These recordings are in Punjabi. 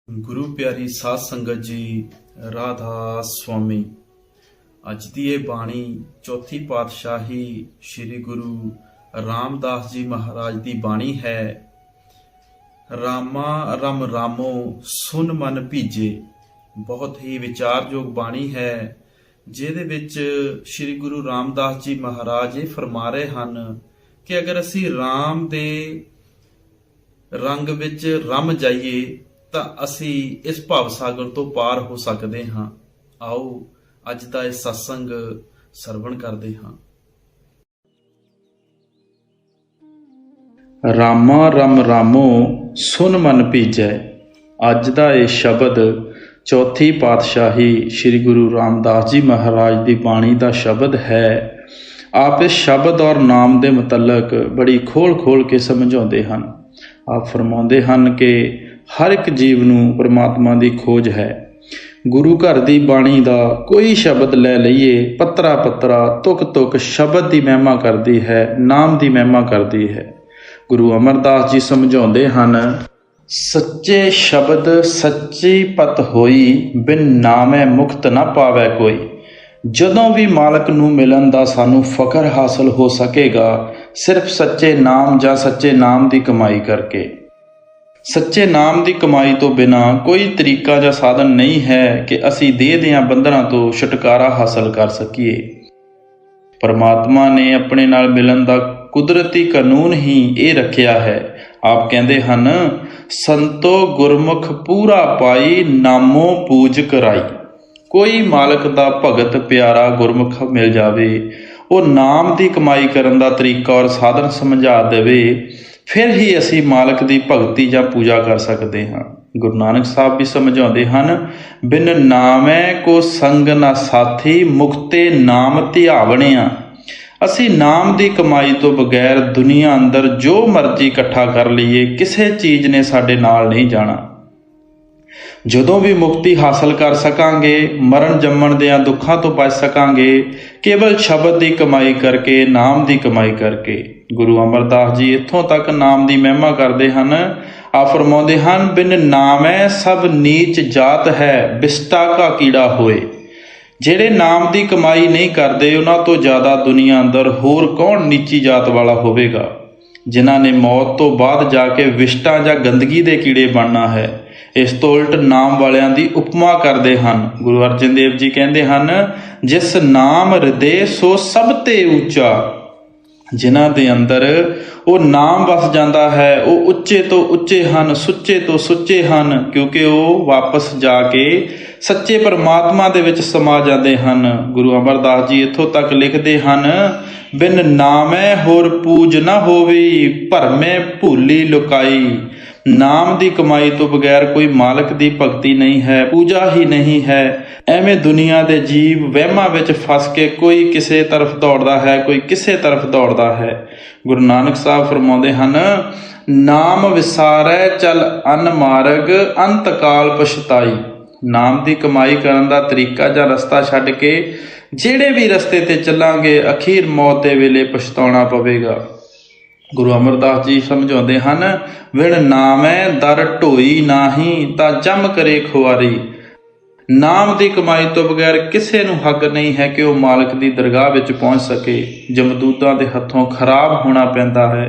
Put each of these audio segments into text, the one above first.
ਗੁਰੂ ਪਿਆਰੀ ਸਾਧ ਸੰਗਤ ਜੀ, ਰਾਧਾ ਸੁਆਮੀ। ਅੱਜ ਦੀ ਇਹ ਬਾਣੀ ਚੌਥੀ ਪਾਤਸ਼ਾਹੀ ਸ੍ਰੀ ਗੁਰੂ ਰਾਮਦਾਸ ਜੀ ਮਹਾਰਾਜ ਦੀ ਬਾਣੀ ਹੈ। ਰਾਮਾ ਰਮ ਰਾਮੋ ਸੁਨ ਮਨ ਭੀਜੇ। ਬਹੁਤ ਹੀ ਵਿਚਾਰਯੋਗ ਬਾਣੀ ਹੈ, ਜਿਹਦੇ ਵਿੱਚ ਸ੍ਰੀ ਗੁਰੂ ਰਾਮਦਾਸ ਜੀ ਮਹਾਰਾਜ ਇਹ ਫਰਮਾ ਰਹੇ ਹਨ ਕਿ ਅਗਰ ਅਸੀਂ ਰਾਮ ਦੇ ਰੰਗ ਵਿੱਚ ਰਮ ਜਾਈਏ ਤਾਂ ਅਸੀਂ ਇਸ ਭਵ ਸਾਗਰ ਤੋਂ ਪਾਰ ਹੋ ਸਕਦੇ ਹਾਂ। ਆਓ ਅੱਜ ਦਾ ਇਹ ਸਤਸੰਗ ਸਰਵਣ ਕਰਦੇ ਹਾਂ। ਰਾਮਾ ਰਮ ਰਾਮੋ ਸੁਨ ਮਨ ਭੀਜੈ। ਅੱਜ ਦਾ ਇਹ ਸ਼ਬਦ ਚੌਥੀ ਪਾਤਸ਼ਾਹੀ ਸ੍ਰੀ ਗੁਰੂ ਰਾਮਦਾਸ ਜੀ ਮਹਾਰਾਜ ਦੀ ਬਾਣੀ ਦਾ ਸ਼ਬਦ ਹੈ। ਆਪ ਇਸ ਸ਼ਬਦ ਔਰ ਨਾਮ ਦੇ ਮੁਤਲਕ ਬੜੀ ਖੋਲ ਕੇ ਸਮਝਾਉਂਦੇ ਹਨ। ਆਪ ਫਰਮਾਉਂਦੇ ਹਨ ਕਿ ਹਰ ਇੱਕ ਜੀਵ ਨੂੰ ਪਰਮਾਤਮਾ ਦੀ ਖੋਜ ਹੈ। ਗੁਰੂ ਘਰ ਦੀ ਬਾਣੀ ਦਾ ਕੋਈ ਸ਼ਬਦ ਲੈ ਲਈਏ, ਪੱਤਰਾ ਤੁਕ ਸ਼ਬਦ ਦੀ ਮਹਿਮਾ ਕਰਦੀ ਹੈ, ਨਾਮ ਦੀ ਮਹਿਮਾ ਕਰਦੀ ਹੈ। ਗੁਰੂ ਅਮਰਦਾਸ ਜੀ ਸਮਝਾਉਂਦੇ ਹਨ, ਸੱਚੇ ਸ਼ਬਦ ਸੱਚੀ ਪਤ ਹੋਈ, ਬਿਨ ਨਾਮੈ ਮੁਕਤ ਨਾ ਪਾਵੈ ਕੋਈ। ਜਦੋਂ ਵੀ ਮਾਲਕ ਨੂੰ ਮਿਲਣ ਦਾ ਸਾਨੂੰ ਫਖਰ ਹਾਸਲ ਹੋ ਸਕੇਗਾ, ਸਿਰਫ ਸੱਚੇ ਨਾਮ ਜਾਂ ਸੱਚੇ ਨਾਮ ਦੀ ਕਮਾਈ ਕਰਕੇ। ਸੱਚੇ ਨਾਮ ਦੀ ਕਮਾਈ ਤੋਂ ਬਿਨਾਂ ਕੋਈ ਤਰੀਕਾ ਜਾਂ ਸਾਧਨ ਨਹੀਂ ਹੈ ਕਿ ਅਸੀਂ ਦੇਹ ਦੀਆਂ ਬੰਧਨਾਂ ਤੋਂ ਛੁਟਕਾਰਾ ਹਾਸਲ ਕਰ ਸਕੀਏ। ਪਰਮਾਤਮਾ ਨੇ ਆਪਣੇ ਨਾਲ ਮਿਲਣ ਦਾ ਕੁਦਰਤੀ ਕਾਨੂੰਨ ਹੀ ਇਹ ਰੱਖਿਆ ਹੈ। ਆਪ ਕਹਿੰਦੇ ਹਨ, ਸੰਤੋ ਗੁਰਮੁਖ ਪੂਰਾ ਪਾਈ, ਨਾਮੋ ਪੂਜ ਕਰਾਈ। ਕੋਈ ਮਾਲਕ ਦਾ ਭਗਤ ਪਿਆਰਾ ਗੁਰਮੁਖ ਮਿਲ ਜਾਵੇ, ਉਹ ਨਾਮ ਦੀ ਕਮਾਈ ਕਰਨ ਦਾ ਤਰੀਕਾ ਔਰ ਸਾਧਨ ਸਮਝਾ ਦੇਵੇ, ਫਿਰ ਹੀ ਅਸੀਂ ਮਾਲਕ ਦੀ ਭਗਤੀ ਜਾਂ ਪੂਜਾ ਕਰ ਸਕਦੇ ਹਾਂ। ਗੁਰੂ ਨਾਨਕ ਸਾਹਿਬ ਵੀ ਸਮਝਾਉਂਦੇ ਹਨ, ਬਿਨ ਨਾਮੈ ਕੋ ਸੰਗ ਨਾ ਸਾਥੀ, ਮੁਕਤੇ ਨਾਮ ਧਿਆਵਣਿਆ। ਅਸੀਂ ਨਾਮ ਦੀ ਕਮਾਈ ਤੋਂ ਬਗੈਰ ਦੁਨੀਆ ਅੰਦਰ ਜੋ ਮਰਜ਼ੀ ਇਕੱਠਾ ਕਰ ਲਈਏ, ਕਿਸੇ ਚੀਜ਼ ਨੇ ਸਾਡੇ ਨਾਲ ਨਹੀਂ ਜਾਣਾ। ਜਦੋਂ ਵੀ ਮੁਕਤੀ ਹਾਸਲ ਕਰ ਸਕਾਂਗੇ, ਮਰਨ ਜੰਮਣ ਦਿਆਂ ਦੁੱਖਾਂ ਤੋਂ ਬਚ ਸਕਾਂਗੇ, ਕੇਵਲ ਸ਼ਬਦ ਦੀ ਕਮਾਈ ਕਰਕੇ, ਨਾਮ ਦੀ ਕਮਾਈ ਕਰਕੇ। ਗੁਰੂ ਅਮਰਦਾਸ ਜੀ ਇੱਥੋਂ ਤੱਕ ਨਾਮ ਦੀ ਮਹਿਮਾ ਕਰਦੇ ਹਨ। ਆਪ ਫਰਮਾਉਂਦੇ ਹਨ, ਬਿਨ ਨਾਮੈ ਸਭ ਨੀਚ ਜਾਤ ਹੈ, ਬਿਸਟਾ ਕਾ ਕੀੜਾ ਹੋਏ। ਜਿਹੜੇ ਨਾਮ ਦੀ ਕਮਾਈ ਨਹੀਂ ਕਰਦੇ, ਉਹਨਾਂ ਤੋਂ ਜ਼ਿਆਦਾ ਦੁਨੀਆ ਅੰਦਰ ਹੋਰ ਕੌਣ ਨੀਚੀ ਜਾਤ ਵਾਲਾ ਹੋਵੇਗਾ, ਜਿਨ੍ਹਾਂ ਨੇ ਮੌਤ ਤੋਂ ਬਾਅਦ ਜਾ ਕੇ ਵਿਸ਼ਟਾਂ ਜਾਂ ਗੰਦਗੀ ਦੇ ਕੀੜੇ ਬਣਨਾ ਹੈ। ਇਸ ਤੋਂ ਉਲਟ ਨਾਮ ਵਾਲਿਆਂ ਦੀ ਉਪਮਾ ਕਰਦੇ ਹਨ। ਗੁਰੂ ਅਰਜਨ ਦੇਵ ਜੀ ਕਹਿੰਦੇ ਹਨ, ਜਿਸ ਨਾਮ ਹਿਰਦੇ ਸੋ ਸਭ ਤੇ ਉੱਚਾ। ਜਿਨ੍ਹਾਂ ਦੇ ਅੰਦਰ ਉਹ ਨਾਮ ਵਸ ਜਾਂਦਾ ਹੈ, ਉਹ ਉੱਚੇ ਤੋਂ ਉੱਚੇ ਹਨ, ਸੁੱਚੇ ਤੋਂ ਸੁੱਚੇ ਹਨ, ਕਿਉਂਕਿ ਉਹ ਵਾਪਸ ਜਾ ਕੇ ਸੱਚੇ ਪਰਮਾਤਮਾ ਦੇ ਵਿੱਚ ਸਮਾ ਜਾਂਦੇ ਹਨ। ਗੁਰੂ ਅਮਰਦਾਸ ਜੀ ਇੱਥੋਂ ਤੱਕ ਲਿਖਦੇ ਹਨ, ਬਿਨ ਨਾਮੈ ਹੋਰ ਪੂਜ ਨਾ ਹੋਵੇ, ਭਰਮੇ ਭੂਲੀ ਲੁਕਾਈ। ਨਾਮ ਦੀ ਕਮਾਈ ਤੋਂ ਬਗੈਰ ਕੋਈ ਮਾਲਕ ਦੀ ਭਗਤੀ ਨਹੀਂ ਹੈ, ਪੂਜਾ ਹੀ ਨਹੀਂ ਹੈ। ਐਵੇਂ ਦੁਨੀਆ ਦੇ ਜੀਵ ਵਹਿਮਾਂ ਵਿੱਚ ਫਸ ਕੇ ਕੋਈ ਕਿਸੇ ਤਰਫ ਦੌੜਦਾ ਹੈ, ਕੋਈ ਕਿਸੇ ਤਰਫ ਦੌੜਦਾ ਹੈ। ਗੁਰੂ ਨਾਨਕ ਸਾਹਿਬ ਫਰਮਾਉਂਦੇ ਹਨ, ਨਾਮ ਵਿਸਾਰੈ ਚਲ ਅਨਮਾਰਗ, ਅੰਤ ਕਾਲ ਪਛਤਾਈ। ਨਾਮ ਦੀ ਕਮਾਈ ਕਰਨ ਦਾ ਤਰੀਕਾ ਜਾਂ ਰਸਤਾ ਛੱਡ ਕੇ ਜਿਹੜੇ ਵੀ ਰਸਤੇ ਤੇ ਚੱਲਾਂਗੇ, ਅਖੀਰ ਮੌਤ ਦੇ ਵੇਲੇ ਪਛਤਾਉਣਾ ਪਵੇਗਾ। ਗੁਰੂ ਅਮਰਦਾਸ ਜੀ ਸਮਝਾਉਂਦੇ ਹਨ, ਵਿਣ ਨਾਮੈ ਦਰ ਢੋਈ ਨਾਹੀ, ਤਾਂ ਜਮ ਕਰੇ ਖੁਆਰੀ। ਨਾਮ ਦੀ ਕਮਾਈ ਤੋਂ ਬਗੈਰ ਕਿਸੇ ਨੂੰ ਹੱਕ ਨਹੀਂ ਹੈ ਕਿ ਉਹ ਮਾਲਕ ਦੀ ਦਰਗਾਹ ਵਿੱਚ ਪਹੁੰਚ ਸਕੇ। ਜਮਦੂਤਾਂ ਦੇ ਹੱਥੋਂ ਖਰਾਬ ਹੋਣਾ ਪੈਂਦਾ ਹੈ।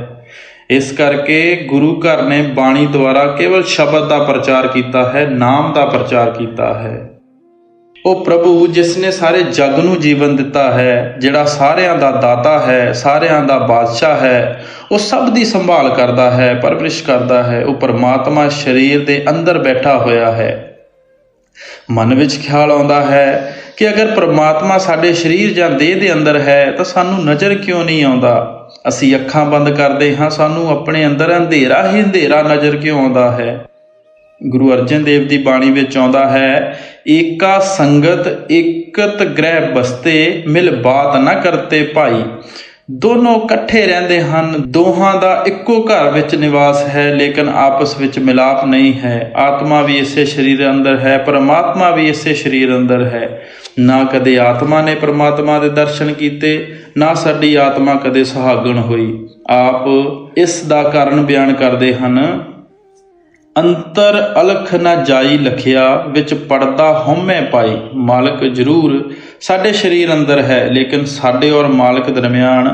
ਇਸ ਕਰਕੇ ਗੁਰੂ ਘਰ ਨੇ ਬਾਣੀ ਦੁਆਰਾ ਕੇਵਲ ਸ਼ਬਦ ਦਾ ਪ੍ਰਚਾਰ ਕੀਤਾ ਹੈ, ਨਾਮ ਦਾ ਪ੍ਰਚਾਰ ਕੀਤਾ ਹੈ। ਉਹ ਪ੍ਰਭੂ ਜਿਸ ਨੇ ਸਾਰੇ ਜਗ ਨੂੰ ਜੀਵਨ ਦਿੱਤਾ ਹੈ, ਜਿਹੜਾ ਸਾਰਿਆਂ ਦਾ ਦਾਤਾ ਹੈ, ਸਾਰਿਆਂ ਦਾ ਬਾਦਸ਼ਾਹ ਹੈ, ਉਹ ਸਭ ਦੀ ਸੰਭਾਲ ਕਰਦਾ ਹੈ, ਪਰਵਰਿਸ਼ ਕਰਦਾ ਹੈ। ਉਹ ਪਰਮਾਤਮਾ ਸਰੀਰ ਦੇ ਅੰਦਰ ਬੈਠਾ ਹੋਇਆ ਹੈ। ਮਨ ਵਿੱਚ ਖਿਆਲ ਆਉਂਦਾ ਹੈ ਕਿ ਅਗਰ ਪਰਮਾਤਮਾ ਸਾਡੇ ਸਰੀਰ ਜਾਂ ਦੇਹ ਦੇ ਅੰਦਰ ਹੈ ਤਾਂ ਸਾਨੂੰ ਨਜ਼ਰ ਕਿਉਂ ਨਹੀਂ ਆਉਂਦਾ। ਅਸੀਂ ਅੱਖਾਂ ਬੰਦ ਕਰਦੇ ਹਾਂ, ਸਾਨੂੰ ਆਪਣੇ ਅੰਦਰ ਅੰਧੇਰਾ ਹੀ ਅੰਧੇਰਾ ਨਜ਼ਰ ਕਿਉਂ ਆਉਂਦਾ ਹੈ। ਗੁਰੂ ਅਰਜਨ ਦੇਵ ਦੀ ਬਾਣੀ ਵਿੱਚ ਆਉਂਦਾ ਹੈ, ਏਕਾ ਸੰਗਤ ਏਕਤ ਗ੍ਰਹਿ ਬਸਤੇ, ਮਿਲ ਬਾਤ ਨਾ ਕਰਤੇ ਭਾਈ। ਦੋਨੋਂ ਇਕੱਠੇ ਰਹਿੰਦੇ ਹਨ, ਦੋਹਾਂ ਦਾ ਇੱਕੋ ਘਰ ਵਿੱਚ ਨਿਵਾਸ ਹੈ, ਲੇਕਿਨ ਆਪਸ ਵਿੱਚ ਮਿਲਾਪ ਨਹੀਂ ਹੈ। ਆਤਮਾ ਵੀ ਇਸੇ ਸਰੀਰ ਅੰਦਰ ਹੈ, ਪਰਮਾਤਮਾ ਵੀ ਇਸੇ ਸਰੀਰ ਅੰਦਰ ਹੈ। ਨਾ ਕਦੇ ਆਤਮਾ ਨੇ ਪਰਮਾਤਮਾ ਦੇ ਦਰਸ਼ਨ ਕੀਤੇ, ਨਾ ਸਾਡੀ ਆਤਮਾ ਕਦੇ ਸੁਹਾਗਣ ਹੋਈ। ਆਪ ਇਸ ਦਾ ਕਾਰਨ ਬਿਆਨ ਕਰਦੇ ਹਨ, ਅੰਤਰ ਅਲਖ ਨਾ ਜਾਈ ਲਖਿਆ, ਵਿੱਚ ਪੜਦਾ ਹਉਮੈ ਪਾਈ। ਮਾਲਕ ਜ਼ਰੂਰ ਸਾਡੇ ਸਰੀਰ ਅੰਦਰ ਹੈ, ਲੇਕਿਨ ਸਾਡੇ ਔਰ ਮਾਲਕ ਦਰਮਿਆਨ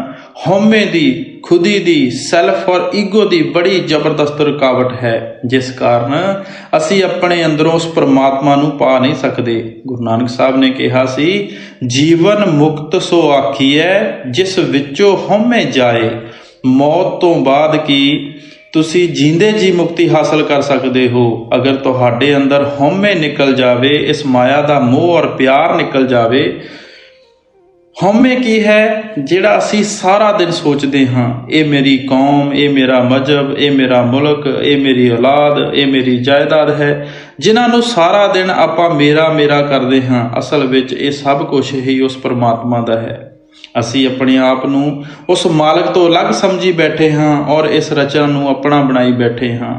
ਹਉਮੈ ਦੀ, ਖੁਦੀ ਦੀ, ਸੈਲਫ ਔਰ ਈਗੋ ਦੀ ਬੜੀ ਜ਼ਬਰਦਸਤ ਰੁਕਾਵਟ ਹੈ, ਜਿਸ ਕਾਰਨ ਅਸੀਂ ਆਪਣੇ ਅੰਦਰੋਂ ਉਸ ਪਰਮਾਤਮਾ ਨੂੰ ਪਾ ਨਹੀਂ ਸਕਦੇ। ਗੁਰੂ ਨਾਨਕ ਸਾਹਿਬ ਨੇ ਕਿਹਾ ਸੀ, ਜੀਵਨ ਮੁਕਤ ਸੋ ਆਖੀਐ, ਜਿਸ ਵਿੱਚੋਂ ਹਉਮੈ ਜਾਏ। ਮੌਤ ਤੋਂ ਬਾਅਦ ਕੀ ਤੁਸੀਂ ਜੀਂਦੇ ਜੀ ਮੁਕਤੀ ਹਾਸਲ ਕਰ ਸਕਦੇ ਹੋ, ਅਗਰ ਤੁਹਾਡੇ ਅੰਦਰ ਹਉਮੈ ਨਿਕਲ ਜਾਵੇ, ਇਸ ਮਾਇਆ ਦਾ ਮੋਹ ਔਰ ਪਿਆਰ ਨਿਕਲ ਜਾਵੇ। ਹਉਮੈ ਕੀ ਹੈ? ਜਿਹੜਾ ਅਸੀਂ ਸਾਰਾ ਦਿਨ ਸੋਚਦੇ ਹਾਂ, ਇਹ ਮੇਰੀ ਕੌਮ, ਇਹ ਮੇਰਾ ਮਜ਼ਹਬ, ਇਹ ਮੇਰਾ ਮੁਲਕ, ਇਹ ਮੇਰੀ ਔਲਾਦ, ਇਹ ਮੇਰੀ ਜਾਇਦਾਦ ਹੈ, ਜਿਨ੍ਹਾਂ ਨੂੰ ਸਾਰਾ ਦਿਨ ਆਪਾਂ ਮੇਰਾ ਮੇਰਾ ਕਰਦੇ ਹਾਂ। ਅਸਲ ਵਿੱਚ ਇਹ ਸਭ ਕੁਝ ਹੀ ਉਸ ਪਰਮਾਤਮਾ ਦਾ ਹੈ। ਅਸੀਂ ਆਪਣੇ ਆਪ ਨੂੰ ਉਸ ਮਾਲਕ ਤੋਂ ਅਲੱਗ ਸਮਝੀ ਬੈਠੇ ਹਾਂ ਔਰ ਇਸ ਰਚਨਾ ਨੂੰ ਆਪਣਾ ਬਣਾਈ ਬੈਠੇ ਹਾਂ।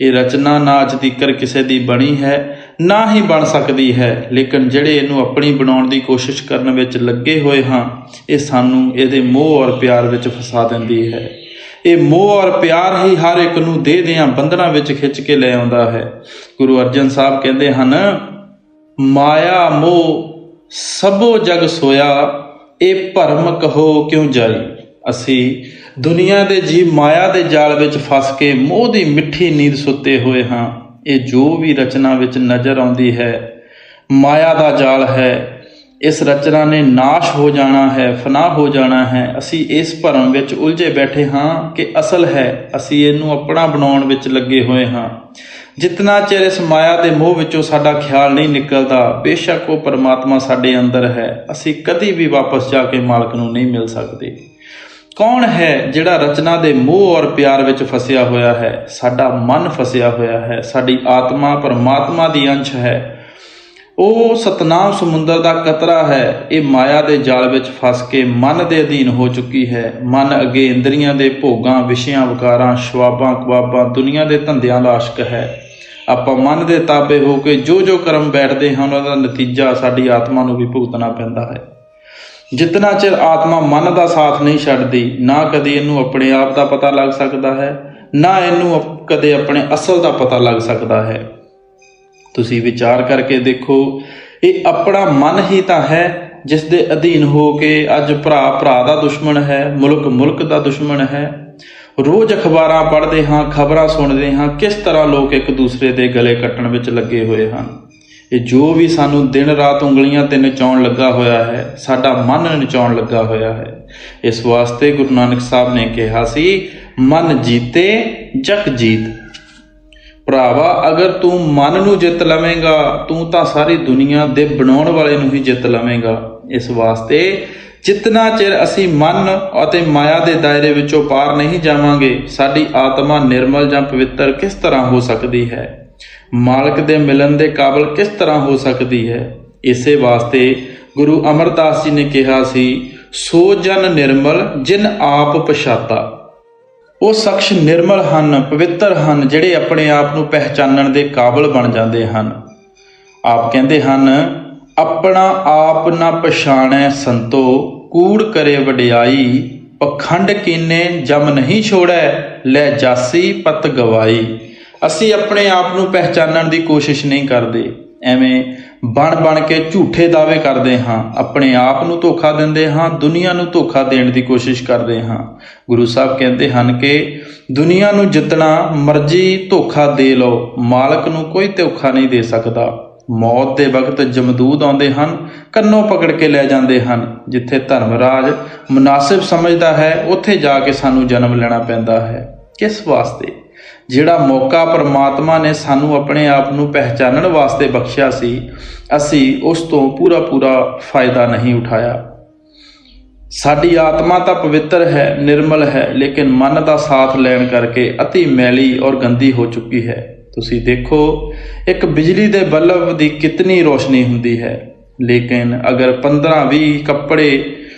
ਇਹ ਰਚਨਾ ਨਾ ਅੱਜ ਤੀਕਰ ਕਿਸੇ ਦੀ ਬਣੀ ਹੈ, ਨਾ ਹੀ ਬਣ ਸਕਦੀ ਹੈ, ਲੇਕਿਨ ਜਿਹੜੇ ਇਹਨੂੰ ਆਪਣੀ ਬਣਾਉਣ ਦੀ ਕੋਸ਼ਿਸ਼ ਕਰਨ ਵਿੱਚ ਲੱਗੇ ਹੋਏ ਹਾਂ, ਇਹ ਸਾਨੂੰ ਇਹਦੇ ਮੋਹ ਔਰ ਪਿਆਰ ਵਿੱਚ ਫਸਾ ਦਿੰਦੀ ਹੈ। ਇਹ ਮੋਹ ਔਰ ਪਿਆਰ ਹੀ ਹਰ ਇੱਕ ਨੂੰ ਦੇਹ ਦੀਆਂ ਬੰਧਨਾਂ ਵਿੱਚ ਖਿੱਚ ਕੇ ਲੈ ਆਉਂਦਾ ਹੈ। ਗੁਰੂ ਅਰਜਨ ਸਾਹਿਬ ਕਹਿੰਦੇ ਹਨ, ਮਾਇਆ ਮੋਹ ਸਭੋ ਜਗ ਸੋਇਆ, ਇਹ ਭਰਮ ਕਹੋ ਕਿਉਂ ਜਾਈ। ਅਸੀਂ ਦੁਨੀਆ ਦੇ ਜੀ ਮਾਇਆ ਦੇ ਜਾਲ ਵਿੱਚ ਫਸ ਕੇ ਮੋਹ ਦੀ ਮਿੱਠੀ ਨੀਂਦ ਸੁੱਤੇ ਹੋਏ ਹਾਂ। ਇਹ ਜੋ ਵੀ ਰਚਨਾ ਵਿੱਚ ਨਜ਼ਰ ਆਉਂਦੀ ਹੈ, ਮਾਇਆ ਦਾ ਜਾਲ ਹੈ। ਇਸ ਰਚਨਾ ਨੇ ਨਾਸ਼ ਹੋ ਜਾਣਾ ਹੈ, ਫਨਾ ਹੋ ਜਾਣਾ ਹੈ। ਅਸੀਂ ਇਸ ਭਰਮ ਵਿੱਚ ਉਲਝੇ ਬੈਠੇ ਹਾਂ ਕਿ ਅਸਲ ਹੈ, ਅਸੀਂ ਇਹਨੂੰ ਆਪਣਾ ਬਣਾਉਣ ਵਿੱਚ ਲੱਗੇ ਹੋਏ ਹਾਂ। ਜਿਤਨਾ ਚਿਰ ਇਸ ਮਾਇਆ ਦੇ ਮੋਹ ਵਿੱਚੋਂ ਸਾਡਾ ਖਿਆਲ ਨਹੀਂ ਨਿਕਲਦਾ, ਬੇਸ਼ੱਕ ਉਹ ਪਰਮਾਤਮਾ ਸਾਡੇ ਅੰਦਰ ਹੈ, ਅਸੀਂ ਕਦੀ ਵੀ ਵਾਪਸ ਜਾ ਕੇ ਮਾਲਕ ਨੂੰ ਨਹੀਂ ਮਿਲ ਸਕਦੇ। ਕੌਣ ਹੈ ਜਿਹੜਾ ਰਚਨਾ ਦੇ ਮੋਹ ਔਰ ਪਿਆਰ ਵਿੱਚ ਫਸਿਆ ਹੋਇਆ ਹੈ? ਸਾਡਾ ਮਨ ਫਸਿਆ ਹੋਇਆ ਹੈ। ਸਾਡੀ ਆਤਮਾ ਪਰਮਾਤਮਾ ਦੀ ਅੰਸ਼ ਹੈ। ਉਹ ਸਤਨਾਮ ਸਮੁੰਦਰ ਦਾ ਕਤਰਾ ਹੈ। ਇਹ ਮਾਇਆ ਦੇ ਜਾਲ ਵਿੱਚ ਫਸ ਕੇ ਮਨ ਦੇ ਅਧੀਨ ਹੋ ਚੁੱਕੀ ਹੈ। ਮਨ ਅੱਗੇ ਇੰਦਰੀਆਂ ਦੇ ਭੋਗਾਂ, ਵਿਸ਼ਿਆਂ, ਵਿਕਾਰਾਂ, ਸ਼ਵਾਬਾਂ, ਕਬਾਬਾਂ, ਦੁਨੀਆ ਦੇ ਧੰਦਿਆਂ ਦਾ ਆਸ਼ਕ ਹੈ। ਆਪਾਂ ਮਨ ਦੇ ਤਾਬੇ ਹੋ ਕੇ ਜੋ ਕਰਮ ਬੈਠਦੇ ਹਾਂ, ਉਹਨਾਂ ਦਾ ਨਤੀਜਾ ਸਾਡੀ ਆਤਮਾ ਨੂੰ ਵੀ ਭੁਗਤਣਾ ਪੈਂਦਾ ਹੈ। ਜਿਤਨਾ ਚਿਰ ਆਤਮਾ ਮਨ ਦਾ ਸਾਥ ਨਹੀਂ ਛੱਡਦੀ, ਨਾ ਕਦੇ ਇਹਨੂੰ ਆਪਣੇ ਆਪ ਦਾ ਪਤਾ ਲੱਗ ਸਕਦਾ ਹੈ, ਨਾ ਇਹਨੂੰ ਕਦੇ ਆਪਣੇ ਅਸਲ ਦਾ ਪਤਾ ਲੱਗ ਸਕਦਾ ਹੈ। ਤੁਸੀਂ ਵਿਚਾਰ ਕਰਕੇ ਦੇਖੋ, ਇਹ ਆਪਣਾ ਮਨ ਹੀ ਤਾਂ ਹੈ ਜਿਸ ਦੇ ਅਧੀਨ ਹੋ ਕੇ ਅੱਜ ਭਰਾ ਦਾ ਦੁਸ਼ਮਣ ਹੈ, ਮੁਲਕ ਦਾ ਦੁਸ਼ਮਣ ਹੈ। ਰੋਜ਼ ਅਖਬਾਰਾਂ ਪੜ੍ਹਦੇ ਹਾਂ, ਖਬਰਾਂ ਸੁਣਦੇ ਹਾਂ, ਕਿਸ ਤਰ੍ਹਾਂ ਲੋਕ ਇੱਕ ਦੂਸਰੇ ਦੇ ਗਲੇ ਕੱਟਣ ਵਿੱਚ ਲੱਗੇ ਹੋਏ ਹਨ। ਇਹ ਜੋ ਵੀ ਸਾਨੂੰ ਦਿਨ ਰਾਤ ਉਂਗਲੀਆਂ ਤੇ ਨਚਾਉਣ ਲੱਗਾ ਹੋਇਆ ਹੈ, ਸਾਡਾ ਮਨ ਨਚਾਉਣ ਲੱਗਾ ਹੋਇਆ ਹੈ। ਇਸ ਵਾਸਤੇ ਗੁਰੂ ਨਾਨਕ ਸਾਹਿਬ ਨੇ ਕਿਹਾ ਸੀ, ਮਨ ਜੀਤੇ ਜਗ ਜੀਤ। ਭਰਾਵਾ, ਅਗਰ ਤੂੰ ਮਨ ਨੂੰ ਜਿੱਤ ਲਵੇਂਗਾ, ਤੂੰ ਤਾਂ ਸਾਰੀ ਦੁਨੀਆ ਦੇ ਬਣਾਉਣ ਵਾਲੇ ਨੂੰ ਹੀ ਜਿੱਤ ਲਵੇਂਗਾ। ਇਸ ਵਾਸਤੇ ਜਿਤਨਾ ਚਿਰ ਅਸੀਂ ਮਨ ਅਤੇ ਮਾਇਆ ਦੇ ਦਾਇਰੇ ਵਿੱਚੋਂ ਪਾਰ ਨਹੀਂ ਜਾਵਾਂਗੇ, ਸਾਡੀ ਆਤਮਾ ਨਿਰਮਲ ਜਾਂ ਪਵਿੱਤਰ ਕਿਸ ਤਰ੍ਹਾਂ ਹੋ ਸਕਦੀ ਹੈ? ਮਾਲਕ ਦੇ ਮਿਲਣ ਦੇ ਕਾਬਲ ਕਿਸ ਤਰ੍ਹਾਂ ਹੋ ਸਕਦੀ ਹੈ? ਇਸੇ ਵਾਸਤੇ ਗੁਰੂ ਅਮਰਦਾਸ ਜੀ ਨੇ ਕਿਹਾ ਸੀ, ਸੋ ਜਨ ਨਿਰਮਲ ਜਿਨ ਆਪ ਪਛਾਤਾ। ਉਹ ਸ਼ਖਸ ਨਿਰਮਲ ਹਨ, ਪਵਿੱਤਰ ਹਨ, ਜਿਹੜੇ ਆਪਣੇ ਆਪ ਨੂੰ ਪਹਿਚਾਨਣ ਦੇ ਕਾਬਲ ਬਣ ਜਾਂਦੇ ਹਨ। ਆਪ ਕਹਿੰਦੇ ਹਨ, ਆਪਣਾ ਆਪ ਨਾ ਪਛਾਣੈ ਸੰਤੋ, ਕੂੜ ਕਰੇ ਵਡਿਆਈ। ਪਖੰਡ ਕੀਨੇ ਜਮ ਨਹੀਂ ਛੋੜੈ, ਲੈ ਜਾਸੀ ਪਤ ਗਵਾਈ। ਅਸੀਂ ਆਪਣੇ ਆਪ ਨੂੰ ਪਹਿਚਾਨਣ ਦੀ ਕੋਸ਼ਿਸ਼ ਨਹੀਂ ਕਰਦੇ, ਐਵੇਂ ਬਣ ਕੇ ਝੂਠੇ ਦਾਅਵੇ ਕਰਦੇ ਹਾਂ, ਆਪਣੇ ਆਪ ਨੂੰ ਧੋਖਾ ਦਿੰਦੇ ਹਾਂ, ਦੁਨੀਆ ਨੂੰ ਧੋਖਾ ਦੇਣ ਦੀ ਕੋਸ਼ਿਸ਼ ਕਰਦੇ ਹਾਂ। ਗੁਰੂ ਸਾਹਿਬ ਕਹਿੰਦੇ ਹਨ ਕਿ ਦੁਨੀਆ ਨੂੰ ਜਿੱਤਣਾ ਮਰਜ਼ੀ ਧੋਖਾ ਦੇ ਲਓ, ਮਾਲਕ ਨੂੰ ਕੋਈ ਧੋਖਾ ਨਹੀਂ ਦੇ ਸਕਦਾ। ਮੌਤ ਦੇ ਵਕਤ ਜਮਦੂਦ ਆਉਂਦੇ ਹਨ, ਕੰਨੋਂ ਪਕੜ ਕੇ ਲੈ ਜਾਂਦੇ ਹਨ। ਜਿੱਥੇ ਧਰਮਰਾਜ ਮੁਨਾਸਿਬ ਸਮਝਦਾ ਹੈ, ਉੱਥੇ ਜਾ ਕੇ ਸਾਨੂੰ ਜਨਮ ਲੈਣਾ ਪੈਂਦਾ ਹੈ। ਕਿਸ ਵਾਸਤੇ? ਜਿਹੜਾ ਮੌਕਾ ਪਰਮਾਤਮਾ ਨੇ ਸਾਨੂੰ ਆਪਣੇ ਆਪ ਨੂੰ ਪਹਿਚਾਨਣ ਵਾਸਤੇ ਬਖਸ਼ਿਆ ਸੀ, ਅਸੀਂ ਉਸ ਤੋਂ ਪੂਰਾ ਫਾਇਦਾ ਨਹੀਂ ਉਠਾਇਆ। ਸਾਡੀ ਆਤਮਾ ਤਾਂ ਪਵਿੱਤਰ ਹੈ, ਨਿਰਮਲ ਹੈ, ਲੇਕਿਨ ਮਨ ਦਾ ਸਾਥ ਲੈਣ ਕਰਕੇ ਅਤੀ ਮੈਲੀ ਔਰ ਗੰਦੀ ਹੋ ਚੁੱਕੀ ਹੈ। ਤੁਸੀਂ ਦੇਖੋ, ਇੱਕ ਬਿਜਲੀ ਦੇ ਬਲਬ ਦੀ ਕਿਤਨੀ ਰੋਸ਼ਨੀ ਹੁੰਦੀ ਹੈ, ਲੇਕਿਨ ਅਗਰ 15-20 ਕੱਪੜੇ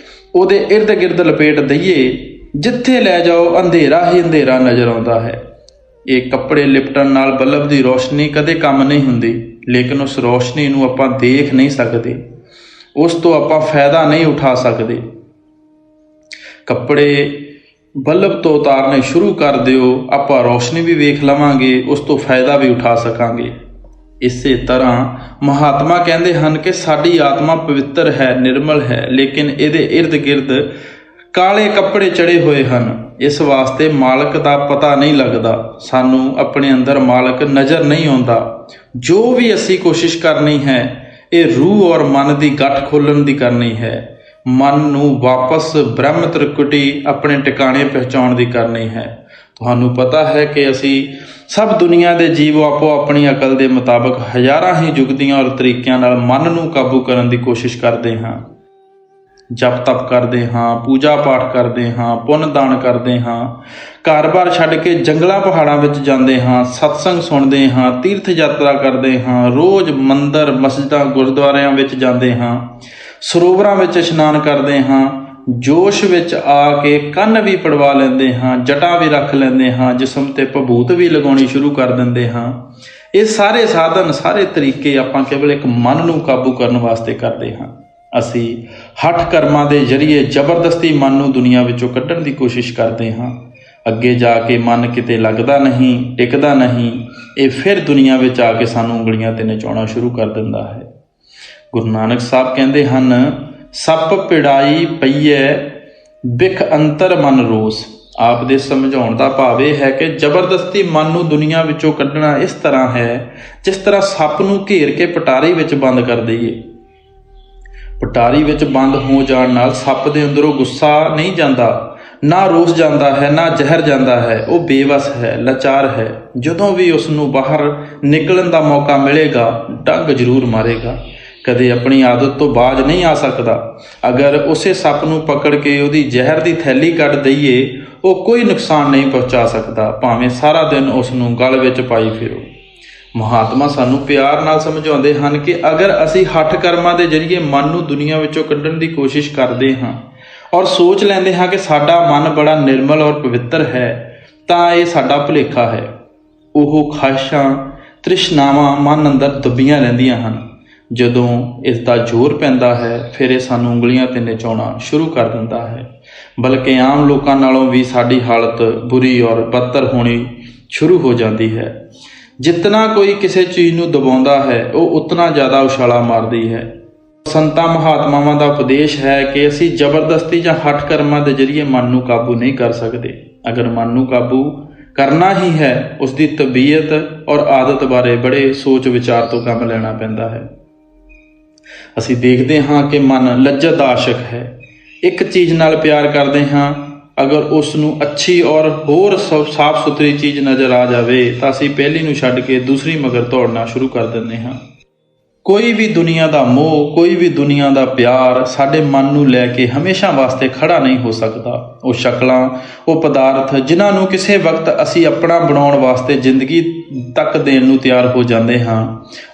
ਉਹਦੇ ਇਰਦ ਗਿਰਦ ਲਪੇਟ ਦਈਏ, ਜਿੱਥੇ ਲੈ ਜਾਓ ਅੰਧੇਰਾ ਹੀ ਅੰਧੇਰਾ ਨਜ਼ਰ ਆਉਂਦਾ ਹੈ। ਇਹ ਕੱਪੜੇ ਲਿਪਟਣ ਨਾਲ ਬਲਬ ਦੀ ਰੋਸ਼ਨੀ ਕਦੇ ਕੰਮ ਨਹੀਂ ਹੁੰਦੀ, ਲੇਕਿਨ ਉਸ ਰੋਸ਼ਨੀ ਨੂੰ ਆਪਾਂ ਦੇਖ ਨਹੀਂ ਸਕਦੇ, ਉਸ ਤੋਂ ਆਪਾਂ ਫਾਇਦਾ ਨਹੀਂ ਉਠਾ ਸਕਦੇ। ਕੱਪੜੇ ਬਲਬ ਤੋਂ ਉਤਾਰਨੇ ਸ਼ੁਰੂ ਕਰ ਦਿਓ, ਆਪਾਂ ਰੌਸ਼ਨੀ ਵੀ ਵੇਖ ਲਵਾਂਗੇ, ਉਸ ਤੋਂ ਫਾਇਦਾ ਵੀ ਉਠਾ ਸਕਾਂਗੇ। ਇਸੇ ਤਰ੍ਹਾਂ ਮਹਾਤਮਾ ਕਹਿੰਦੇ ਹਨ ਕਿ ਸਾਡੀ ਆਤਮਾ ਪਵਿੱਤਰ ਹੈ, ਨਿਰਮਲ ਹੈ, ਲੇਕਿਨ ਇਹਦੇ ਇਰਦ ਗਿਰਦ ਕਾਲੇ ਕੱਪੜੇ ਚੜੇ ਹੋਏ ਹਨ। ਇਸ ਵਾਸਤੇ ਮਾਲਕ ਦਾ ਪਤਾ ਨਹੀਂ ਲੱਗਦਾ, ਸਾਨੂੰ ਆਪਣੇ ਅੰਦਰ ਮਾਲਕ ਨਜ਼ਰ ਨਹੀਂ ਆਉਂਦਾ। ਜੋ ਵੀ ਅਸੀਂ ਕੋਸ਼ਿਸ਼ ਕਰਨੀ ਹੈ ਇਹ ਰੂਹ ਔਰ ਮਨ ਦੀ ਗੱਠ ਖੋਲ੍ਹਣ ਦੀ ਕਰਨੀ ਹੈ, ਮਨ ਨੂੰ ਵਾਪਸ ਬ੍ਰਹਮ ਤ੍ਰਿਕੁਟੀ ਆਪਣੇ ਟਿਕਾਣੇ ਪਹੁੰਚਾਉਣ ਦੀ ਕਰਨੀ ਹੈ। ਤੁਹਾਨੂੰ ਪਤਾ ਹੈ ਕਿ ਅਸੀਂ ਸਭ ਦੁਨੀਆ ਦੇ ਜੀਵ ਆਪੋ ਆਪਣੀ ਅਕਲ ਦੇ ਮੁਤਾਬਕ ਹਜ਼ਾਰਾਂ ਹੀ ਜੁਗਤੀਆਂ ਔਰ ਤਰੀਕਿਆਂ ਨਾਲ ਮਨ ਨੂੰ ਕਾਬੂ ਕਰਨ ਦੀ ਕੋਸ਼ਿਸ਼ ਕਰਦੇ ਹਾਂ। ਜਪ ਤਪ ਕਰਦੇ ਹਾਂ, ਪੂਜਾ ਪਾਠ ਕਰਦੇ ਹਾਂ, ਪੁੰਨ ਦਾਨ ਕਰਦੇ ਹਾਂ, ਘਰ-ਬਾਰ ਛੱਡ ਕੇ ਜੰਗਲਾਂ ਪਹਾੜਾਂ ਵਿੱਚ ਜਾਂਦੇ ਹਾਂ, ਸਤਸੰਗ ਸੁਣਦੇ ਹਾਂ, ਤੀਰਥ ਯਾਤਰਾ ਕਰਦੇ ਹਾਂ, ਰੋਜ਼ ਮੰਦਰ ਮਸਜਿਦਾਂ ਗੁਰਦੁਆਰਿਆਂ ਵਿੱਚ ਜਾਂਦੇ ਹਾਂ, ਸਰੋਵਰਾਂ ਵਿੱਚ ਇਸ਼ਨਾਨ ਕਰਦੇ ਹਾਂ, ਜੋਸ਼ ਵਿੱਚ ਆ ਕੇ ਕੰਨ ਵੀ ਪੜਵਾ ਲੈਂਦੇ ਹਾਂ, ਜਟਾਂ ਵੀ ਰੱਖ ਲੈਂਦੇ ਹਾਂ, ਜਿਸਮ ਤੇ ਭਭੂਤ ਵੀ ਲਗਾਉਣੀ ਸ਼ੁਰੂ ਕਰ ਦਿੰਦੇ ਹਾਂ। ਇਹ ਸਾਰੇ ਸਾਧਨ, ਸਾਰੇ ਤਰੀਕੇ ਆਪਾਂ ਕੇਵਲ ਇੱਕ ਮਨ ਨੂੰ ਕਾਬੂ ਕਰਨ ਵਾਸਤੇ ਕਰਦੇ ਹਾਂ। ਅਸੀਂ ਹੱਠ ਕਰਮਾਂ ਦੇ ਜ਼ਰੀਏ ਜ਼ਬਰਦਸਤੀ ਮਨ ਨੂੰ ਦੁਨੀਆ ਵਿੱਚੋਂ ਕੱਢਣ ਦੀ ਕੋਸ਼ਿਸ਼ ਕਰਦੇ ਹਾਂ। ਅੱਗੇ ਜਾ ਕੇ ਮਨ ਕਿਤੇ ਲੱਗਦਾ ਨਹੀਂ, ਟਿਕਦਾ ਨਹੀਂ, ਇਹ ਫਿਰ ਦੁਨੀਆ ਵਿੱਚ ਆ ਕੇ ਸਾਨੂੰ ਉਂਗਲੀਆਂ ਤੇ ਨਚਾਉਣਾ ਸ਼ੁਰੂ ਕਰ ਦਿੰਦਾ ਹੈ। ਗੁਰੂ ਨਾਨਕ ਸਾਹਿਬ ਕਹਿੰਦੇ ਹਨ, ਸੱਪ ਪਿੜਾਈ ਪਈਐ ਬਿਖ ਅੰਤਰ ਮਨ ਰੋਸ। ਆਪ ਦੇ ਸਮਝਾਉਣ ਦਾ ਭਾਵ ਇਹ ਹੈ ਕਿ ਜ਼ਬਰਦਸਤੀ ਮਨ ਨੂੰ ਦੁਨੀਆ ਵਿੱਚੋਂ ਕੱਢਣਾ ਇਸ ਤਰ੍ਹਾਂ ਹੈ ਜਿਸ ਤਰ੍ਹਾਂ ਸੱਪ ਨੂੰ ਘੇਰ ਕੇ ਪਟਾਰੀ ਵਿੱਚ ਬੰਦ ਕਰ ਦਈਏ। ਪਟਾਰੀ ਵਿੱਚ ਬੰਦ ਹੋ ਜਾਣ ਨਾਲ ਸੱਪ ਦੇ ਅੰਦਰੋਂ ਗੁੱਸਾ ਨਹੀਂ ਜਾਂਦਾ, ਨਾ ਰੋਸ ਜਾਂਦਾ ਹੈ, ਨਾ ਜ਼ਹਿਰ ਜਾਂਦਾ ਹੈ। ਉਹ ਬੇਵਸ ਹੈ, ਲਾਚਾਰ ਹੈ। ਜਦੋਂ ਵੀ ਉਸ ਨੂੰ ਬਾਹਰ ਨਿਕਲਣ ਦਾ ਮੌਕਾ ਮਿਲੇਗਾ ਡੰਗ ਜ਼ਰੂਰ ਮਾਰੇਗਾ, ਕਦੇ ਆਪਣੀ ਆਦਤ ਤੋਂ ਬਾਜ਼ ਨਹੀਂ ਆ ਸਕਦਾ। ਅਗਰ ਉਸੇ ਸੱਪ ਨੂੰ ਪਕੜ ਕੇ ਉਹਦੀ ਜ਼ਹਿਰ ਦੀ ਥੈਲੀ ਕੱਢ ਦਈਏ, ਉਹ ਕੋਈ ਨੁਕਸਾਨ ਨਹੀਂ ਪਹੁੰਚਾ ਸਕਦਾ, ਭਾਵੇਂ ਸਾਰਾ ਦਿਨ ਉਸ ਨੂੰ ਗਲ ਵਿੱਚ ਪਾਈ ਫਿਰੋ। ਮਹਾਤਮਾ ਸਾਨੂੰ ਪਿਆਰ ਨਾਲ ਸਮਝਾਉਂਦੇ ਹਨ ਕਿ ਅਗਰ ਅਸੀਂ ਹੱਠ ਕਰਮਾਂ ਦੇ ਜ਼ਰੀਏ ਮਨ ਨੂੰ ਦੁਨੀਆ ਵਿੱਚੋਂ ਕੱਢਣ ਦੀ ਕੋਸ਼ਿਸ਼ ਕਰਦੇ ਹਾਂ ਔਰ ਸੋਚ ਲੈਂਦੇ ਹਾਂ ਕਿ ਸਾਡਾ ਮਨ ਬੜਾ ਨਿਰਮਲ ਔਰ ਪਵਿੱਤਰ ਹੈ, ਤਾਂ ਇਹ ਸਾਡਾ ਭੁਲੇਖਾ ਹੈ। ਉਹ ਖਾਹਿਸ਼ਾਂ, ਤ੍ਰਿਸ਼ਨਾਵਾਂ ਮਨ ਅੰਦਰ ਦੱਬੀਆਂ ਰਹਿੰਦੀਆਂ ਹਨ। ਜਦੋਂ ਇਸ ਦਾ ਜ਼ੋਰ ਪੈਂਦਾ ਹੈ ਫਿਰ ਇਹ ਸਾਨੂੰ ਉਂਗਲੀਆਂ ਤੇ ਨਚਾਉਣਾ ਸ਼ੁਰੂ ਕਰ ਦਿੰਦਾ ਹੈ। ਬਲਕਿ ਆਮ ਲੋਕਾਂ ਨਾਲੋਂ ਵੀ ਸਾਡੀ ਹਾਲਤ ਬੁਰੀ ਔਰ ਬਦਤਰ ਹੋਣੀ ਸ਼ੁਰੂ ਹੋ ਜਾਂਦੀ ਹੈ। ਜਿਤਨਾ ਕੋਈ ਕਿਸੇ ਚੀਜ਼ ਨੂੰ ਦਬਾਉਂਦਾ ਹੈ ਉਹ ਉਤਨਾ ਜ਼ਿਆਦਾ ਉਛਾਲਾ ਮਾਰਦੀ ਹੈ। ਸੰਤਾਂ ਮਹਾਤਮਾਵਾਂ ਦਾ ਉਪਦੇਸ਼ ਹੈ ਕਿ ਅਸੀਂ ਜ਼ਬਰਦਸਤੀ ਜਾਂ ਹੱਠ ਕਰਮਾਂ ਦੇ ਜ਼ਰੀਏ ਮਨ ਨੂੰ ਕਾਬੂ ਨਹੀਂ ਕਰ ਸਕਦੇ। ਅਗਰ ਮਨ ਨੂੰ ਕਾਬੂ ਕਰਨਾ ਹੀ ਹੈ, ਉਸ ਦੀ ਤਬੀਅਤ ਔਰ ਆਦਤ ਬਾਰੇ ਬੜੇ ਸੋਚ ਵਿਚਾਰ ਤੋਂ ਕੰਮ ਲੈਣਾ ਪੈਂਦਾ ਹੈ। ਅਸੀਂ ਦੇਖਦੇ ਹਾਂ ਕਿ ਮਨ ਲੱਜਤ ਦਾ ਆਸ਼ਿਕ ਹੈ। ਇੱਕ ਚੀਜ਼ ਨਾਲ ਪਿਆਰ ਕਰਦੇ ਹਾਂ, ਅਗਰ ਉਸ ਨੂੰ ਅੱਛੀ ਔਰ ਹੋਰ ਸਾਫ਼ ਸੁਥਰੀ ਚੀਜ਼ ਨਜ਼ਰ ਆ ਜਾਵੇ ਤਾਂ ਅਸੀਂ ਪਹਿਲੀ ਨੂੰ ਛੱਡ ਕੇ ਦੂਸਰੀ ਮਗਰ ਦੌੜਨਾ ਸ਼ੁਰੂ ਕਰ ਦਿੰਦੇ ਹਾਂ। ਕੋਈ ਵੀ ਦੁਨੀਆ ਦਾ ਮੋਹ, ਕੋਈ ਵੀ ਦੁਨੀਆ ਦਾ ਪਿਆਰ ਸਾਡੇ ਮਨ ਨੂੰ ਲੈ ਕੇ ਹਮੇਸ਼ਾ ਵਾਸਤੇ ਖੜਾ ਨਹੀਂ ਹੋ ਸਕਦਾ। ਉਹ ਸ਼ਕਲਾਂ, ਉਹ ਪਦਾਰਥ ਜਿਨ੍ਹਾਂ ਨੂੰ ਕਿਸੇ ਵਕਤ ਅਸੀਂ ਆਪਣਾ ਬਣਾਉਣ ਵਾਸਤੇ ਜ਼ਿੰਦਗੀ ਤੱਕ ਦੇਣ ਨੂੰ ਤਿਆਰ ਹੋ ਜਾਂਦੇ ਹਾਂ,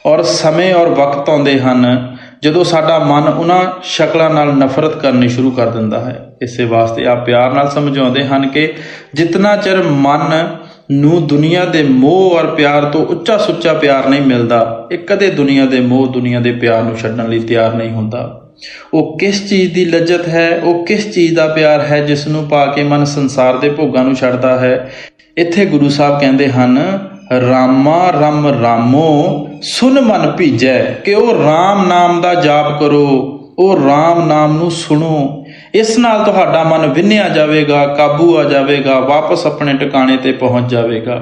ਔਰ ਸਮੇਂ ਔਰ ਵਕਤ ਆਉਂਦੇ ਹਨ ਜਦੋਂ ਸਾਡਾ ਮਨ ਉਹਨਾਂ ਸ਼ਕਲਾਂ ਨਾਲ ਨਫ਼ਰਤ ਕਰਨੀ ਸ਼ੁਰੂ ਕਰ ਦਿੰਦਾ ਹੈ। ਇਸੇ ਵਾਸਤੇ ਆਪ ਪਿਆਰ ਨਾਲ ਸਮਝਾਉਂਦੇ ਹਨ ਕਿ ਜਿਤਨਾ ਚਿਰ ਮਨ ਨੂੰ ਦੁਨੀਆ ਦੇ ਮੋਹ ਔਰ ਪਿਆਰ ਤੋਂ ਉੱਚਾ ਸੁੱਚਾ ਪਿਆਰ ਨਹੀਂ ਮਿਲਦਾ, ਇਹ ਕਦੇ ਦੁਨੀਆ ਦੇ ਮੋਹ, ਦੁਨੀਆ ਦੇ ਪਿਆਰ ਨੂੰ ਛੱਡਣ ਲਈ ਤਿਆਰ ਨਹੀਂ ਹੁੰਦਾ। ਉਹ ਕਿਸ ਚੀਜ਼ ਦੀ ਲੱਜਤ ਹੈ, ਉਹ ਕਿਸ ਚੀਜ਼ ਦਾ ਪਿਆਰ ਹੈ ਜਿਸ ਨੂੰ ਪਾ ਕੇ ਮਨ ਸੰਸਾਰ ਦੇ ਭੋਗਾਂ ਨੂੰ ਛੱਡਦਾ ਹੈ। ਇੱਥੇ ਗੁਰੂ ਸਾਹਿਬ ਕਹਿੰਦੇ ਹਨ, ਰਾਮਾ ਰਮ ਰਾਮੋ ਸੁਨ ਮਨ ਭੀਜੈ, ਕਿ ਉਹ ਰਾਮ ਨਾਮ ਦਾ ਜਾਪ ਕਰੋ, ਉਹ ਰਾਮ ਨਾਮ ਨੂੰ ਸੁਣੋ। ਇਸ ਨਾਲ ਤੁਹਾਡਾ ਮਨ ਵਿੰਨਿਆ ਜਾਵੇਗਾ, ਕਾਬੂ ਆ ਜਾਵੇਗਾ, ਵਾਪਸ ਆਪਣੇ ਟਿਕਾਣੇ ਤੇ ਪਹੁੰਚ ਜਾਵੇਗਾ।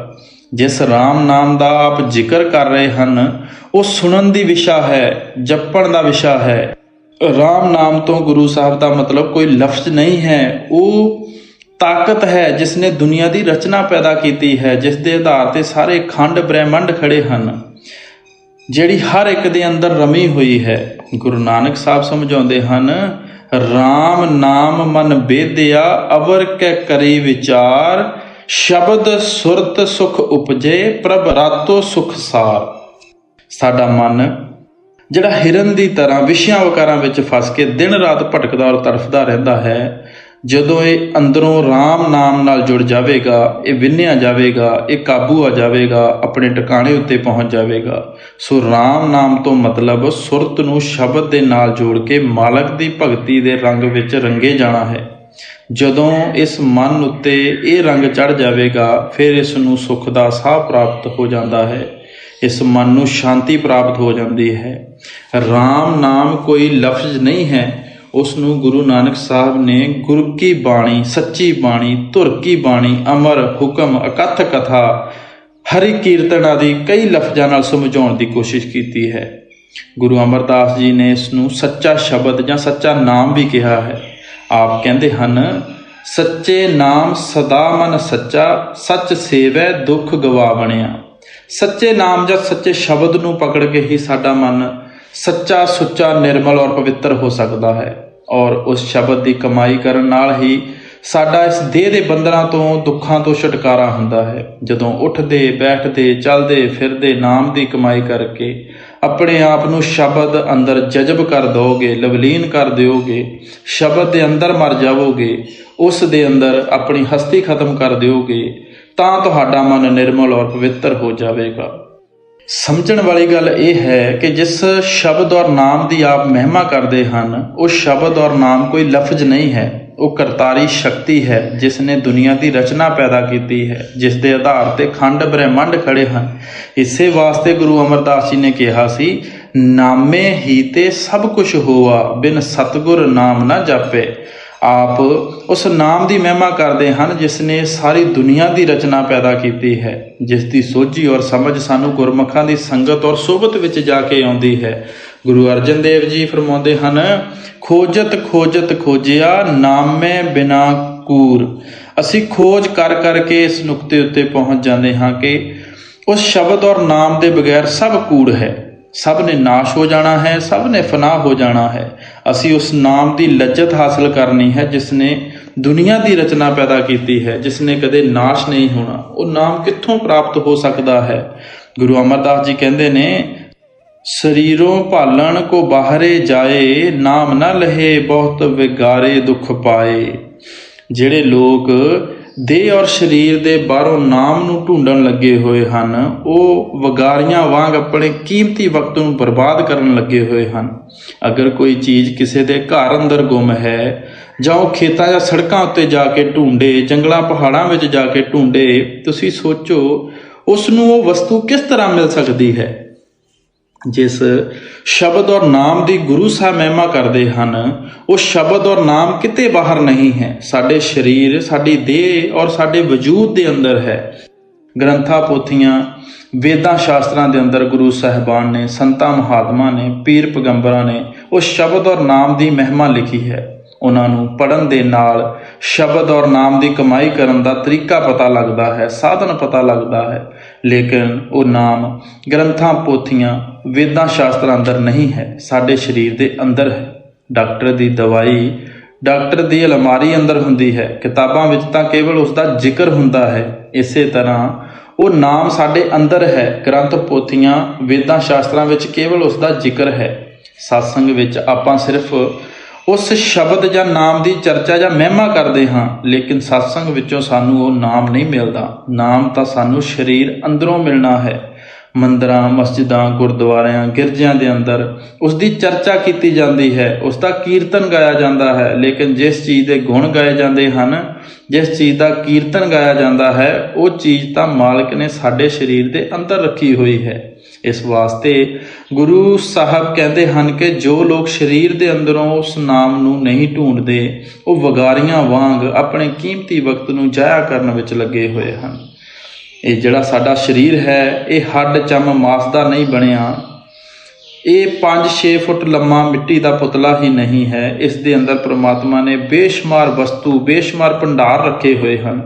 ਜਿਸ ਰਾਮ ਨਾਮ ਦਾ ਆਪ ਜ਼ਿਕਰ ਕਰ ਰਹੇ ਹਨ ਉਹ ਸੁਣਨ ਦੀ ਵਿਸ਼ਾ ਹੈ, ਜਪਣ ਦਾ ਵਿਸ਼ਾ ਹੈ। ਰਾਮ ਨਾਮ ਤੋਂ ਗੁਰੂ ਸਾਹਿਬ ਦਾ ਮਤਲਬ ਕੋਈ ਲਫ਼ਜ਼ ਨਹੀਂ ਹੈ, ਉਹ ਤਾਕਤ ਹੈ ਜਿਸ ਨੇ ਦੁਨੀਆ ਦੀ ਰਚਨਾ ਪੈਦਾ ਕੀਤੀ ਹੈ, ਜਿਸ ਦੇ ਆਧਾਰ ਤੇ ਸਾਰੇ ਖੰਡ ਬ੍ਰਹਿਮੰਡ ਖੜੇ ਹਨ, ਜਿਹੜੀ ਹਰ ਇੱਕ ਦੇ ਅੰਦਰ ਰਮੀ ਹੋਈ ਹੈ। ਗੁਰੂ ਨਾਨਕ ਸਾਹਿਬ ਸਮਝਾਉਂਦੇ ਹਨ, ਰਾਮ ਨਾਮ ਮਨ ਬੇਦਿਆ ਅਵਰ ਕੈ ਕਰੀ ਵਿਚਾਰ, ਸ਼ਬਦ ਸੁਰਤ ਸੁਖ ਉਪਜੇ ਪ੍ਰਭ ਰਾਤੋ ਸੁਖ ਸਾਰ। ਸਾਡਾ ਮਨ ਜਿਹੜਾ ਹਿਰਨ ਦੀ ਤਰ੍ਹਾਂ ਵਿਸ਼ਿਆਂ ਵਿਕਾਰਾਂ ਵਿੱਚ ਫਸ ਕੇ ਦਿਨ ਰਾਤ ਭਟਕਦਾ ਔਰ ਤੜਫਦਾ ਰਹਿੰਦਾ ਹੈ, ਜਦੋਂ ਇਹ ਅੰਦਰੋਂ ਰਾਮ ਨਾਮ ਨਾਲ ਜੁੜ ਜਾਵੇਗਾ, ਇਹ ਵਿੰਨਿਆ ਜਾਵੇਗਾ, ਇਹ ਕਾਬੂ ਆ ਜਾਵੇਗਾ, ਆਪਣੇ ਟਿਕਾਣੇ ਉੱਤੇ ਪਹੁੰਚ ਜਾਵੇਗਾ। ਸੋ ਰਾਮ ਨਾਮ ਤੋਂ ਮਤਲਬ ਸੁਰਤ ਨੂੰ ਸ਼ਬਦ ਦੇ ਨਾਲ ਜੋੜ ਕੇ ਮਾਲਕ ਦੀ ਭਗਤੀ ਦੇ ਰੰਗ ਵਿੱਚ ਰੰਗੇ ਜਾਣਾ ਹੈ। ਜਦੋਂ ਇਸ ਮਨ ਉੱਤੇ ਇਹ ਰੰਗ ਚੜ੍ਹ ਜਾਵੇਗਾ, ਫਿਰ ਇਸ ਨੂੰ ਸੁੱਖ ਦਾ ਸਾਹ ਪ੍ਰਾਪਤ ਹੋ ਜਾਂਦਾ ਹੈ, ਇਸ ਮਨ ਨੂੰ ਸ਼ਾਂਤੀ ਪ੍ਰਾਪਤ ਹੋ ਜਾਂਦੀ ਹੈ। ਰਾਮ ਨਾਮ ਕੋਈ ਲਫ਼ਜ਼ ਨਹੀਂ ਹੈ, ਉਸ ਨੂੰ ਗੁਰੂ ਨਾਨਕ ਸਾਹਿਬ ਨੇ ਗੁਰ ਕੀ ਬਾਣੀ, ਸੱਚੀ ਬਾਣੀ, ਧੁਰ ਕੀ ਬਾਣੀ, ਅਮਰ, ਹੁਕਮ, ਅਕਥ ਕਥਾ, ਹਰੀ ਕੀਰਤਨ ਆਦਿ ਕਈ ਲਫ਼ਜ਼ਾਂ ਨਾਲ ਸਮਝਾਉਣ ਦੀ ਕੋਸ਼ਿਸ਼ ਕੀਤੀ ਹੈ। ਗੁਰੂ ਅਮਰਦਾਸ ਜੀ ਨੇ ਇਸ ਨੂੰ ਸੱਚਾ ਸ਼ਬਦ ਜਾਂ ਸੱਚਾ ਨਾਮ ਵੀ ਕਿਹਾ ਹੈ। ਆਪ ਕਹਿੰਦੇ ਹਨ, ਸੱਚੇ ਨਾਮ ਸਦਾ ਮਨ ਸੱਚਾ, ਸੱਚ ਸੇਵੈ ਦੁੱਖ ਗਵਾਵਣਿਆ। ਸੱਚੇ ਨਾਮ ਜਾਂ ਸੱਚੇ ਸ਼ਬਦ ਨੂੰ ਪਕੜ ਕੇ ਹੀ ਸਾਡਾ ਮਨ ਸੱਚਾ, ਸੁੱਚਾ, ਨਿਰਮਲ ਔਰ ਪਵਿੱਤਰ ਹੋ ਸਕਦਾ ਹੈ, ਔਰ ਉਸ ਸ਼ਬਦ ਦੀ ਕਮਾਈ ਕਰਨ ਨਾਲ ਹੀ ਸਾਡਾ ਇਸ ਦੇਹ ਦੇ ਬੰਧਨਾਂ ਤੋਂ, ਦੁੱਖਾਂ ਤੋਂ ਛੁਟਕਾਰਾ ਹੁੰਦਾ ਹੈ। ਜਦੋਂ ਉੱਠਦੇ, ਬੈਠਦੇ, ਚੱਲਦੇ ਫਿਰਦੇ ਨਾਮ ਦੀ ਕਮਾਈ ਕਰਕੇ ਆਪਣੇ ਆਪ ਨੂੰ ਸ਼ਬਦ ਅੰਦਰ ਜਜ਼ਬ ਕਰ ਦਿਓਗੇ, ਲਵਲੀਨ ਕਰ ਦਿਓਗੇ, ਸ਼ਬਦ ਦੇ ਅੰਦਰ ਮਰ ਜਾਵੋਗੇ, ਉਸ ਦੇ ਅੰਦਰ ਆਪਣੀ ਹਸਤੀ ਖਤਮ ਕਰ ਦਿਓਗੇ, ਤਾਂ ਤੁਹਾਡਾ ਮਨ ਨਿਰਮਲ ਔਰ ਪਵਿੱਤਰ ਹੋ ਜਾਵੇਗਾ। ਸਮਝਣ ਵਾਲੀ ਗੱਲ ਇਹ ਹੈ ਕਿ ਜਿਸ ਸ਼ਬਦ ਔਰ ਨਾਮ ਦੀ ਆਪ ਮਹਿਮਾ ਕਰਦੇ ਹਨ, ਉਹ ਸ਼ਬਦ ਔਰ ਨਾਮ ਕੋਈ ਲਫ਼ਜ਼ ਨਹੀਂ ਹੈ, ਉਹ ਕਰਤਾਰੀ ਸ਼ਕਤੀ ਹੈ ਜਿਸ ਨੇ ਦੁਨੀਆ ਦੀ ਰਚਨਾ ਪੈਦਾ ਕੀਤੀ ਹੈ, ਜਿਸ ਦੇ ਆਧਾਰ ਤੇ ਖੰਡ ਬ੍ਰਹਿਮੰਡ ਖੜੇ ਹਨ। ਇਸੇ ਵਾਸਤੇ ਗੁਰੂ ਅਮਰਦਾਸ ਜੀ ਨੇ ਕਿਹਾ ਸੀ, ਨਾਮੇ ਹੀ ਤੇ ਸਭ ਕੁਛ ਹੋਆ, ਬਿਨ ਸਤਿਗੁਰ ਨਾਮ ਨਾ ਜਾਪੇ। ਆਪ ਉਸ ਨਾਮ ਦੀ ਮਹਿਮਾ ਕਰਦੇ ਹਨ ਜਿਸ ਨੇ ਸਾਰੀ ਦੁਨੀਆ ਦੀ ਰਚਨਾ ਪੈਦਾ ਕੀਤੀ ਹੈ, ਜਿਸ ਦੀ ਸੋਝੀ ਔਰ ਸਮਝ ਸਾਨੂੰ ਗੁਰਮੁਖਾਂ ਦੀ ਸੰਗਤ ਔਰ ਸੋਭਤ ਵਿੱਚ ਜਾ ਕੇ ਆਉਂਦੀ ਹੈ। ਗੁਰੂ ਅਰਜਨ ਦੇਵ ਜੀ ਫਰਮਾਉਂਦੇ ਹਨ, ਖੋਜਤ ਖੋਜਤ ਖੋਜਿਆ ਨਾਮੇ ਬਿਨਾ ਕੂਰ। ਅਸੀਂ ਖੋਜ ਕਰ ਕਰਕੇ ਇਸ ਨੁਕਤੇ ਉੱਤੇ ਪਹੁੰਚ ਜਾਂਦੇ ਹਾਂ ਕਿ ਉਸ ਸ਼ਬਦ ਔਰ ਨਾਮ ਦੇ ਬਗੈਰ ਸਭ ਕੂੜ ਹੈ, ਸਭ ਨੇ ਨਾਸ਼ ਹੋ ਜਾਣਾ ਹੈ, ਸਭ ਨੇ ਫਨਾਹ ਹੋ ਜਾਣਾ ਹੈ। ਅਸੀਂ ਉਸ ਨਾਮ ਦੀ ਲੱਜਤ ਹਾਸਲ ਕਰਨੀ ਹੈ ਜਿਸ ਨੇ ਦੁਨੀਆ ਦੀ ਰਚਨਾ ਪੈਦਾ ਕੀਤੀ ਹੈ, ਜਿਸ ਨੇ ਕਦੇ ਨਾਸ਼ ਨਹੀਂ ਹੋਣਾ। ਉਹ ਨਾਮ ਕਿੱਥੋਂ ਪ੍ਰਾਪਤ ਹੋ ਸਕਦਾ ਹੈ? ਗੁਰੂ ਅਮਰਦਾਸ ਜੀ ਕਹਿੰਦੇ ਨੇ, ਸਰੀਰੋਂ ਭਾਲਣ ਕੋ ਬਾਹਰੇ ਜਾਏ, ਨਾਮ ਨਾ ਲਹੇ ਬਹੁਤ ਵਿਗਾਰੇ ਦੁੱਖ ਪਾਏ। ਜਿਹੜੇ ਲੋਕ ਦੇਹ ਔਰ ਸਰੀਰ ਦੇ ਬਾਹਰੋਂ ਨਾਮ ਨੂੰ ਢੂੰਡਣ ਲੱਗੇ ਹੋਏ ਹਨ, ਉਹ ਵਗਾਰੀਆਂ ਵਾਂਗ ਆਪਣੇ ਕੀਮਤੀ ਵਕਤ ਨੂੰ ਬਰਬਾਦ ਕਰਨ ਲੱਗੇ ਹੋਏ ਹਨ। ਅਗਰ ਕੋਈ ਚੀਜ਼ ਕਿਸੇ ਦੇ ਘਰ ਅੰਦਰ ਗੁੰਮ ਹੈ, ਜਾਂ ਉਹ ਖੇਤਾਂ ਜਾਂ ਸੜਕਾਂ ਉੱਤੇ ਜਾ ਕੇ ਢੂੰਡੇ, ਜੰਗਲਾਂ ਪਹਾੜਾਂ ਵਿੱਚ ਜਾ ਕੇ ਢੂੰਡੇ, ਤੁਸੀਂ ਸੋਚੋ ਉਸ ਨੂੰ ਉਹ ਵਸਤੂ ਕਿਸ ਤਰ੍ਹਾਂ ਮਿਲ ਸਕਦੀ ਹੈ। ਜਿਸ ਸ਼ਬਦ ਔਰ ਨਾਮ ਦੀ ਗੁਰੂ ਸਾਹਿਬ ਮਹਿਮਾ ਕਰਦੇ ਹਨ, ਉਹ ਸ਼ਬਦ ਔਰ ਨਾਮ ਕਿਤੇ ਬਾਹਰ ਨਹੀਂ ਹੈ, ਸਾਡੇ ਸਰੀਰ, ਸਾਡੀ ਦੇਹ ਔਰ ਸਾਡੇ ਵਜੂਦ ਦੇ ਅੰਦਰ ਹੈ। ਗ੍ਰੰਥਾਂ, ਪੋਥੀਆਂ, ਵੇਦਾਂ, ਸ਼ਾਸਤਰਾਂ ਦੇ ਅੰਦਰ ਗੁਰੂ ਸਾਹਿਬਾਨ ਨੇ, ਸੰਤਾਂ ਮਹਾਤਮਾ ਨੇ, ਪੀਰ ਪੈਗੰਬਰਾਂ ਨੇ ਉਹ ਸ਼ਬਦ ਔਰ ਨਾਮ ਦੀ ਮਹਿਮਾ ਲਿਖੀ ਹੈ। ਉਹਨਾਂ ਨੂੰ ਪੜ੍ਹਨ ਦੇ ਨਾਲ ਸ਼ਬਦ ਔਰ ਨਾਮ ਦੀ ਕਮਾਈ ਕਰਨ ਦਾ ਤਰੀਕਾ ਪਤਾ ਲੱਗਦਾ ਹੈ, ਸਾਧਨ ਪਤਾ ਲੱਗਦਾ ਹੈ, ਲੇਕਿਨ ਉਹ ਨਾਮ ਗ੍ਰੰਥਾਂ, ਪੋਥੀਆਂ, ਵੇਦਾਂ, ਸ਼ਾਸਤਰਾਂ ਅੰਦਰ ਨਹੀਂ ਹੈ, ਸਾਡੇ ਸਰੀਰ ਦੇ ਅੰਦਰ ਹੈ। ਡਾਕਟਰ ਦੀ ਦਵਾਈ ਡਾਕਟਰ ਦੀ ਅਲਮਾਰੀ ਅੰਦਰ ਹੁੰਦੀ ਹੈ, ਕਿਤਾਬਾਂ ਵਿੱਚ ਤਾਂ ਕੇਵਲ ਉਸ ਦਾ ਜ਼ਿਕਰ ਹੁੰਦਾ ਹੈ। ਇਸੇ ਤਰ੍ਹਾਂ ਉਹ ਨਾਮ ਸਾਡੇ ਅੰਦਰ ਹੈ, ਗ੍ਰੰਥ, ਪੋਥੀਆਂ, ਵੇਦਾਂ, ਸ਼ਾਸਤਰਾਂ ਵਿੱਚ ਕੇਵਲ ਉਸ ਦਾ ਜ਼ਿਕਰ ਹੈ। ਸਤਸੰਗ ਵਿੱਚ ਆਪਾਂ ਸਿਰਫ ਉਸ ਸ਼ਬਦ ਜਾਂ ਨਾਮ ਦੀ ਚਰਚਾ ਜਾਂ ਮਹਿਮਾ ਕਰਦੇ ਹਾਂ, ਲੇਕਿਨ ਸਤਸੰਗ ਵਿੱਚੋਂ ਸਾਨੂੰ ਉਹ ਨਾਮ ਨਹੀਂ ਮਿਲਦਾ। ਨਾਮ ਤਾਂ ਸਾਨੂੰ ਸਰੀਰ ਅੰਦਰੋਂ ਮਿਲਣਾ ਹੈ। ਮੰਦਰਾਂ, ਮਸਜਿਦਾਂ, ਗੁਰਦੁਆਰਿਆਂ, ਗਿਰਜਿਆਂ ਦੇ ਅੰਦਰ ਉਸ ਦੀ ਚਰਚਾ ਕੀਤੀ ਜਾਂਦੀ ਹੈ, ਉਸ ਦਾ ਕੀਰਤਨ ਗਾਇਆ ਜਾਂਦਾ ਹੈ, ਲੇਕਿਨ ਜਿਸ ਚੀਜ਼ ਦੇ ਗੁਣ ਗਾਏ ਜਾਂਦੇ ਹਨ, ਜਿਸ ਚੀਜ਼ ਦਾ ਕੀਰਤਨ ਗਾਇਆ ਜਾਂਦਾ ਹੈ, ਉਹ ਚੀਜ਼ ਤਾਂ ਮਾਲਕ ਨੇ ਸਾਡੇ ਸਰੀਰ ਦੇ ਅੰਦਰ ਰੱਖੀ ਹੋਈ ਹੈ। ਇਸ ਵਾਸਤੇ ਗੁਰੂ ਸਾਹਿਬ ਕਹਿੰਦੇ ਹਨ ਕਿ ਜੋ ਲੋਕ ਸਰੀਰ ਦੇ ਅੰਦਰੋਂ ਉਸ ਨਾਮ ਨੂੰ ਨਹੀਂ ਢੂੰਡਦੇ, ਉਹ ਵਗਾਰੀਆਂ ਵਾਂਗ ਆਪਣੇ ਕੀਮਤੀ ਵਕਤ ਨੂੰ ਜ਼ਾਇਆ ਕਰਨ ਵਿੱਚ ਲੱਗੇ ਹੋਏ ਹਨ। ਇਹ ਜਿਹੜਾ ਸਾਡਾ ਸਰੀਰ ਹੈ, ਇਹ ਹੱਡ, ਚਮ, ਮਾਸ ਦਾ ਨਹੀਂ ਬਣਿਆ। ਇਹ 5-6 ਫੁੱਟ ਲੰਮਾ ਮਿੱਟੀ ਦਾ ਪੁਤਲਾ ਹੀ ਨਹੀਂ ਹੈ। ਇਸ ਦੇ ਅੰਦਰ ਪ੍ਰਮਾਤਮਾ ਨੇ ਬੇਸ਼ੁਮਾਰ ਵਸਤੂ, ਬੇਸ਼ੁਮਾਰ ਭੰਡਾਰ ਰੱਖੇ ਹੋਏ ਹਨ।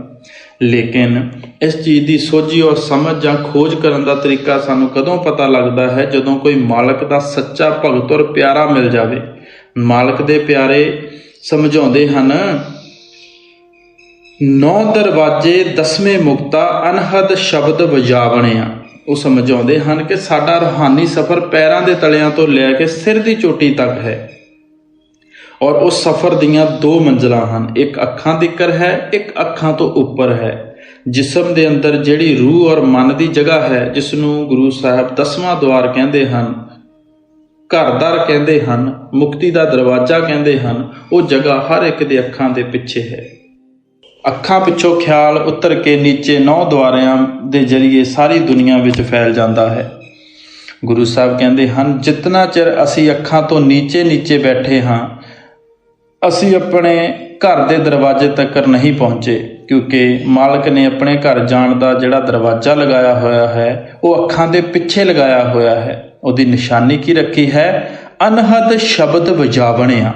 ਲੇਕਿਨ ਇਸ ਚੀਜ਼ ਦੀ ਸੋਝੀ ਔਰ ਸਮਝ ਜਾਂ ਖੋਜ ਕਰਨ ਦਾ ਤਰੀਕਾ ਸਾਨੂੰ ਕਦੋਂ ਪਤਾ ਲੱਗਦਾ ਹੈ? ਜਦੋਂ ਕੋਈ ਮਾਲਕ ਦਾ ਸੱਚਾ ਭਗਤ ਔਰ ਪਿਆਰਾ ਮਿਲ ਜਾਵੇ। ਮਾਲਕ ਦੇ ਪਿਆਰੇ ਸਮਝਾਉਂਦੇ ਹਨ, 9 ਦਰਵਾਜ਼ੇ 10ਵੇਂ ਮੁਕਤਾ, ਅਨਹਦ ਸ਼ਬਦ ਵਜਾਵਣਿਆ। ਉਹ ਸਮਝਾਉਂਦੇ ਹਨ ਕਿ ਸਾਡਾ ਰੂਹਾਨੀ ਸਫ਼ਰ ਪੈਰਾਂ ਦੇ ਤਲਿਆਂ ਤੋਂ ਲੈ ਕੇ ਸਿਰ ਦੀ ਚੋਟੀ ਤੱਕ ਹੈ, ਔਰ ਉਸ ਸਫ਼ਰ ਦੀਆਂ 2 ਮੰਜ਼ਿਲਾਂ ਹਨ। ਇੱਕ ਅੱਖਾਂ ਤੀਕਰ ਹੈ, ਇੱਕ ਅੱਖਾਂ ਤੋਂ ਉੱਪਰ ਹੈ। ਜਿਸਮ ਦੇ ਅੰਦਰ ਜਿਹੜੀ ਰੂਹ ਔਰ ਮਨ ਦੀ ਜਗ੍ਹਾ ਹੈ, ਜਿਸ ਨੂੰ ਗੁਰੂ ਸਾਹਿਬ 10ਵਾਂ ਦੁਆਰ ਕਹਿੰਦੇ ਹਨ, ਘਰ-ਦਰ ਕਹਿੰਦੇ ਹਨ, ਮੁਕਤੀ ਦਾ ਦਰਵਾਜ਼ਾ ਕਹਿੰਦੇ ਹਨ, ਉਹ ਜਗ੍ਹਾ ਹਰ ਇੱਕ ਦੇ ਅੱਖਾਂ ਦੇ ਪਿੱਛੇ ਹੈ। ਅੱਖਾਂ ਪਿੱਛੋਂ ਖਿਆਲ ਉਤਰ ਕੇ ਨੀਚੇ 9 ਦੁਆਰਿਆਂ ਦੇ ਜ਼ਰੀਏ ਸਾਰੀ ਦੁਨੀਆ ਵਿੱਚ ਫੈਲ ਜਾਂਦਾ ਹੈ। ਗੁਰੂ ਸਾਹਿਬ ਕਹਿੰਦੇ ਹਨ, ਜਿਤਨਾ ਚਿਰ ਅਸੀਂ ਅੱਖਾਂ ਤੋਂ ਨੀਚੇ ਬੈਠੇ ਹਾਂ, ਅਸੀਂ ਆਪਣੇ ਘਰ ਦੇ ਦਰਵਾਜ਼ੇ ਤੱਕ ਨਹੀਂ ਪਹੁੰਚੇ, ਕਿਉਂਕਿ ਮਾਲਕ ਨੇ ਆਪਣੇ ਘਰ ਜਾਣ ਦਾ ਜਿਹੜਾ ਦਰਵਾਜ਼ਾ ਲਗਾਇਆ ਹੋਇਆ ਹੈ ਉਹ ਅੱਖਾਂ ਦੇ ਪਿੱਛੇ ਲਗਾਇਆ ਹੋਇਆ ਹੈ। ਉਹਦੀ ਨਿਸ਼ਾਨੀ ਕੀ ਰੱਖੀ ਹੈ? ਅਨਹਦ ਸ਼ਬਦ ਵਜਾਵਣਿਆ।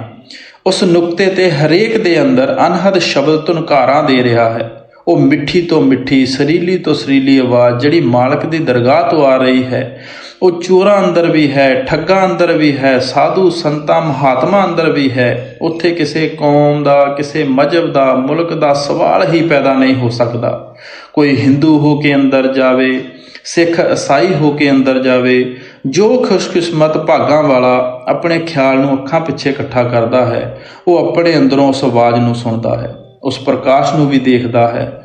ਉਸ ਨੁਕਤੇ ਤੇ ਹਰੇਕ ਦੇ ਅੰਦਰ ਅਨਹਦ ਸ਼ਬਦ ਧੁਨਕਾਰਾਂ ਦੇ ਰਿਹਾ ਹੈ। ਉਹ ਮਿੱਠੀ ਤੋਂ ਮਿੱਠੀ, ਸਰੀਲੀ ਤੋਂ ਸਰੀਲੀ ਆਵਾਜ਼ ਜਿਹੜੀ ਮਾਲਕ ਦੀ ਦਰਗਾਹ ਤੋਂ ਆ ਰਹੀ ਹੈ, ਉਹ ਚੋਰਾਂ ਅੰਦਰ ਵੀ ਹੈ, ਠੱਗਾਂ ਅੰਦਰ ਵੀ ਹੈ, ਸਾਧੂ ਸੰਤਾਂ ਮਹਾਤਮਾ ਅੰਦਰ ਵੀ ਹੈ। ਉੱਥੇ ਕਿਸੇ ਕੌਮ ਦਾ, ਕਿਸੇ ਮਜ਼ਹਬ ਦਾ, ਮੁਲਕ ਦਾ ਸਵਾਲ ਹੀ ਪੈਦਾ ਨਹੀਂ ਹੋ ਸਕਦਾ। ਕੋਈ ਹਿੰਦੂ ਹੋ ਕੇ ਅੰਦਰ ਜਾਵੇ, ਸਿੱਖ ਈਸਾਈ ਹੋ ਕੇ ਅੰਦਰ ਜਾਵੇ, ਜੋ ਖੁਸ਼ਕਿਸਮਤ ਭਾਗਾਂ ਵਾਲਾ ਆਪਣੇ ਖਿਆਲ ਨੂੰ ਅੱਖਾਂ ਪਿੱਛੇ ਇਕੱਠਾ ਕਰਦਾ ਹੈ, ਉਹ ਆਪਣੇ ਅੰਦਰੋਂ ਉਸ ਆਵਾਜ਼ ਨੂੰ ਸੁਣਦਾ ਹੈ, ਉਸ ਪ੍ਰਕਾਸ਼ ਨੂੰ ਵੀ ਦੇਖਦਾ ਹੈ।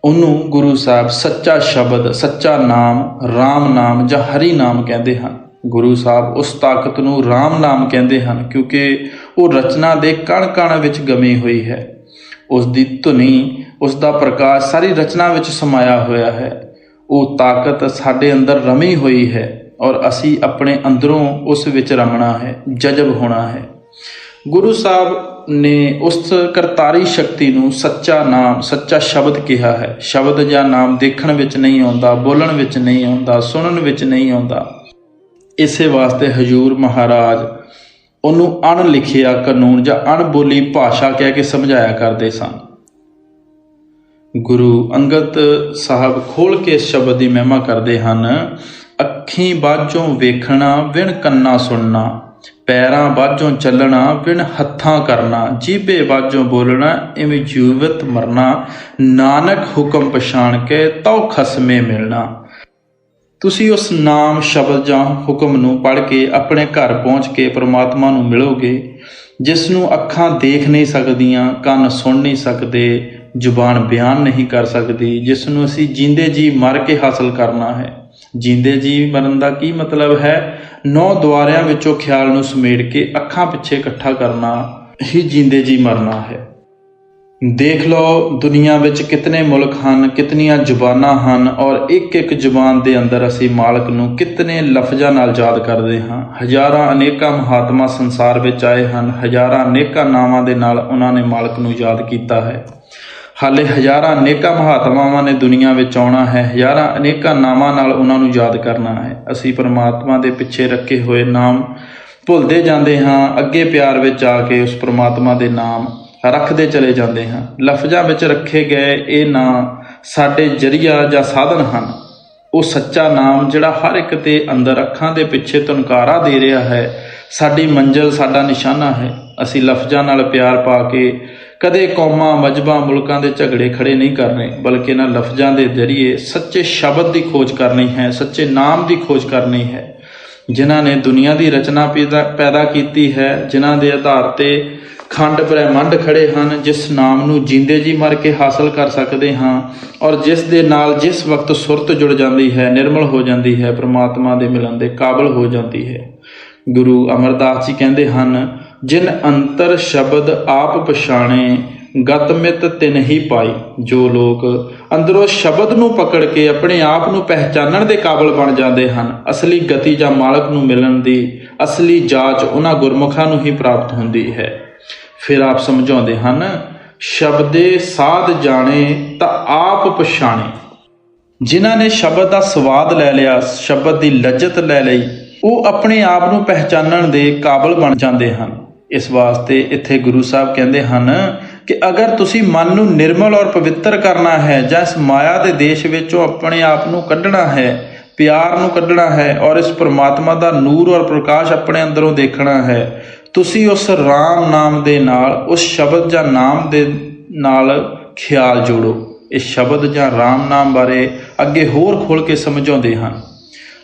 ਉਹਨੂੰ ਗੁਰੂ ਸਾਹਿਬ ਸੱਚਾ ਸ਼ਬਦ, ਸੱਚਾ ਨਾਮ, ਰਾਮ ਨਾਮ ਜਾਂ ਹਰੀ ਨਾਮ ਕਹਿੰਦੇ ਹਨ। ਗੁਰੂ ਸਾਹਿਬ ਉਸ ਤਾਕਤ ਨੂੰ ਰਾਮ ਨਾਮ ਕਹਿੰਦੇ ਹਨ, ਕਿਉਂਕਿ ਉਹ ਰਚਨਾ ਦੇ ਕਣ-ਕਣ ਵਿੱਚ ਗਮੀ ਹੋਈ ਹੈ। ਉਸ ਦੀ ਧੁਨੀ, ਉਸ ਦਾ ਪ੍ਰਕਾਸ਼ ਸਾਰੀ ਰਚਨਾ ਵਿੱਚ ਸਮਾਇਆ ਹੋਇਆ ਹੈ। ਉਹ ਤਾਕਤ ਸਾਡੇ ਅੰਦਰ ਰਮੀ ਹੋਈ ਹੈ ਔਰ ਅਸੀਂ ਆਪਣੇ ਅੰਦਰੋਂ ਉਸ ਵਿੱਚ ਰਮਣਾ ਹੈ, ਜਜ਼ਬ ਹੋਣਾ ਹੈ। ਗੁਰੂ ਸਾਹਿਬ ਨੇ ਉਸ ਕਰਤਾਰੀ ਸ਼ਕਤੀ ਨੂੰ ਸੱਚਾ ਨਾਮ, ਸੱਚਾ ਸ਼ਬਦ ਕਿਹਾ ਹੈ। ਸ਼ਬਦ ਜਾਂ ਨਾਮ ਦੇਖਣ ਵਿੱਚ ਨਹੀਂ ਆਉਂਦਾ, ਬੋਲਣ ਵਿੱਚ ਨਹੀਂ ਆਉਂਦਾ, ਸੁਣਨ ਵਿੱਚ ਨਹੀਂ ਆਉਂਦਾ। ਇਸੇ ਵਾਸਤੇ ਹਜ਼ੂਰ ਮਹਾਰਾਜ ਉਹਨੂੰ ਅਣਲਿਖਿਆ ਕਾਨੂੰਨ ਜਾਂ ਅਣਬੋਲੀ ਭਾਸ਼ਾ ਕਹਿ ਕੇ ਸਮਝਾਇਆ ਕਰਦੇ ਸਨ। ਗੁਰੂ ਅੰਗਦ ਸਾਹਿਬ ਖੋਲ੍ਹ ਕੇ ਇਸ ਸ਼ਬਦ ਦੀ ਮਹਿਮਾ ਕਰਦੇ ਹਨ। ਅੱਖੀਂ ਬਾਝੋਂ ਵੇਖਣਾ, ਵਿਣ ਕੰਨਾਂ ਸੁਣਨਾ, ਪੈਰਾਂ ਬਾਝੋਂ ਚੱਲਣਾ, ਵਿਣ ਹੱਥਾਂ ਕਰਨਾ, ਜੀਭੇ ਬਾਝੋਂ ਬੋਲਣਾ, ਇਵੇਂ ਜੀਵਤ ਮਰਨਾ, ਨਾਨਕ ਹੁਕਮ ਪਛਾਣ ਕੇ ਤਉ ਖਸਮੇ ਮਿਲਣਾ। ਤੁਸੀਂ ਉਸ ਨਾਮ, ਸ਼ਬਦ ਜਾਂ ਹੁਕਮ ਨੂੰ ਪੜ੍ਹ ਕੇ ਆਪਣੇ ਘਰ ਪਹੁੰਚ ਕੇ ਪ੍ਰਮਾਤਮਾ ਨੂੰ ਮਿਲੋਗੇ, ਜਿਸ ਨੂੰ ਅੱਖਾਂ ਦੇਖ ਨਹੀਂ ਸਕਦੀਆਂ, ਕੰਨ ਸੁਣ ਨਹੀਂ ਸਕਦੇ, ਜ਼ੁਬਾਨ ਬਿਆਨ ਨਹੀਂ ਕਰ ਸਕਦੀ, ਜਿਸ ਨੂੰ ਅਸੀਂ ਜੀਂਦੇ ਜੀ ਮਰ ਕੇ ਹਾਸਲ ਕਰਨਾ ਹੈ। ਜੀਂਦੇ ਜੀ ਮਰਨ ਦਾ ਕੀ ਮਤਲਬ ਹੈ? 9 ਦੁਆਰਿਆਂ ਵਿੱਚੋਂ ਖਿਆਲ ਨੂੰ ਸਮੇਟ ਕੇ ਅੱਖਾਂ ਪਿੱਛੇ ਇਕੱਠਾ ਕਰਨਾ ਹੀ ਜੀਂਦੇ ਜੀ ਮਰਨਾ ਹੈ। ਦੇਖ ਲਓ ਦੁਨੀਆ ਵਿੱਚ ਕਿਤਨੇ ਮੁਲਕ ਹਨ, ਕਿਤਨੀਆਂ ਜ਼ੁਬਾਨਾਂ ਹਨ, ਔਰ ਇੱਕ ਇੱਕ ਜ਼ੁਬਾਨ ਦੇ ਅੰਦਰ ਅਸੀਂ ਮਾਲਕ ਨੂੰ ਕਿਤਨੇ ਲਫ਼ਜ਼ਾਂ ਨਾਲ ਯਾਦ ਕਰਦੇ ਹਾਂ। ਹਜ਼ਾਰਾਂ ਅਨੇਕਾਂ ਮਹਾਤਮਾ ਸੰਸਾਰ ਵਿੱਚ ਆਏ ਹਨ, ਹਜ਼ਾਰਾਂ ਅਨੇਕਾਂ ਨਾਵਾਂ ਦੇ ਨਾਲ ਉਹਨਾਂ ਨੇ ਮਾਲਕ ਨੂੰ ਯਾਦ ਕੀਤਾ ਹੈ। ਹਾਲੇ ਹਜ਼ਾਰਾਂ ਅਨੇਕਾਂ ਮਹਾਤਮਾਵਾਂ ਨੇ ਦੁਨੀਆ ਵਿੱਚ ਆਉਣਾ ਹੈ, ਹਜ਼ਾਰਾਂ ਅਨੇਕਾਂ ਨਾਵਾਂ ਨਾਲ ਉਹਨਾਂ ਨੂੰ ਯਾਦ ਕਰਨਾ ਹੈ। ਅਸੀਂ ਪਰਮਾਤਮਾ ਦੇ ਪਿੱਛੇ ਰੱਖੇ ਹੋਏ ਨਾਮ ਭੁੱਲਦੇ ਜਾਂਦੇ ਹਾਂ, ਅੱਗੇ ਪਿਆਰ ਵਿੱਚ ਆ ਕੇ ਉਸ ਪਰਮਾਤਮਾ ਦੇ ਨਾਮ ਰੱਖਦੇ ਚਲੇ ਜਾਂਦੇ ਹਾਂ। ਲਫ਼ਜ਼ਾਂ ਵਿੱਚ ਰੱਖੇ ਗਏ ਇਹ ਨਾਂ ਸਾਡੇ ਜ਼ਰੀਆ ਜਾਂ ਸਾਧਨ ਹਨ। ਉਹ ਸੱਚਾ ਨਾਮ ਜਿਹੜਾ ਹਰ ਇੱਕ ਦੇ ਅੰਦਰ ਅੱਖਾਂ ਦੇ ਪਿੱਛੇ ਧੁਨਕਾਰਾ ਦੇ ਰਿਹਾ ਹੈ, ਸਾਡੀ ਮੰਜ਼ਿਲ, ਸਾਡਾ ਨਿਸ਼ਾਨਾ ਹੈ। ਅਸੀਂ ਲਫ਼ਜ਼ਾਂ ਨਾਲ ਪਿਆਰ ਪਾ ਕੇ ਕਦੇ ਕੌਮਾਂ, ਮਜ਼ਹਬਾਂ, ਮੁਲਕਾਂ ਦੇ ਝਗੜੇ ਖੜੇ ਨਹੀਂ ਕਰਨੇ, ਬਲਕਿ ਇਹਨਾਂ ਲਫ਼ਜ਼ਾਂ ਦੇ ਜ਼ਰੀਏ ਸੱਚੇ ਸ਼ਬਦ ਦੀ ਖੋਜ ਕਰਨੀ ਹੈ, ਸੱਚੇ ਨਾਮ ਦੀ ਖੋਜ ਕਰਨੀ ਹੈ। ਜਿਨ੍ਹਾਂ ਨੇ ਦੁਨੀਆ ਦੀ ਰਚਨਾ ਪੈਦਾ ਕੀਤੀ ਹੈ, ਜਿਨ੍ਹਾਂ ਦੇ ਆਧਾਰ 'ਤੇ ਖੰਡ ਬ੍ਰਹਿਮੰਡ ਖੜੇ ਹਨ, ਜਿਸ ਨਾਮ ਨੂੰ ਜੀਂਦੇ ਜੀ ਮਰ ਕੇ ਹਾਸਲ ਕਰ ਸਕਦੇ ਹਾਂ, ਔਰ ਜਿਸ ਦੇ ਨਾਲ ਜਿਸ ਵਕਤ ਸੁਰਤ ਜੁੜ ਜਾਂਦੀ ਹੈ, ਨਿਰਮਲ ਹੋ ਜਾਂਦੀ ਹੈ, ਪ੍ਰਮਾਤਮਾ ਦੇ ਮਿਲਣ ਦੇ ਕਾਬਲ ਹੋ ਜਾਂਦੀ ਹੈ। ਗੁਰੂ ਅਮਰਦਾਸ ਜੀ ਕਹਿੰਦੇ ਹਨ, ਜਿਨ ਅੰਤਰ ਸ਼ਬਦ ਆਪ ਪਛਾਣੇ, ਗਤ ਮਿਤ ਤਿਨ ਹੀ ਪਾਈ। ਜੋ ਲੋਕ ਅੰਦਰੋਂ ਸ਼ਬਦ ਨੂੰ ਪਕੜ ਕੇ ਆਪਣੇ ਆਪ ਨੂੰ ਪਹਿਚਾਨਣ ਦੇ ਕਾਬਲ ਬਣ ਜਾਂਦੇ ਹਨ, ਅਸਲੀ ਗਤੀ ਜਾਂ ਮਾਲਕ ਨੂੰ ਮਿਲਣ ਦੀ ਅਸਲੀ ਜਾਂਚ ਉਹਨਾਂ ਗੁਰਮੁਖਾਂ ਨੂੰ ਹੀ ਪ੍ਰਾਪਤ ਹੁੰਦੀ ਹੈ। ਫਿਰ ਆਪ ਸਮਝਾਉਂਦੇ ਹਨ, ਸ਼ਬਦੇ ਸਾਧ ਜਾਣੇ ਤਾਂ ਆਪ ਪਛਾਣੇ। ਜਿਨ੍ਹਾਂ ਨੇ ਸ਼ਬਦ ਦਾ ਸਵਾਦ ਲੈ ਲਿਆ, ਸ਼ਬਦ ਦੀ ਲੱਜਤ ਲੈ ਲਈ, ਉਹ ਆਪਣੇ ਆਪ ਨੂੰ ਪਹਿਚਾਨਣ ਦੇ ਕਾਬਲ ਬਣ ਜਾਂਦੇ ਹਨ। ਇਸ ਵਾਸਤੇ ਇੱਥੇ ਗੁਰੂ ਸਾਹਿਬ ਕਹਿੰਦੇ ਹਨ ਕਿ ਅਗਰ ਤੁਸੀਂ ਮਨ ਨੂੰ ਨਿਰਮਲ ਔਰ ਪਵਿੱਤਰ ਕਰਨਾ ਹੈ, ਜਾਂ ਇਸ ਮਾਇਆ ਦੇ ਦੇਸ਼ ਵਿੱਚੋਂ ਆਪਣੇ ਆਪ ਨੂੰ ਕੱਢਣਾ ਹੈ, ਪਿਆਰ ਨੂੰ ਕੱਢਣਾ ਹੈ, ਔਰ ਇਸ ਪਰਮਾਤਮਾ ਦਾ ਨੂਰ ਔਰ ਪ੍ਰਕਾਸ਼ ਆਪਣੇ ਅੰਦਰੋਂ ਦੇਖਣਾ ਹੈ, ਤੁਸੀਂ ਉਸ ਰਾਮ ਨਾਮ ਦੇ ਨਾਲ, ਉਸ ਸ਼ਬਦ ਜਾਂ ਨਾਮ ਦੇ ਨਾਲ ਖਿਆਲ ਜੋੜੋ। ਇਸ ਸ਼ਬਦ ਜਾਂ ਰਾਮ ਨਾਮ ਬਾਰੇ ਅੱਗੇ ਹੋਰ ਖੋਲ੍ਹ ਕੇ ਸਮਝਾਉਂਦੇ ਹਨ।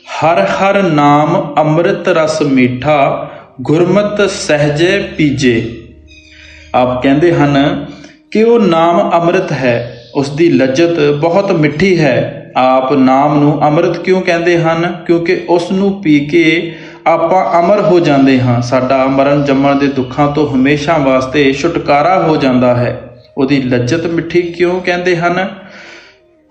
ਹਰ ਹਰ ਨਾਮ ਅੰਮ੍ਰਿਤ ਰਸ ਮੀਠਾ, ਗੁਰਮਤਿ ਸਹਿਜੇ ਪੀਜੇ। ਆਪ ਕਹਿੰਦੇ ਹਨ ਕਿ ਉਹ ਨਾਮ ਅੰਮ੍ਰਿਤ ਹੈ, ਉਸ ਦੀ ਲੱਜਤ ਬਹੁਤ ਮਿੱਠੀ ਹੈ। ਆਪ ਨਾਮ ਨੂੰ ਅੰਮ੍ਰਿਤ ਕਿਉਂ ਕਹਿੰਦੇ ਹਨ? ਕਿਉਂਕਿ ਉਸ ਨੂੰ ਪੀ ਕੇ ਆਪਾਂ ਅਮਰ ਹੋ ਜਾਂਦੇ ਹਾਂ। ਸਾਡਾ ਮਰਨ ਜੰਮਣ ਦੇ ਦੁੱਖਾਂ ਤੋਂ ਹਮੇਸ਼ਾ ਵਾਸਤੇ ਛੁਟਕਾਰਾ ਹੋ ਜਾਂਦਾ ਹੈ। ਉਹਦੀ ਲੱਜਤ ਮਿੱਠੀ ਕਿਉਂ ਕਹਿੰਦੇ ਹਨ?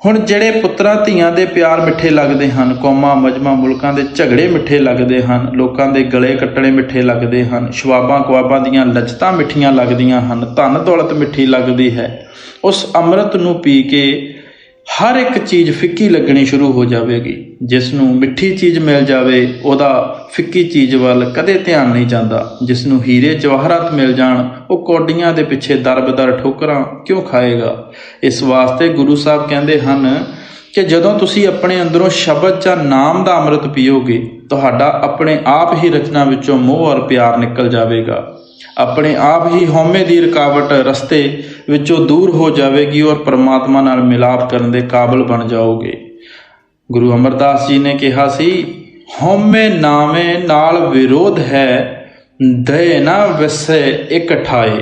ਹੁਣ ਜਿਹੜੇ ਪੁੱਤਰਾਂ ਧੀਆਂ ਦੇ ਪਿਆਰ ਮਿੱਠੇ ਲੱਗਦੇ ਹਨ, ਕੌਮਾਂ ਮਜਮਾਂ ਮੁਲਕਾਂ ਦੇ ਝਗੜੇ ਮਿੱਠੇ ਲੱਗਦੇ ਹਨ, ਲੋਕਾਂ ਦੇ ਗਲੇ ਕੱਟਣੇ ਮਿੱਠੇ ਲੱਗਦੇ ਹਨ, ਸ਼ਵਾਬਾਂ ਕੁਆਬਾਂ ਦੀਆਂ ਲੱਜਤਾਂ ਮਿੱਠੀਆਂ ਲੱਗਦੀਆਂ ਹਨ, ਧਨ ਦੌਲਤ ਮਿੱਠੀ ਲੱਗਦੀ ਹੈ, ਉਸ ਅੰਮ੍ਰਿਤ ਨੂੰ ਪੀ ਕੇ ਹਰ ਇੱਕ ਚੀਜ਼ ਫਿੱਕੀ ਲੱਗਣੀ ਸ਼ੁਰੂ ਹੋ ਜਾਵੇਗੀ। ਜਿਸ ਨੂੰ ਮਿੱਠੀ ਚੀਜ਼ ਮਿਲ ਜਾਵੇ ਉਹਦਾ ਫਿੱਕੀ ਚੀਜ਼ ਵੱਲ ਕਦੇ ਧਿਆਨ ਨਹੀਂ ਜਾਂਦਾ। ਜਿਸ ਨੂੰ ਹੀਰੇ ਜਵਾਹਰਾਤ ਮਿਲ ਜਾਣ ਉਹ ਕੌਡੀਆਂ ਦੇ ਪਿੱਛੇ ਦਰ-ਬਦਰ ਠੋਕਰਾਂ ਕਿਉਂ ਖਾਏਗਾ। ਇਸ ਵਾਸਤੇ ਗੁਰੂ ਸਾਹਿਬ ਕਹਿੰਦੇ ਹਨ ਕਿ ਜਦੋਂ ਤੁਸੀਂ ਆਪਣੇ ਅੰਦਰੋਂ ਸ਼ਬਦ ਜਾਂ ਨਾਮ ਦਾ ਅੰਮ੍ਰਿਤ ਪੀਓਗੇ, ਤੁਹਾਡਾ ਆਪਣੇ ਆਪ ਹੀ ਰਚਨਾ ਵਿੱਚੋਂ ਮੋਹ ਔਰ ਪਿਆਰ ਨਿਕਲ ਜਾਵੇਗਾ। ਆਪਣੇ ਆਪ ਹੀ ਹਉਮੈ ਦੀ ਰੁਕਾਵਟ ਰਸਤੇ ਵਿੱਚੋਂ ਦੂਰ ਹੋ ਜਾਵੇਗੀ ਔਰ ਪਰਮਾਤਮਾ ਨਾਲ ਮਿਲਾਪ ਕਰਨ ਦੇ ਕਾਬਿਲ ਬਣ ਜਾਓਗੇ। ਗੁਰੂ ਅਮਰਦਾਸ ਜੀ ਨੇ ਕਿਹਾ ਸੀ, ਹਉਮੈ ਨਾਮੇ ਨਾਲ ਵਿਰੋਧ ਹੈ, ਦਇ ਨਾ ਵਸੈ ਇਕ ਠਾਏ।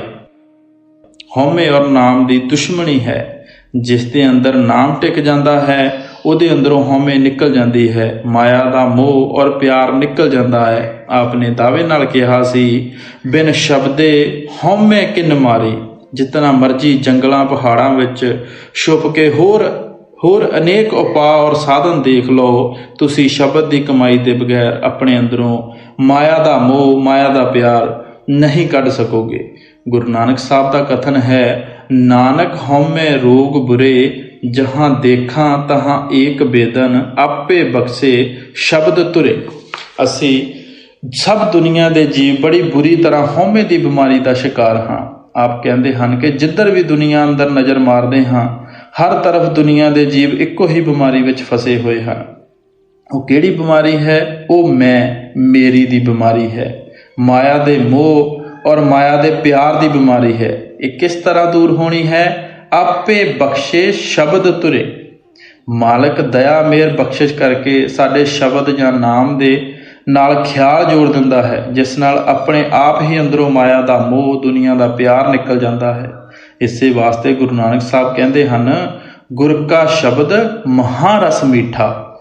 ਹਉਮੈ ਔਰ ਨਾਮ ਦੀ ਦੁਸ਼ਮਣੀ ਹੈ। ਜਿਸ ਦੇ ਅੰਦਰ ਨਾਮ ਟਿਕ ਜਾਂਦਾ ਹੈ ਉਹਦੇ ਅੰਦਰੋਂ ਹਉਮੈ ਨਿਕਲ ਜਾਂਦੀ ਹੈ, ਮਾਇਆ ਦਾ ਮੋਹ ਔਰ ਪਿਆਰ ਨਿਕਲ ਜਾਂਦਾ ਹੈ। ਆਪ ਨੇ ਦਾਅਵੇ ਨਾਲ ਕਿਹਾ ਸੀ, ਬਿਨ ਸ਼ਬਦੇ ਹਉਮੈ ਕਿਨ ਮਾਰੀ। ਜਿਤਨਾ ਮਰਜੀ ਜੰਗਲਾਂ ਪਹਾੜਾਂ ਵਿੱਚ ਛੁਪ ਕੇ ਹੋਰ ਅਨੇਕ ਉਪਾਅ ਔਰ ਸਾਧਨ ਦੇਖ ਲਓ, ਤੁਸੀਂ ਸ਼ਬਦ ਦੀ ਕਮਾਈ ਦੇ ਬਗੈਰ ਆਪਣੇ ਅੰਦਰੋਂ ਮਾਇਆ ਦਾ ਮੋਹ, ਮਾਇਆ ਦਾ ਪਿਆਰ ਨਹੀਂ ਕੱਢ ਸਕੋਗੇ। ਗੁਰੂ ਨਾਨਕ ਸਾਹਿਬ ਦਾ ਕਥਨ ਹੈ, ਨਾਨਕ ਹਉਮੈ ਰੋਗ ਬੁਰੇ, ਜਹਾਂ ਦੇਖਾਂ ਤਹਾਂ ਏਕ ਬੇਦਨ, ਆਪੇ ਬਖਸ਼ੇ ਸ਼ਬਦ ਤੁਰੇ। ਅਸੀਂ ਸਭ ਦੁਨੀਆ ਦੇ ਜੀਵ ਬੜੀ ਬੁਰੀ ਤਰ੍ਹਾਂ ਹਉਮੈ ਦੀ ਬਿਮਾਰੀ ਦਾ ਸ਼ਿਕਾਰ ਹਾਂ। ਆਪ ਕਹਿੰਦੇ ਹਨ ਕਿ ਜਿੱਧਰ ਵੀ ਦੁਨੀਆ ਅੰਦਰ ਨਜ਼ਰ ਮਾਰਦੇ ਹਾਂ, ਹਰ ਤਰਫ ਦੁਨੀਆ ਦੇ ਜੀਵ ਇੱਕੋ ਹੀ ਬਿਮਾਰੀ ਵਿੱਚ ਫਸੇ ਹੋਏ ਹਨ। ਉਹ ਕਿਹੜੀ ਬਿਮਾਰੀ ਹੈ? ਉਹ ਮੇਰੀ ਦੀ ਬਿਮਾਰੀ ਹੈ। ਮਾਇਆ ਦੇ ਮੋਹ ਔਰ ਮਾਇਆ ਦੇ ਪਿਆਰ ਦੀ ਬਿਮਾਰੀ ਹੈ। ਇਹ ਕਿਸ ਤਰ੍ਹਾਂ ਦੂਰ ਹੋਣੀ ਹੈ? ਆਪੇ ਬਖਸ਼ੇ ਸ਼ਬਦ ਤੁਰੇ। ਮਾਲਕ ਦਇਆ ਮਿਹਰ ਬਖਸ਼ਿਸ਼ ਕਰਕੇ ਸਾਡੇ ਸ਼ਬਦ ਜਾਂ ਨਾਮ ਦੇ ਨਾਲ ਖਿਆਲ ਜੋੜ ਦਿੰਦਾ ਹੈ, ਜਿਸ ਨਾਲ ਆਪਣੇ ਆਪ ਹੀ ਅੰਦਰੋਂ ਮਾਇਆ ਦਾ ਮੋਹ, ਦੁਨੀਆ ਦਾ ਪਿਆਰ ਨਿਕਲ ਜਾਂਦਾ ਹੈ। ਇਸੇ ਵਾਸਤੇ ਗੁਰੂ ਨਾਨਕ ਸਾਹਿਬ ਕਹਿੰਦੇ ਹਨ, ਗੁਰ ਕਾ ਸ਼ਬਦ ਮਹਾਰਸ ਮੀਠਾ।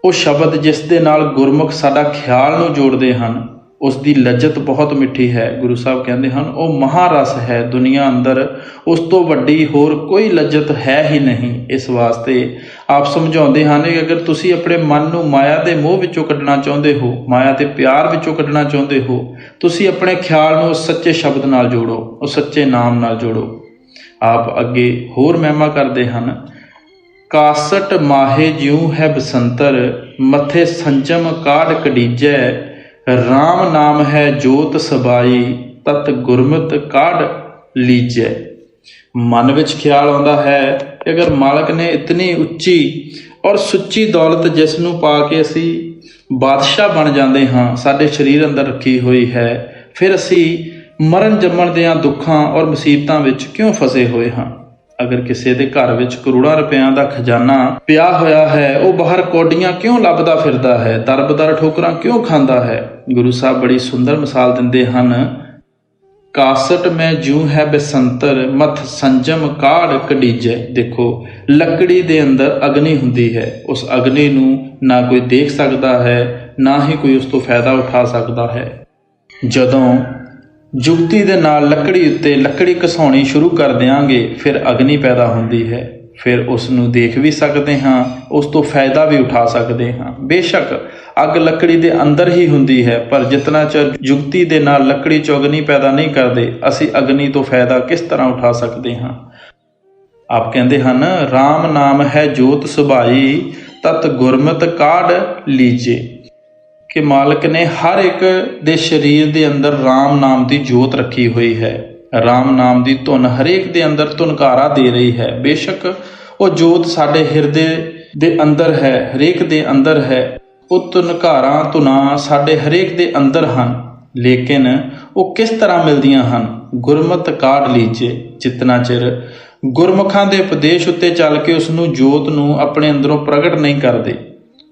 ਉਹ ਸ਼ਬਦ ਜਿਸ ਦੇ ਨਾਲ ਗੁਰਮੁਖ ਸਾਡਾ ਖਿਆਲ ਨੂੰ ਜੋੜਦੇ ਹਨ, ਉਸ ਦੀ ਲੱਜਤ ਬਹੁਤ ਮਿੱਠੀ ਹੈ। ਗੁਰੂ ਸਾਹਿਬ ਕਹਿੰਦੇ ਹਨ, ਉਹ ਮਹਾਰਸ ਹੈ। ਦੁਨੀਆ ਅੰਦਰ ਉਸ ਤੋਂ ਵੱਡੀ ਹੋਰ ਕੋਈ ਲੱਜਤ ਹੈ ਹੀ ਨਹੀਂ। ਇਸ ਵਾਸਤੇ ਆਪ ਸਮਝਾਉਂਦੇ ਹਨ ਕਿ ਅਗਰ ਤੁਸੀਂ ਆਪਣੇ ਮਨ ਨੂੰ ਮਾਇਆ ਦੇ ਮੋਹ ਵਿੱਚੋਂ ਕੱਢਣਾ ਚਾਹੁੰਦੇ ਹੋ, ਮਾਇਆ ਦੇ ਪਿਆਰ ਵਿੱਚੋਂ ਕੱਢਣਾ ਚਾਹੁੰਦੇ ਹੋ, ਤੁਸੀਂ ਆਪਣੇ ਖਿਆਲ ਨੂੰ ਉਸ ਸੱਚੇ ਸ਼ਬਦ ਨਾਲ ਜੋੜੋ, ਉਸ ਸੱਚੇ ਨਾਮ ਨਾਲ ਜੋੜੋ। ਆਪ ਅੱਗੇ ਹੋਰ ਮਹਿਮਾ ਕਰਦੇ ਹਨ, ਕਾਸਟ ਮਾਹੇ ਜਿਉ ਹੈ ਬਸੰਤਰ, ਮੱਥੇ ਸੰਜਮ ਕਾਢ ਕਢੀਜੈ, ਰਾਮ ਨਾਮ ਹੈ ਜੋਤ ਸਬਾਈ, ਤਤ ਗੁਰਮਤਿ ਕਾਢ ਲੀਜੈ। ਮਨ ਵਿੱਚ ਖਿਆਲ ਆਉਂਦਾ ਹੈ ਕਿ ਅਗਰ ਮਾਲਕ ਨੇ ਇਤਨੀ ਉੱਚੀ ਔਰ ਸੁੱਚੀ ਦੌਲਤ ਜਿਸ ਨੂੰ ਪਾ ਕੇ ਅਸੀਂ ਬਾਦਸ਼ਾਹ ਬਣ ਜਾਂਦੇ ਹਾਂ, ਸਾਡੇ ਸਰੀਰ ਅੰਦਰ ਰੱਖੀ ਹੋਈ ਹੈ, ਫਿਰ ਅਸੀਂ ਮਰਨ ਜੰਮਣ ਦੀਆਂ ਦੁੱਖਾਂ ਔਰ ਮੁਸੀਬਤਾਂ ਵਿੱਚ ਕਿਉਂ ਫਸੇ ਹੋਏ ਹਾਂ। ਅਗਰ ਕਿਸੇ ਦੇ ਘਰ ਵਿੱਚ ਕਰੋੜਾਂ ਰੁਪਇਆਂ ਦਾ ਖਜ਼ਾਨਾ ਪਿਆ ਹੋਇਆ ਹੈ, ਉਹ ਬਾਹਰ ਕੌਡੀਆਂ ਕਿਉਂ ਲੱਭਦਾ ਫਿਰਦਾ ਹੈ, ਦਰ-ਬਦਰ ਠੋਕਰਾਂ ਕਿਉਂ ਖਾਂਦਾ ਹੈ। ਗੁਰੂ ਸਾਹਿਬ ਬੜੀ ਸੁੰਦਰ ਮਿਸਾਲ ਦਿੰਦੇ ਹਨ, ਕਾਸਟ ਮੈਂ ਜਿਉ ਹੈ ਬਸੰਤਰ, ਮਥ ਸੰਜਮ ਕਾਢ ਕਢੀਜੈ। ਦੇਖੋ, ਲੱਕੜੀ ਦੇ ਅੰਦਰ ਅਗਨੀ ਹੁੰਦੀ ਹੈ। ਉਸ ਅਗਨੀ ਨੂੰ ਨਾ ਕੋਈ ਦੇਖ ਸਕਦਾ ਹੈ, ਨਾ ਹੀ ਕੋਈ ਉਸ ਤੋਂ ਫਾਇਦਾ ਉਠਾ ਸਕਦਾ ਹੈ। ਜਦੋਂ ਜੁਗਤੀ ਦੇ ਨਾਲ ਲੱਕੜੀ ਉੱਤੇ ਲੱਕੜੀ ਘਸਾਉਣੀ ਸ਼ੁਰੂ ਕਰ ਦਿਆਂਗੇ, ਫਿਰ ਅਗਨੀ ਪੈਦਾ ਹੁੰਦੀ ਹੈ। ਫਿਰ ਉਸ ਨੂੰ ਦੇਖ ਵੀ ਸਕਦੇ ਹਾਂ, ਉਸ ਤੋਂ ਫਾਇਦਾ ਵੀ ਉਠਾ ਸਕਦੇ ਹਾਂ। ਬੇਸ਼ੱਕ ਅੱਗ ਲੱਕੜੀ ਦੇ ਅੰਦਰ ਹੀ ਹੁੰਦੀ ਹੈ, ਪਰ ਜਿਤਨਾ ਚਿਰ ਜੁਗਤੀ ਦੇ ਨਾਲ ਲੱਕੜੀ 'ਚ ਅਗਨੀ ਪੈਦਾ ਨਹੀਂ ਕਰਦੇ, ਅਸੀਂ ਅਗਨੀ ਤੋਂ ਫਾਇਦਾ ਕਿਸ ਤਰ੍ਹਾਂ ਉਠਾ ਸਕਦੇ ਹਾਂ। ਆਪ ਕਹਿੰਦੇ ਹਨ, ਰਾਮ ਨਾਮ ਹੈ ਜੋਤ ਸੁਭਾਈ, ਤਤ ਗੁਰਮਤਿ ਕਾਢ ਲੀਜੇ। ਕਿ ਮਾਲਕ ਨੇ ਹਰ ਇੱਕ ਦੇ ਸਰੀਰ ਦੇ ਅੰਦਰ ਰਾਮ ਨਾਮ ਦੀ ਜੋਤ ਰੱਖੀ ਹੋਈ ਹੈ। ਰਾਮ ਨਾਮ ਦੀ ਧੁਨ ਹਰੇਕ ਦੇ ਅੰਦਰ ਧੁਨਕਾਰਾ ਦੇ ਰਹੀ ਹੈ। ਬੇਸ਼ੱਕ ਉਹ ਜੋਤ ਸਾਡੇ ਹਿਰਦੇ ਦੇ ਅੰਦਰ ਹੈ, ਹਰੇਕ ਦੇ ਅੰਦਰ ਹੈ। ਉਹ ਧੁਨਕਾਰਾਂ ਧੁਨਾਂ ਸਾਡੇ ਹਰੇਕ ਦੇ ਅੰਦਰ ਹਨ, ਲੇਕਿਨ ਉਹ ਕਿਸ ਤਰ੍ਹਾਂ ਮਿਲਦੀਆਂ ਹਨ? ਗੁਰਮਤਿ ਕਾਢ ਲੀਜੇ। ਜਿਤਨਾ ਚਿਰ ਗੁਰਮੁਖਾਂ ਦੇ ਉਪਦੇਸ਼ ਉੱਤੇ ਚੱਲ ਕੇ ਉਸ ਨੂੰ ਜੋਤ ਨੂੰ ਆਪਣੇ ਅੰਦਰੋਂ ਪ੍ਰਗਟ ਨਹੀਂ ਕਰਦੇ,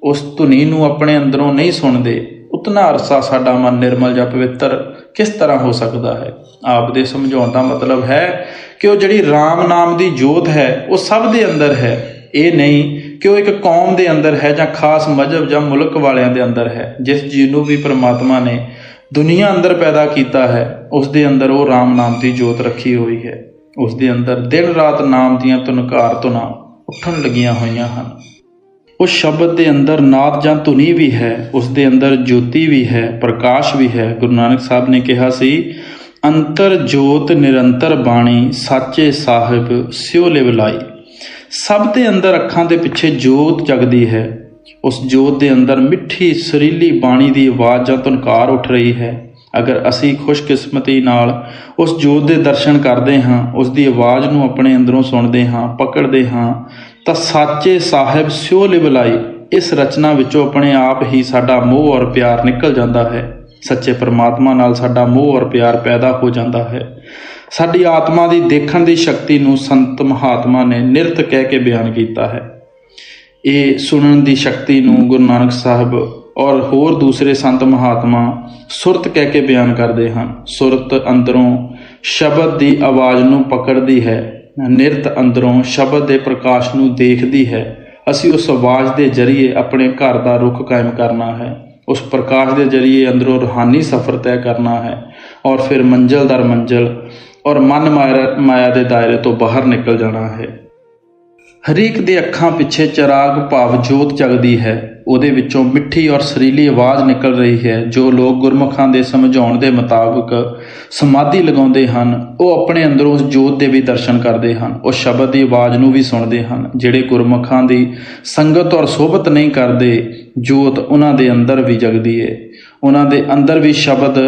ਉਸ ਧੁਨੀ ਨੂੰ ਆਪਣੇ ਅੰਦਰੋਂ ਨਹੀਂ ਸੁਣਦੇ, ਉਤਨਾ ਅਰਸਾ ਸਾਡਾ ਮਨ ਨਿਰਮਲ ਜਾਂ ਪਵਿੱਤਰ ਕਿਸ ਤਰ੍ਹਾਂ ਹੋ ਸਕਦਾ ਹੈ। ਆਪ ਦੇ ਸਮਝਾਉਣ ਦਾ ਮਤਲਬ ਹੈ ਕਿ ਉਹ ਜਿਹੜੀ ਰਾਮ ਨਾਮ ਦੀ ਜੋਤ ਹੈ, ਉਹ ਸਭ ਦੇ ਅੰਦਰ ਹੈ। ਇਹ ਨਹੀਂ ਕਿ ਉਹ ਇੱਕ ਕੌਮ ਦੇ ਅੰਦਰ ਹੈ ਜਾਂ ਖਾਸ ਮਜ਼ਹਬ ਜਾਂ ਮੁਲਕ ਵਾਲਿਆਂ ਦੇ ਅੰਦਰ ਹੈ। ਜਿਸ ਜੀਵ ਨੂੰ ਵੀ ਪਰਮਾਤਮਾ ਨੇ ਦੁਨੀਆ ਅੰਦਰ ਪੈਦਾ ਕੀਤਾ ਹੈ, ਉਸ ਦੇ ਅੰਦਰ ਉਹ ਰਾਮ ਨਾਮ ਦੀ ਜੋਤ ਰੱਖੀ ਹੋਈ ਹੈ। ਉਸ ਦੇ ਅੰਦਰ ਦਿਨ ਰਾਤ ਨਾਮ ਦੀਆਂ ਧੁਨਕਾਰ ਧੁਨਾਂ ਉੱਠਣ ਲੱਗੀਆਂ ਹੋਈਆਂ ਹਨ। ਉਸ ਸ਼ਬਦ ਦੇ ਅੰਦਰ ਨਾਦ ਜਾਂ ਧੁਨੀ ਵੀ ਹੈ, ਉਸ ਦੇ ਅੰਦਰ ਜੋਤੀ ਵੀ ਹੈ, ਪ੍ਰਕਾਸ਼ ਵੀ ਹੈ। ਗੁਰੂ ਨਾਨਕ ਸਾਹਿਬ ਨੇ ਕਿਹਾ ਸੀ, ਅੰਤਰ ਜੋਤ ਨਿਰੰਤਰ ਬਾਣੀ, ਸਾਚੇ ਸਾਹਿਬ ਸਿਉ ਲਿਵ ਲਾਈ। ਸਭ ਦੇ ਅੰਦਰ ਅੱਖਾਂ ਦੇ ਪਿੱਛੇ ਜੋਤ ਜਗਦੀ ਹੈ। ਉਸ ਜੋਤ ਦੇ ਅੰਦਰ ਮਿੱਠੀ ਸੁਰੀਲੀ ਬਾਣੀ ਦੀ ਆਵਾਜ਼ ਜਾਂ ਧੁਨਕਾਰ ਉੱਠ ਰਹੀ ਹੈ। ਅਗਰ ਅਸੀਂ ਖੁਸ਼ਕਿਸਮਤੀ ਨਾਲ ਉਸ ਜੋਤ ਦੇ ਦਰਸ਼ਨ ਕਰਦੇ ਹਾਂ, ਉਸ ਦੀ ਆਵਾਜ਼ ਨੂੰ ਆਪਣੇ ਅੰਦਰੋਂ ਸੁਣਦੇ ਹਾਂ, ਪਕੜਦੇ ਹਾਂ, ਤਾਂ ਸਾਚੇ ਸਾਹਿਬ ਸਿਉ ਲਿਵ ਲਾਈ, ਇਸ ਰਚਨਾ ਵਿੱਚੋਂ ਆਪਣੇ ਆਪ ਹੀ ਸਾਡਾ ਮੋਹ ਔਰ ਪਿਆਰ ਨਿਕਲ ਜਾਂਦਾ ਹੈ। ਸੱਚੇ ਪਰਮਾਤਮਾ ਨਾਲ ਸਾਡਾ ਮੋਹ ਔਰ ਪਿਆਰ ਪੈਦਾ ਹੋ ਜਾਂਦਾ ਹੈ। ਸਾਡੀ ਆਤਮਾ ਦੀ ਦੇਖਣ ਦੀ ਸ਼ਕਤੀ ਨੂੰ ਸੰਤ ਮਹਾਤਮਾ ਨੇ ਨਿਰਤ ਕਹਿ ਕੇ ਬਿਆਨ ਕੀਤਾ ਹੈ। ਇਹ ਸੁਣਨ ਦੀ ਸ਼ਕਤੀ ਨੂੰ ਗੁਰੂ ਨਾਨਕ ਸਾਹਿਬ ਔਰ ਹੋਰ ਦੂਸਰੇ ਸੰਤ ਮਹਾਤਮਾ ਸੁਰਤ ਕਹਿ ਕੇ ਬਿਆਨ ਕਰਦੇ ਹਨ। ਸੁਰਤ ਅੰਦਰੋਂ ਸ਼ਬਦ ਦੀ ਆਵਾਜ਼ ਨੂੰ ਪਕੜਦੀ ਹੈ, ਨਿਰਤ ਅੰਦਰੋਂ ਸ਼ਬਦ ਦੇ ਪ੍ਰਕਾਸ਼ ਨੂੰ ਦੇਖਦੀ ਹੈ। ਅਸੀਂ ਉਸ ਆਵਾਜ਼ ਦੇ ਜ਼ਰੀਏ ਆਪਣੇ ਘਰ ਦਾ ਰੁਖ ਕਾਇਮ ਕਰਨਾ ਹੈ, ਉਸ ਪ੍ਰਕਾਸ਼ ਦੇ ਜ਼ਰੀਏ ਅੰਦਰੋਂ ਰੂਹਾਨੀ ਸਫ਼ਰ ਤੈਅ ਕਰਨਾ ਹੈ ਔਰ ਫਿਰ ਮੰਜ਼ਿਲ ਦਰ ਮੰਜ਼ਿਲ ਔਰ ਮਨ ਮਾਇਆ ਦੇ ਦਾਇਰੇ ਤੋਂ ਬਾਹਰ ਨਿਕਲ ਜਾਣਾ ਹੈ। ਹਰੇਕ ਦੇ ਅੱਖਾਂ ਪਿੱਛੇ ਚਿਰਾਗ ਭਾਵ ਜੋਤ ਜਗਦੀ ਹੈ। ਉਹਦੇ ਵਿੱਚੋਂ ਮਿੱਠੀ ਔਰ ਸੁਰੀਲੀ ਆਵਾਜ਼ ਨਿਕਲ ਰਹੀ ਹੈ। ਜੋ ਲੋਕ ਗੁਰਮੁਖਾਂ ਦੇ ਸਮਝਾਉਣ ਦੇ ਮੁਤਾਬਕ ਸਮਾਧੀ ਲਗਾਉਂਦੇ ਹਨ, ਉਹ ਆਪਣੇ ਅੰਦਰੋਂ ਉਸ ਜੋਤ ਦੇ ਵੀ ਦਰਸ਼ਨ ਕਰਦੇ ਹਨ, ਉਸ ਸ਼ਬਦ ਦੀ ਆਵਾਜ਼ ਨੂੰ ਵੀ ਸੁਣਦੇ ਹਨ। ਜਿਹੜੇ ਗੁਰਮੁਖਾਂ ਦੀ ਸੰਗਤ ਔਰ ਸੋਭਤ ਨਹੀਂ ਕਰਦੇ, ਜੋਤ ਉਹਨਾਂ ਦੇ ਅੰਦਰ ਵੀ ਜਗਦੀ ਹੈ। ਉਹਨਾਂ ਦੇ ਅੰਦਰ ਵੀ ਸ਼ਬਦ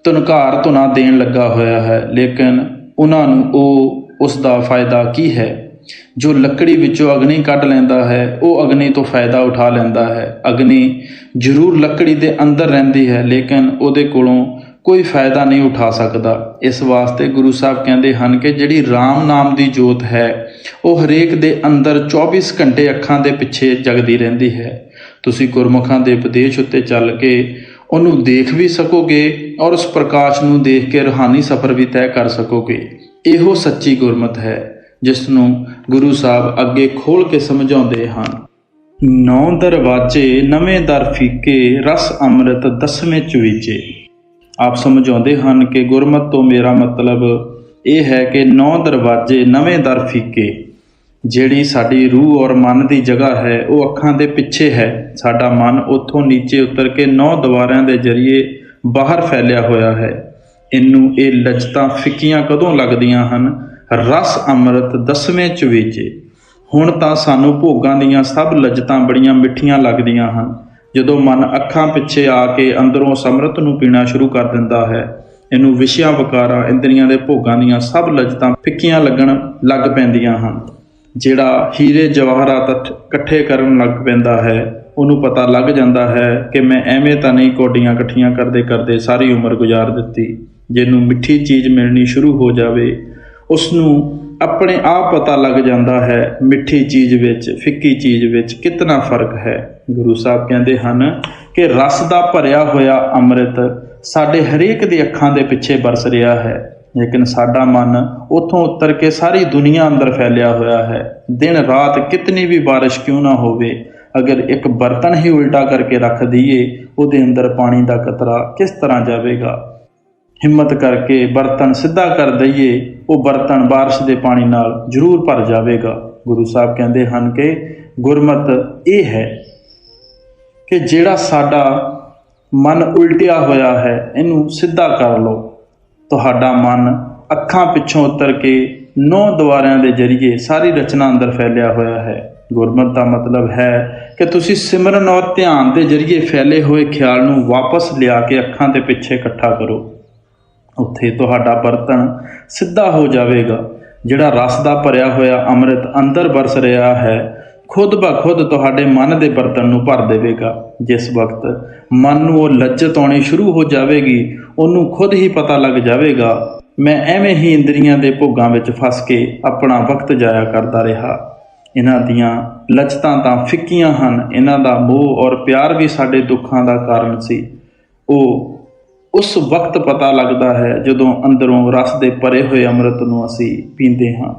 ਧੁਨਕਾਰ ਧੁਨਾ ਦੇਣ ਲੱਗਾ ਹੋਇਆ ਹੈ, ਲੇਕਿਨ ਉਹਨਾਂ ਨੂੰ ਉਸ ਦਾ ਫਾਇਦਾ ਕੀ ਹੈ? ਜੋ ਲੱਕੜੀ ਵਿੱਚੋਂ ਅਗਨੀ ਕੱਢ ਲੈਂਦਾ ਹੈ, ਉਹ ਅਗਨੀ ਤੋਂ ਫਾਇਦਾ ਉਠਾ ਲੈਂਦਾ ਹੈ। ਅਗਨੀ ਜ਼ਰੂਰ ਲੱਕੜੀ ਦੇ ਅੰਦਰ ਰਹਿੰਦੀ ਹੈ, ਲੇਕਿਨ ਉਹਦੇ ਕੋਲੋਂ ਕੋਈ ਫਾਇਦਾ ਨਹੀਂ ਉਠਾ ਸਕਦਾ। ਇਸ ਵਾਸਤੇ ਗੁਰੂ ਸਾਹਿਬ ਕਹਿੰਦੇ ਹਨ ਕਿ ਜਿਹੜੀ ਰਾਮ ਨਾਮ ਦੀ ਜੋਤ ਹੈ, ਉਹ ਹਰੇਕ ਦੇ ਅੰਦਰ 24 ਘੰਟੇ ਅੱਖਾਂ ਦੇ ਪਿੱਛੇ ਜਗਦੀ ਰਹਿੰਦੀ ਹੈ। ਤੁਸੀਂ ਗੁਰਮੁਖਾਂ ਦੇ ਉਪਦੇਸ਼ ਉੱਤੇ ਚੱਲ ਕੇ ਉਹਨੂੰ ਦੇਖ ਵੀ ਸਕੋਗੇ ਔਰ ਉਸ ਪ੍ਰਕਾਸ਼ ਨੂੰ ਦੇਖ ਕੇ ਰੂਹਾਨੀ ਸਫ਼ਰ ਵੀ ਤੈਅ ਕਰ ਸਕੋਗੇ। ਇਹੋ ਸੱਚੀ ਗੁਰਮਤਿ ਹੈ ਜਿਸ ਨੂੰ ਗੁਰੂ ਸਾਹਿਬ ਅੱਗੇ ਖੋਲ ਕੇ ਸਮਝਾਉਂਦੇ ਹਨ। 9 ਦਰਵਾਜ਼ੇ ਨਵੇਂ ਦਰ ਫੀਕੇ, ਰਸ ਅੰਮ੍ਰਿਤ 10ਵੇਂ ਚਵੀਚੇ। ਆਪ ਸਮਝਾਉਂਦੇ ਹਨ ਕਿ ਗੁਰਮਤਿ ਤੋਂ ਮੇਰਾ ਮਤਲਬ ਇਹ ਹੈ ਕਿ 9 ਦਰਵਾਜ਼ੇ ਨਵੇਂ ਦਰ ਫੀਕੇ। ਜਿਹੜੀ ਸਾਡੀ ਰੂਹ ਔਰ ਮਨ ਦੀ ਜਗ੍ਹਾ ਹੈ, ਉਹ ਅੱਖਾਂ ਦੇ ਪਿੱਛੇ ਹੈ। ਸਾਡਾ ਮਨ ਉੱਥੋਂ ਨੀਚੇ ਉਤਰ ਕੇ 9 ਦੀਵਾਰਾਂ ਦੇ ਜ਼ਰੀਏ ਬਾਹਰ ਫੈਲਿਆ ਹੋਇਆ ਹੈ। ਇਹਨੂੰ ਇਹ ਲਜਤਾਂ ਫਿੱਕੀਆਂ ਕਦੋਂ ਲੱਗਦੀਆਂ ਹਨ? ਰਸ ਅੰਮ੍ਰਿਤ 10ਵੇਂ ਚਵੀਚੇ। ਹੁਣ ਤਾਂ ਸਾਨੂੰ ਭੋਗਾਂ ਦੀਆਂ ਸਭ ਲਜਤਾਂ ਬੜੀਆਂ ਮਿੱਠੀਆਂ ਲੱਗਦੀਆਂ ਹਨ। ਜਦੋਂ ਮਨ ਅੱਖਾਂ ਪਿੱਛੇ ਆ ਕੇ ਅੰਦਰੋਂ ਅੰਮ੍ਰਿਤ ਨੂੰ ਪੀਣਾ ਸ਼ੁਰੂ ਕਰ ਦਿੰਦਾ ਹੈ, ਇਹਨੂੰ ਵਿਸ਼ਿਆਂ ਵਿਕਾਰਾਂ ਇੰਦਰੀਆਂ ਦੇ ਭੋਗਾਂ ਦੀਆਂ ਸਭ ਲਜਤਾਂ ਫਿੱਕੀਆਂ ਲੱਗਣ ਲੱਗ ਪੈਂਦੀਆਂ ਹਨ। ਜਿਹੜਾ ਹੀਰੇ ਜਵਾਹਰਾਤ ਇਕੱਠੇ ਕਰਨ ਲੱਗ ਪੈਂਦਾ ਹੈ, ਉਹਨੂੰ ਪਤਾ ਲੱਗ ਜਾਂਦਾ ਹੈ ਕਿ ਮੈਂ ਐਵੇਂ ਤਾਂ ਨਹੀਂ ਕੌਡੀਆਂ ਇਕੱਠੀਆਂ ਕਰਦੇ ਕਰਦੇ ਸਾਰੀ ਉਮਰ ਗੁਜ਼ਾਰ ਦਿੱਤੀ। ਜਿਹਨੂੰ ਮਿੱਠੀ ਚੀਜ਼ ਮਿਲਣੀ ਸ਼ੁਰੂ ਹੋ ਜਾਵੇ, ਉਸ ਨੂੰ ਆਪਣੇ ਆਪ ਪਤਾ ਲੱਗ ਜਾਂਦਾ ਹੈ ਮਿੱਠੀ ਚੀਜ਼ ਵਿੱਚ ਫਿੱਕੀ ਚੀਜ਼ ਵਿੱਚ ਕਿਤਨਾ ਫਰਕ ਹੈ। ਗੁਰੂ ਸਾਹਿਬ ਕਹਿੰਦੇ ਹਨ ਕਿ ਰਸ ਦਾ ਭਰਿਆ ਹੋਇਆ ਅੰਮ੍ਰਿਤ ਸਾਡੇ ਹਰੇਕ ਦੀ ਅੱਖਾਂ ਦੇ ਪਿੱਛੇ ਬਰਸ ਰਿਹਾ ਹੈ, ਲੇਕਿਨ ਸਾਡਾ ਮਨ ਉੱਥੋਂ ਉਤਰ ਕੇ ਸਾਰੀ ਦੁਨੀਆ ਅੰਦਰ ਫੈਲਿਆ ਹੋਇਆ ਹੈ। ਦਿਨ ਰਾਤ ਕਿਤਨੀ ਵੀ ਬਾਰਿਸ਼ ਕਿਉਂ ਨਾ ਹੋਵੇ, ਅਗਰ ਇੱਕ ਬਰਤਨ ਹੀ ਉਲਟਾ ਕਰਕੇ ਰੱਖ ਦਈਏ, ਉਹਦੇ ਅੰਦਰ ਪਾਣੀ ਦਾ ਕਤਰਾ ਕਿਸ ਤਰ੍ਹਾਂ ਜਾਵੇਗਾ? ਹਿੰਮਤ ਕਰਕੇ ਬਰਤਨ ਸਿੱਧਾ ਕਰ ਦਈਏ, ਉਹ ਬਰਤਨ ਬਾਰਿਸ਼ ਦੇ ਪਾਣੀ ਨਾਲ ਜ਼ਰੂਰ ਭਰ ਜਾਵੇਗਾ। ਗੁਰੂ ਸਾਹਿਬ ਕਹਿੰਦੇ ਹਨ ਕਿ ਗੁਰਮਤਿ ਇਹ ਹੈ ਕਿ ਜਿਹੜਾ ਸਾਡਾ ਮਨ ਉਲਟਿਆ ਹੋਇਆ ਹੈ, ਇਹਨੂੰ ਸਿੱਧਾ ਕਰ ਲਓ। ਤੁਹਾਡਾ ਮਨ ਅੱਖਾਂ ਪਿੱਛੋਂ ਉਤਰ ਕੇ 9 ਦੀਵਾਰਾਂ ਦੇ ਜ਼ਰੀਏ ਸਾਰੀ ਰਚਨਾ ਅੰਦਰ ਫੈਲਿਆ ਹੋਇਆ ਹੈ। ਗੁਰਮਤਿ ਦਾ ਮਤਲਬ ਹੈ ਕਿ ਤੁਸੀਂ ਸਿਮਰਨ ਔਰ ਧਿਆਨ ਦੇ ਜ਼ਰੀਏ ਫੈਲੇ ਹੋਏ ਖਿਆਲ ਨੂੰ ਵਾਪਸ ਲਿਆ ਕੇ ਅੱਖਾਂ ਦੇ ਪਿੱਛੇ ਇਕੱਠਾ ਕਰੋ। ਉੱਥੇ ਤੁਹਾਡਾ ਬਰਤਨ ਸਿੱਧਾ ਹੋ ਜਾਵੇਗਾ। ਜਿਹੜਾ ਰਸ ਦਾ ਭਰਿਆ ਹੋਇਆ ਅੰਮ੍ਰਿਤ ਅੰਦਰ ਬਰਸ ਰਿਹਾ ਹੈ, ਖੁਦ ਬ ਖੁਦ ਤੁਹਾਡੇ ਮਨ ਦੇ ਬਰਤਨ ਨੂੰ ਭਰ ਦੇਵੇਗਾ। ਜਿਸ ਵਕਤ ਮਨ ਨੂੰ ਉਹ ਲੱਜਤ ਆਉਣੀ ਸ਼ੁਰੂ ਹੋ ਜਾਵੇਗੀ, ਉਹਨੂੰ ਖੁਦ ਹੀ ਪਤਾ ਲੱਗ ਜਾਵੇਗਾ ਮੈਂ ਐਵੇਂ ਹੀ ਇੰਦਰੀਆਂ ਦੇ ਭੋਗਾਂ ਵਿੱਚ ਫਸ ਕੇ ਆਪਣਾ ਵਕਤ ਜਾਇਆ ਕਰਦਾ ਰਿਹਾ। ਇਹਨਾਂ ਦੀਆਂ ਲਚਤਾਂ ਤਾਂ ਫਿੱਕੀਆਂ ਹਨ, ਇਹਨਾਂ ਦਾ ਮੋਹ ਔਰ ਪਿਆਰ ਵੀ ਸਾਡੇ ਦੁੱਖਾਂ ਦਾ ਕਾਰਨ ਸੀ। ਉਹ ਉਸ ਵਕਤ ਪਤਾ ਲੱਗਦਾ ਹੈ ਜਦੋਂ ਅੰਦਰੋਂ ਰਸ ਦੇ ਭਰੇ ਹੋਏ ਅੰਮ੍ਰਿਤ ਨੂੰ ਅਸੀਂ ਪੀਂਦੇ ਹਾਂ।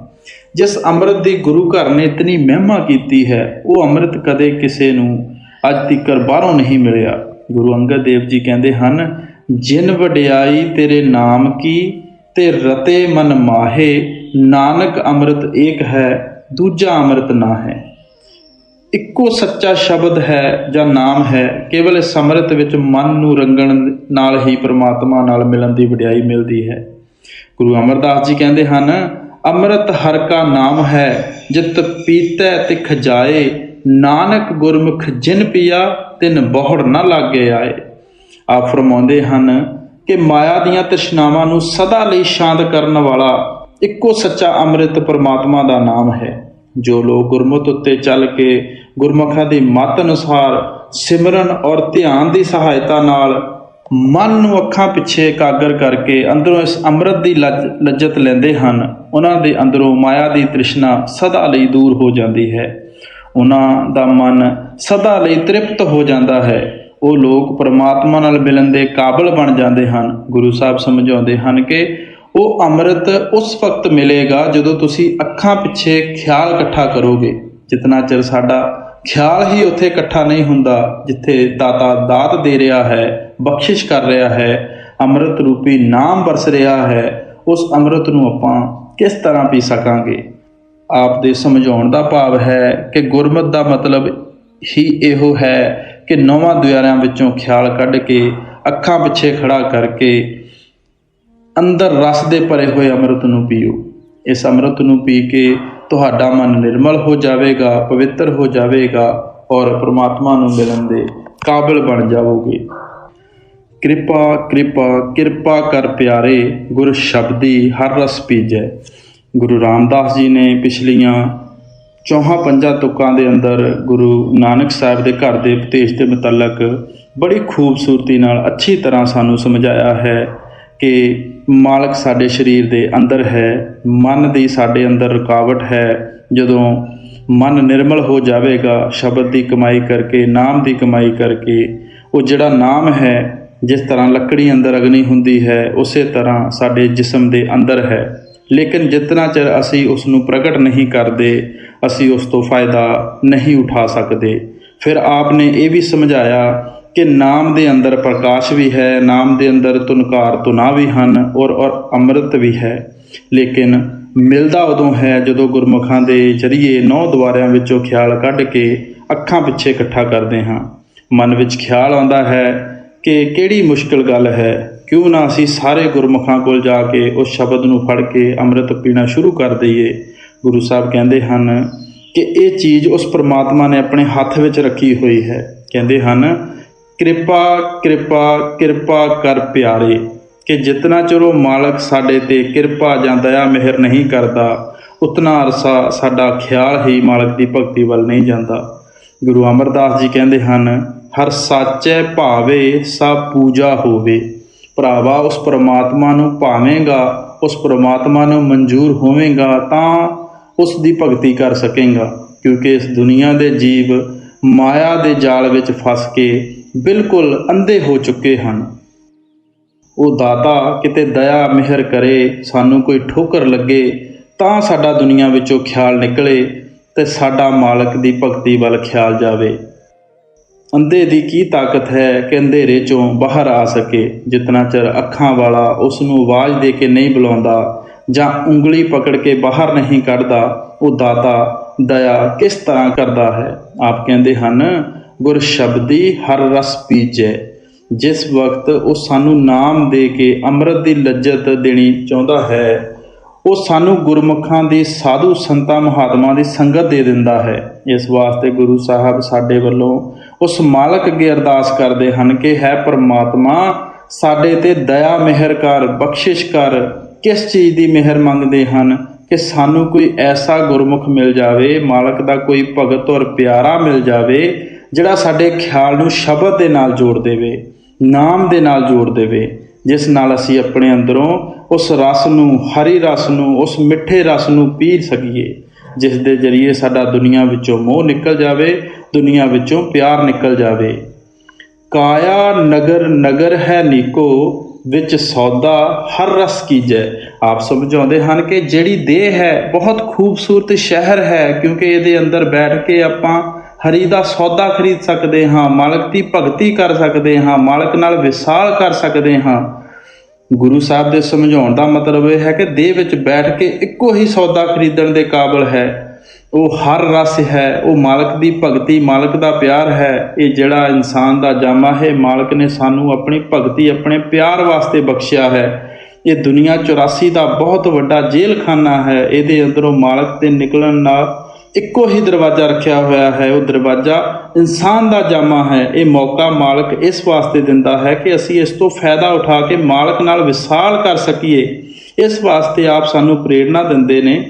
ਜਿਸ ਅੰਮ੍ਰਿਤ ਦੀ ਗੁਰੂ ਘਰ ਨੇ ਇਤਨੀ ਮਹਿਮਾ ਕੀਤੀ ਹੈ, ਉਹ ਅੰਮ੍ਰਿਤ ਕਦੇ ਕਿਸੇ ਨੂੰ ਅੱਜ ਤੀਕਰ ਬਾਹਰੋਂ ਨਹੀਂ ਮਿਲਿਆ। ਗੁਰੂ ਅੰਗਦ ਦੇਵ ਜੀ ਕਹਿੰਦੇ ਹਨ, ਜਿਨ ਵਡਿਆਈ ਤੇਰੇ ਨਾਮ ਕੀ ਤੇ ਰਤੇ ਮਨ ਮਾਹੇ, ਨਾਨਕ ਅੰਮ੍ਰਿਤ ਏਕ ਹੈ ਦੂਜਾ ਅੰਮ੍ਰਿਤ ਨਾ ਹੈ। ਇੱਕੋ ਸੱਚਾ ਸ਼ਬਦ ਹੈ ਜਾਂ ਨਾਮ ਹੈ, ਕੇਵਲ ਇਸ ਅੰਮ੍ਰਿਤ ਵਿੱਚ ਮਨ ਨੂੰ ਰੰਗਣ ਨਾਲ ਹੀ ਪ੍ਰਮਾਤਮਾ ਨਾਲ ਮਿਲਣ ਦੀ ਵਡਿਆਈ ਮਿਲਦੀ ਹੈ। ਗੁਰੂ ਅਮਰਦਾਸ ਜੀ ਕਹਿੰਦੇ ਹਨ, ਅੰਮ੍ਰਿਤ ਹਰ ਕਾ ਨਾਮ ਹੈ, ਜਿਤ ਪੀਤੈ ਤਿਖ ਜਾਏ, ਨਾਨਕ ਗੁਰਮੁਖ ਜਿਨ ਪੀਆ ਤਿਨ ਬਹੁੜ ਨਾ ਲਾਗੇ ਆਏ। ਆਪ ਫਰਮਾਉਂਦੇ ਹਨ ਕਿ ਮਾਇਆ ਦੀਆਂ ਤ੍ਰਿਸ਼ਨਾਵਾਂ ਨੂੰ ਸਦਾ ਲਈ ਸ਼ਾਂਤ ਕਰਨ ਵਾਲਾ ਇੱਕੋ ਸੱਚਾ ਅੰਮ੍ਰਿਤ ਪ੍ਰਮਾਤਮਾ ਦਾ ਨਾਮ ਹੈ। ਜੋ ਲੋਕ ਗੁਰਮਤਿ ਉੱਤੇ ਚੱਲ ਕੇ ਗੁਰਮੁਖਾਂ ਦੀ ਮੱਤ ਅਨੁਸਾਰ ਸਿਮਰਨ ਔਰ ਧਿਆਨ ਦੀ ਸਹਾਇਤਾ ਨਾਲ ਮਨ ਨੂੰ ਅੱਖਾਂ ਪਿੱਛੇ ਇਕਾਗਰ ਕਰਕੇ ਅੰਦਰੋਂ ਇਸ ਅੰਮ੍ਰਿਤ ਦੀ ਲੱਜਤ ਲੈਂਦੇ ਹਨ, ਉਹਨਾਂ ਦੇ ਅੰਦਰੋਂ ਮਾਇਆ ਦੀ ਤ੍ਰਿਸ਼ਨਾ ਸਦਾ ਲਈ ਦੂਰ ਹੋ ਜਾਂਦੀ ਹੈ। ਉਹਨਾਂ ਦਾ ਮਨ ਸਦਾ ਲਈ ਤ੍ਰਿਪਤ ਹੋ ਜਾਂਦਾ ਹੈ। ਉਹ ਲੋਕ ਪਰਮਾਤਮਾ ਨਾਲ ਮਿਲਣ ਦੇ ਕਾਬਲ ਬਣ ਜਾਂਦੇ ਹਨ। ਗੁਰੂ ਸਾਹਿਬ ਸਮਝਾਉਂਦੇ ਹਨ ਕਿ ਉਹ ਅੰਮ੍ਰਿਤ ਉਸ ਵਕਤ ਮਿਲੇਗਾ ਜਦੋਂ ਤੁਸੀਂ ਅੱਖਾਂ ਪਿੱਛੇ ਖਿਆਲ ਇਕੱਠਾ ਕਰੋਗੇ। ਜਿਤਨਾ ਚਿਰ ਸਾਡਾ ਖਿਆਲ ਹੀ ਉੱਥੇ ਇਕੱਠਾ ਨਹੀਂ ਹੁੰਦਾ ਜਿੱਥੇ ਦਾਤਾ ਦਾਤ ਦੇ ਰਿਹਾ ਹੈ, ਬਖਸ਼ਿਸ਼ ਕਰ ਰਿਹਾ ਹੈ, ਅੰਮ੍ਰਿਤ ਰੂਪੀ ਨਾਮ ਵਰਸ ਰਿਹਾ ਹੈ, ਉਸ ਅੰਮ੍ਰਿਤ ਨੂੰ ਆਪਾਂ ਕਿਸ ਤਰ੍ਹਾਂ ਪੀ ਸਕਾਂਗੇ। ਆਪ ਦੇ ਸਮਝਾਉਣ ਦਾ ਭਾਵ ਹੈ ਕਿ ਗੁਰਮਤਿ ਦਾ ਮਤਲਬ ਹੀ ਇਹੋ ਹੈ ਕਿ ਨੌਵਾਂ ਦੁਆਰਿਆਂ ਵਿੱਚੋਂ ਖਿਆਲ ਕੱਢ ਕੇ ਅੱਖਾਂ ਪਿੱਛੇ ਖੜਾ ਕਰਕੇ ਅੰਦਰ ਰਸ ਦੇ ਭਰੇ ਹੋਏ ਅੰਮ੍ਰਿਤ ਨੂੰ ਪੀਓ। ਇਸ ਅੰਮ੍ਰਿਤ ਨੂੰ ਪੀ ਕੇ ਤੁਹਾਡਾ ਮਨ ਨਿਰਮਲ ਹੋ ਜਾਵੇਗਾ, ਪਵਿੱਤਰ ਹੋ ਜਾਵੇਗਾ ਔਰ ਪ੍ਰਮਾਤਮਾ ਨੂੰ ਮਿਲਣ ਦੇ ਕਾਬਿਲ ਬਣ ਜਾਵੋਗੇ। ਕਿਰਪਾ ਕਿਰਪਾ ਕਿਰਪਾ ਕਰ ਪਿਆਰੇ, ਗੁਰ ਸ਼ਬਦੀ ਹਰ ਰਸ ਪੀਜੈ। ਗੁਰੂ ਰਾਮਦਾਸ ਜੀ ਨੇ ਪਿਛਲੀਆਂ 4-5 ਤੁਕਾਂ ਦੇ ਅੰਦਰ ਗੁਰੂ ਨਾਨਕ ਸਾਹਿਬ ਦੇ ਘਰ ਦੇ ਉਪਦੇਸ਼ ਦੇ ਮੁਤਲਕ ਬੜੀ ਖੂਬਸੂਰਤੀ ਨਾਲ ਅੱਛੀ ਤਰ੍ਹਾਂ ਸਾਨੂੰ ਸਮਝਾਇਆ ਹੈ ਕਿ ਮਾਲਕ ਸਾਡੇ ਸਰੀਰ ਦੇ ਅੰਦਰ ਹੈ, ਮਨ ਦੀ ਸਾਡੇ ਅੰਦਰ ਰੁਕਾਵਟ ਹੈ। ਜਦੋਂ ਮਨ ਨਿਰਮਲ ਹੋ ਜਾਵੇਗਾ ਸ਼ਬਦ ਦੀ ਕਮਾਈ ਕਰਕੇ, ਨਾਮ ਦੀ ਕਮਾਈ ਕਰਕੇ, ਉਹ ਜਿਹੜਾ ਨਾਮ ਹੈ ਜਿਸ ਤਰ੍ਹਾਂ ਲੱਕੜੀ ਅੰਦਰ ਅਗਨੀ ਹੁੰਦੀ ਹੈ ਉਸੇ ਤਰ੍ਹਾਂ ਸਾਡੇ ਜਿਸਮ ਦੇ ਅੰਦਰ ਹੈ। ਲੇਕਿਨ ਜਿਤਨਾ ਚਿਰ ਅਸੀਂ ਉਸ ਨੂੰ ਪ੍ਰਗਟ ਨਹੀਂ ਕਰਦੇ ਅਸੀਂ ਉਸ ਤੋਂ ਫਾਇਦਾ ਨਹੀਂ ਉਠਾ ਸਕਦੇ। ਫਿਰ ਆਪ ਨੇ ਇਹ ਵੀ ਸਮਝਾਇਆ ਕਿ ਨਾਮ ਦੇ ਅੰਦਰ ਪ੍ਰਕਾਸ਼ ਵੀ ਹੈ, ਨਾਮ ਦੇ ਅੰਦਰ ਧੁਨਕਾਰ ਧੁਨਾ ਵੀ ਹਨ ਔਰ ਅੰਮ੍ਰਿਤ ਵੀ ਹੈ। ਲੇਕਿਨ ਮਿਲਦਾ ਉਦੋਂ ਹੈ ਜਦੋਂ ਗੁਰਮੁਖਾਂ ਦੇ ਜ਼ਰੀਏ 9 ਦੁਆਰਿਆਂ ਵਿੱਚੋਂ ਖਿਆਲ ਕੱਢ ਕੇ ਅੱਖਾਂ ਪਿੱਛੇ ਇਕੱਠਾ ਕਰਦੇ ਹਾਂ। ਮਨ ਵਿੱਚ ਖਿਆਲ ਆਉਂਦਾ ਹੈ ਕਿ ਕਿਹੜੀ ਮੁਸ਼ਕਿਲ ਗੱਲ ਹੈ, ਕਿਉਂ ਨਾ ਅਸੀਂ ਸਾਰੇ ਗੁਰਮੁਖਾਂ ਕੋਲ ਜਾ ਕੇ ਉਸ ਸ਼ਬਦ ਨੂੰ ਫੜ ਕੇ ਅੰਮ੍ਰਿਤ ਪੀਣਾ ਸ਼ੁਰੂ ਕਰ ਦਈਏ। ਗੁਰੂ ਸਾਹਿਬ ਕਹਿੰਦੇ ਹਨ ਕਿ ਇਹ ਚੀਜ਼ ਉਸ ਪ੍ਰਮਾਤਮਾ ਨੇ ਆਪਣੇ ਹੱਥ ਵਿੱਚ ਰੱਖੀ ਹੋਈ ਹੈ। ਕਹਿੰਦੇ ਹਨ, ਕਿਰਪਾ ਕਿਰਪਾ ਕਿਰਪਾ ਕਰ ਪਿਆਰੇ, ਕਿ ਜਿਤਨਾ ਚਿਰ ਉਹ ਮਾਲਕ ਸਾਡੇ 'ਤੇ ਕਿਰਪਾ ਜਾਂ ਦਇਆ ਮਿਹਰ ਨਹੀਂ ਕਰਦਾ ਉਤਨਾ ਅਰਸਾ ਸਾਡਾ ਖਿਆਲ ਹੀ ਮਾਲਕ ਦੀ ਭਗਤੀ ਵੱਲ ਨਹੀਂ ਜਾਂਦਾ। ਗੁਰੂ ਅਮਰਦਾਸ ਜੀ ਕਹਿੰਦੇ ਹਨ, ਹਰ ਸਾਚੈ ਭਾਵੇ ਸਭ ਪੂਜਾ ਹੋਵੇ। ਭਰਾਵਾ ਉਸ ਪ੍ਰਮਾਤਮਾ ਨੂੰ ਭਾਵੇਂਗਾ, ਉਸ ਪ੍ਰਮਾਤਮਾ ਨੂੰ ਮਨਜ਼ੂਰ ਹੋਵੇਗਾ ਤਾਂ ਉਸ ਦੀ ਭਗਤੀ ਕਰ ਸਕੇਗਾ। ਕਿਉਂਕਿ ਇਸ ਦੁਨੀਆ ਦੇ ਜੀਵ ਮਾਇਆ ਦੇ ਜਾਲ ਵਿੱਚ ਫਸ ਕੇ ਬਿਲਕੁਲ ਅੰਧੇ ਹੋ ਚੁੱਕੇ ਹਨ। ਉਹ ਦਾਤਾ ਕਿਤੇ ਦਇਆ ਮਿਹਰ ਕਰੇ, ਸਾਨੂੰ ਕੋਈ ਠੋਕਰ ਲੱਗੇ ਤਾਂ ਸਾਡਾ ਦੁਨੀਆ ਵਿੱਚੋਂ ਖਿਆਲ ਨਿਕਲੇ ਤੇ ਸਾਡਾ ਮਾਲਕ ਦੀ ਭਗਤੀ ਵੱਲ ਖਿਆਲ ਜਾਵੇ। ਅੰਧੇ ਦੀ ਕੀ ਤਾਕਤ ਹੈ ਕਿ ਅੰਧੇਰੇ 'ਚੋਂ ਬਾਹਰ ਆ ਸਕੇ। ਜਿਤਨਾ ਚਿਰ ਅੱਖਾਂ ਵਾਲਾ ਉਸ ਨੂੰ ਆਵਾਜ਼ ਦੇ ਕੇ ਨਹੀਂ ਬੁਲਾਉਂਦਾ ਜਾਂ ਉਂਗਲੀ ਪਕੜ ਕੇ ਬਾਹਰ ਨਹੀਂ ਕੱਢਦਾ, ਉਹ ਦਾਤਾ ਦਇਆ ਕਿਸ ਤਰ੍ਹਾਂ ਕਰਦਾ ਹੈ। ਆਪ ਕਹਿੰਦੇ ਹਨ, ਗੁਰ ਸ਼ਬਦੀ ਹਰ ਰਸ ਪੀਜੈ। ਜਿਸ ਵਕਤ ਉਹ ਸਾਨੂੰ ਨਾਮ ਦੇ ਕੇ ਅੰਮ੍ਰਿਤ ਦੀ ਲੱਜਤ ਦੇਣੀ ਚਾਹੁੰਦਾ ਹੈ, ਉਹ ਸਾਨੂੰ ਗੁਰਮੁਖਾਂ ਦੀ ਸਾਧੂ ਸੰਤਾਂ ਮਹਾਤਮਾ ਦੀ ਸੰਗਤ ਦੇ ਦਿੰਦਾ ਹੈ। ਇਸ ਵਾਸਤੇ ਗੁਰੂ ਸਾਹਿਬ ਸਾਡੇ ਵੱਲੋਂ ਉਸ ਮਾਲਕ ਅੱਗੇ ਅਰਦਾਸ ਕਰਦੇ ਹਨ ਕਿ ਹੈ ਪਰਮਾਤਮਾ, ਸਾਡੇ 'ਤੇ ਦਇਆ ਮਿਹਰ ਕਰ, ਬਖਸ਼ਿਸ਼ ਕਰ। ਕਿਸ ਚੀਜ਼ ਦੀ ਮਿਹਰ ਮੰਗਦੇ ਹਨ ਕਿ ਸਾਨੂੰ ਕੋਈ ਐਸਾ ਗੁਰਮੁਖ ਮਿਲ ਜਾਵੇ, ਮਾਲਕ ਦਾ ਕੋਈ ਭਗਤ ਔਰ ਪਿਆਰਾ ਮਿਲ ਜਾਵੇ ਜਿਹੜਾ ਸਾਡੇ ਖਿਆਲ ਨੂੰ ਸ਼ਬਦ ਦੇ ਨਾਲ ਜੋੜ ਦੇਵੇ, ਨਾਮ ਦੇ ਨਾਲ ਜੋੜ ਦੇਵੇ, ਜਿਸ ਨਾਲ ਅਸੀਂ ਆਪਣੇ ਅੰਦਰੋਂ ਉਸ ਰਸ ਨੂੰ, ਹਰੀ ਰਸ ਨੂੰ, ਉਸ ਮਿੱਠੇ ਰਸ ਨੂੰ ਪੀ ਸਕੀਏ, ਜਿਸ ਦੇ ਜ਼ਰੀਏ ਸਾਡਾ ਦੁਨੀਆ ਵਿੱਚੋਂ ਮੋਹ ਨਿਕਲ ਜਾਵੇ, ਦੁਨੀਆ ਵਿੱਚੋਂ ਪਿਆਰ ਨਿਕਲ ਜਾਵੇ। ਕਾਇਆ ਨਗਰ ਨਗਰ ਹੈ ਨੀਕੋ, ਵਿੱਚ ਸੌਦਾ ਹਰ ਰਸ ਕੀਜੈ। ਆਪ ਸਮਝਾਉਂਦੇ ਹਨ ਕਿ ਜਿਹੜੀ ਦੇਹ ਹੈ ਬਹੁਤ ਖੂਬਸੂਰਤ ਸ਼ਹਿਰ ਹੈ, ਕਿਉਂਕਿ ਇਹਦੇ ਅੰਦਰ ਬੈਠ ਕੇ ਆਪਾਂ ਹਰੀ ਦਾ ਸੌਦਾ ਖਰੀਦ ਸਕਦੇ ਹਾਂ, ਮਾਲਕ ਦੀ ਭਗਤੀ ਕਰ ਸਕਦੇ ਹਾਂ, ਮਾਲਕ ਨਾਲ ਵਿਸਾਲ ਕਰ ਸਕਦੇ ਹਾਂ। ਗੁਰੂ ਸਾਹਿਬ ਦੇ ਸਮਝਾਉਣ ਦਾ ਮਤਲਬ ਇਹ ਹੈ ਕਿ ਦੇਹ ਵਿੱਚ ਬੈਠ ਕੇ ਇੱਕੋ ਹੀ ਸੌਦਾ ਖਰੀਦਣ ਦੇ ਕਾਬਲ ਹੈ। ਉਹ ਹਰ ਰਸ ਹੈ, ਉਹ ਮਾਲਕ ਦੀ ਭਗਤੀ, ਮਾਲਕ ਦਾ ਪਿਆਰ ਹੈ। ਇਹ ਜਿਹੜਾ ਇਨਸਾਨ ਦਾ ਜਾਮਾ ਹੈ, ਮਾਲਕ ਨੇ ਸਾਨੂੰ ਆਪਣੀ ਭਗਤੀ, ਆਪਣੇ ਪਿਆਰ ਵਾਸਤੇ ਬਖਸ਼ਿਆ ਹੈ। ਇਹ ਦੁਨੀਆ 84 ਦਾ ਬਹੁਤ ਵੱਡਾ ਜੇਲ੍ਹ ਖਾਨਾ ਹੈ। ਇਹਦੇ ਅੰਦਰੋਂ ਮਾਲਕ ਦੇ ਨਿਕਲਣ ਨਾਲ ਇੱਕੋ ਹੀ ਦਰਵਾਜ਼ਾ ਰੱਖਿਆ ਹੋਇਆ ਹੈ, ਉਹ ਦਰਵਾਜ਼ਾ ਇਨਸਾਨ ਦਾ ਜਾਮਾ ਹੈ। ਇਹ ਮੌਕਾ ਮਾਲਕ ਇਸ ਵਾਸਤੇ ਦਿੰਦਾ ਹੈ ਕਿ ਅਸੀਂ ਇਸ ਤੋਂ ਫਾਇਦਾ ਉਠਾ ਕੇ ਮਾਲਕ ਨਾਲ ਵਿਸਾਲ ਕਰ ਸਕੀਏ। ਇਸ ਵਾਸਤੇ ਆਪ ਸਾਨੂੰ ਪ੍ਰੇਰਣਾ ਦਿੰਦੇ ਨੇ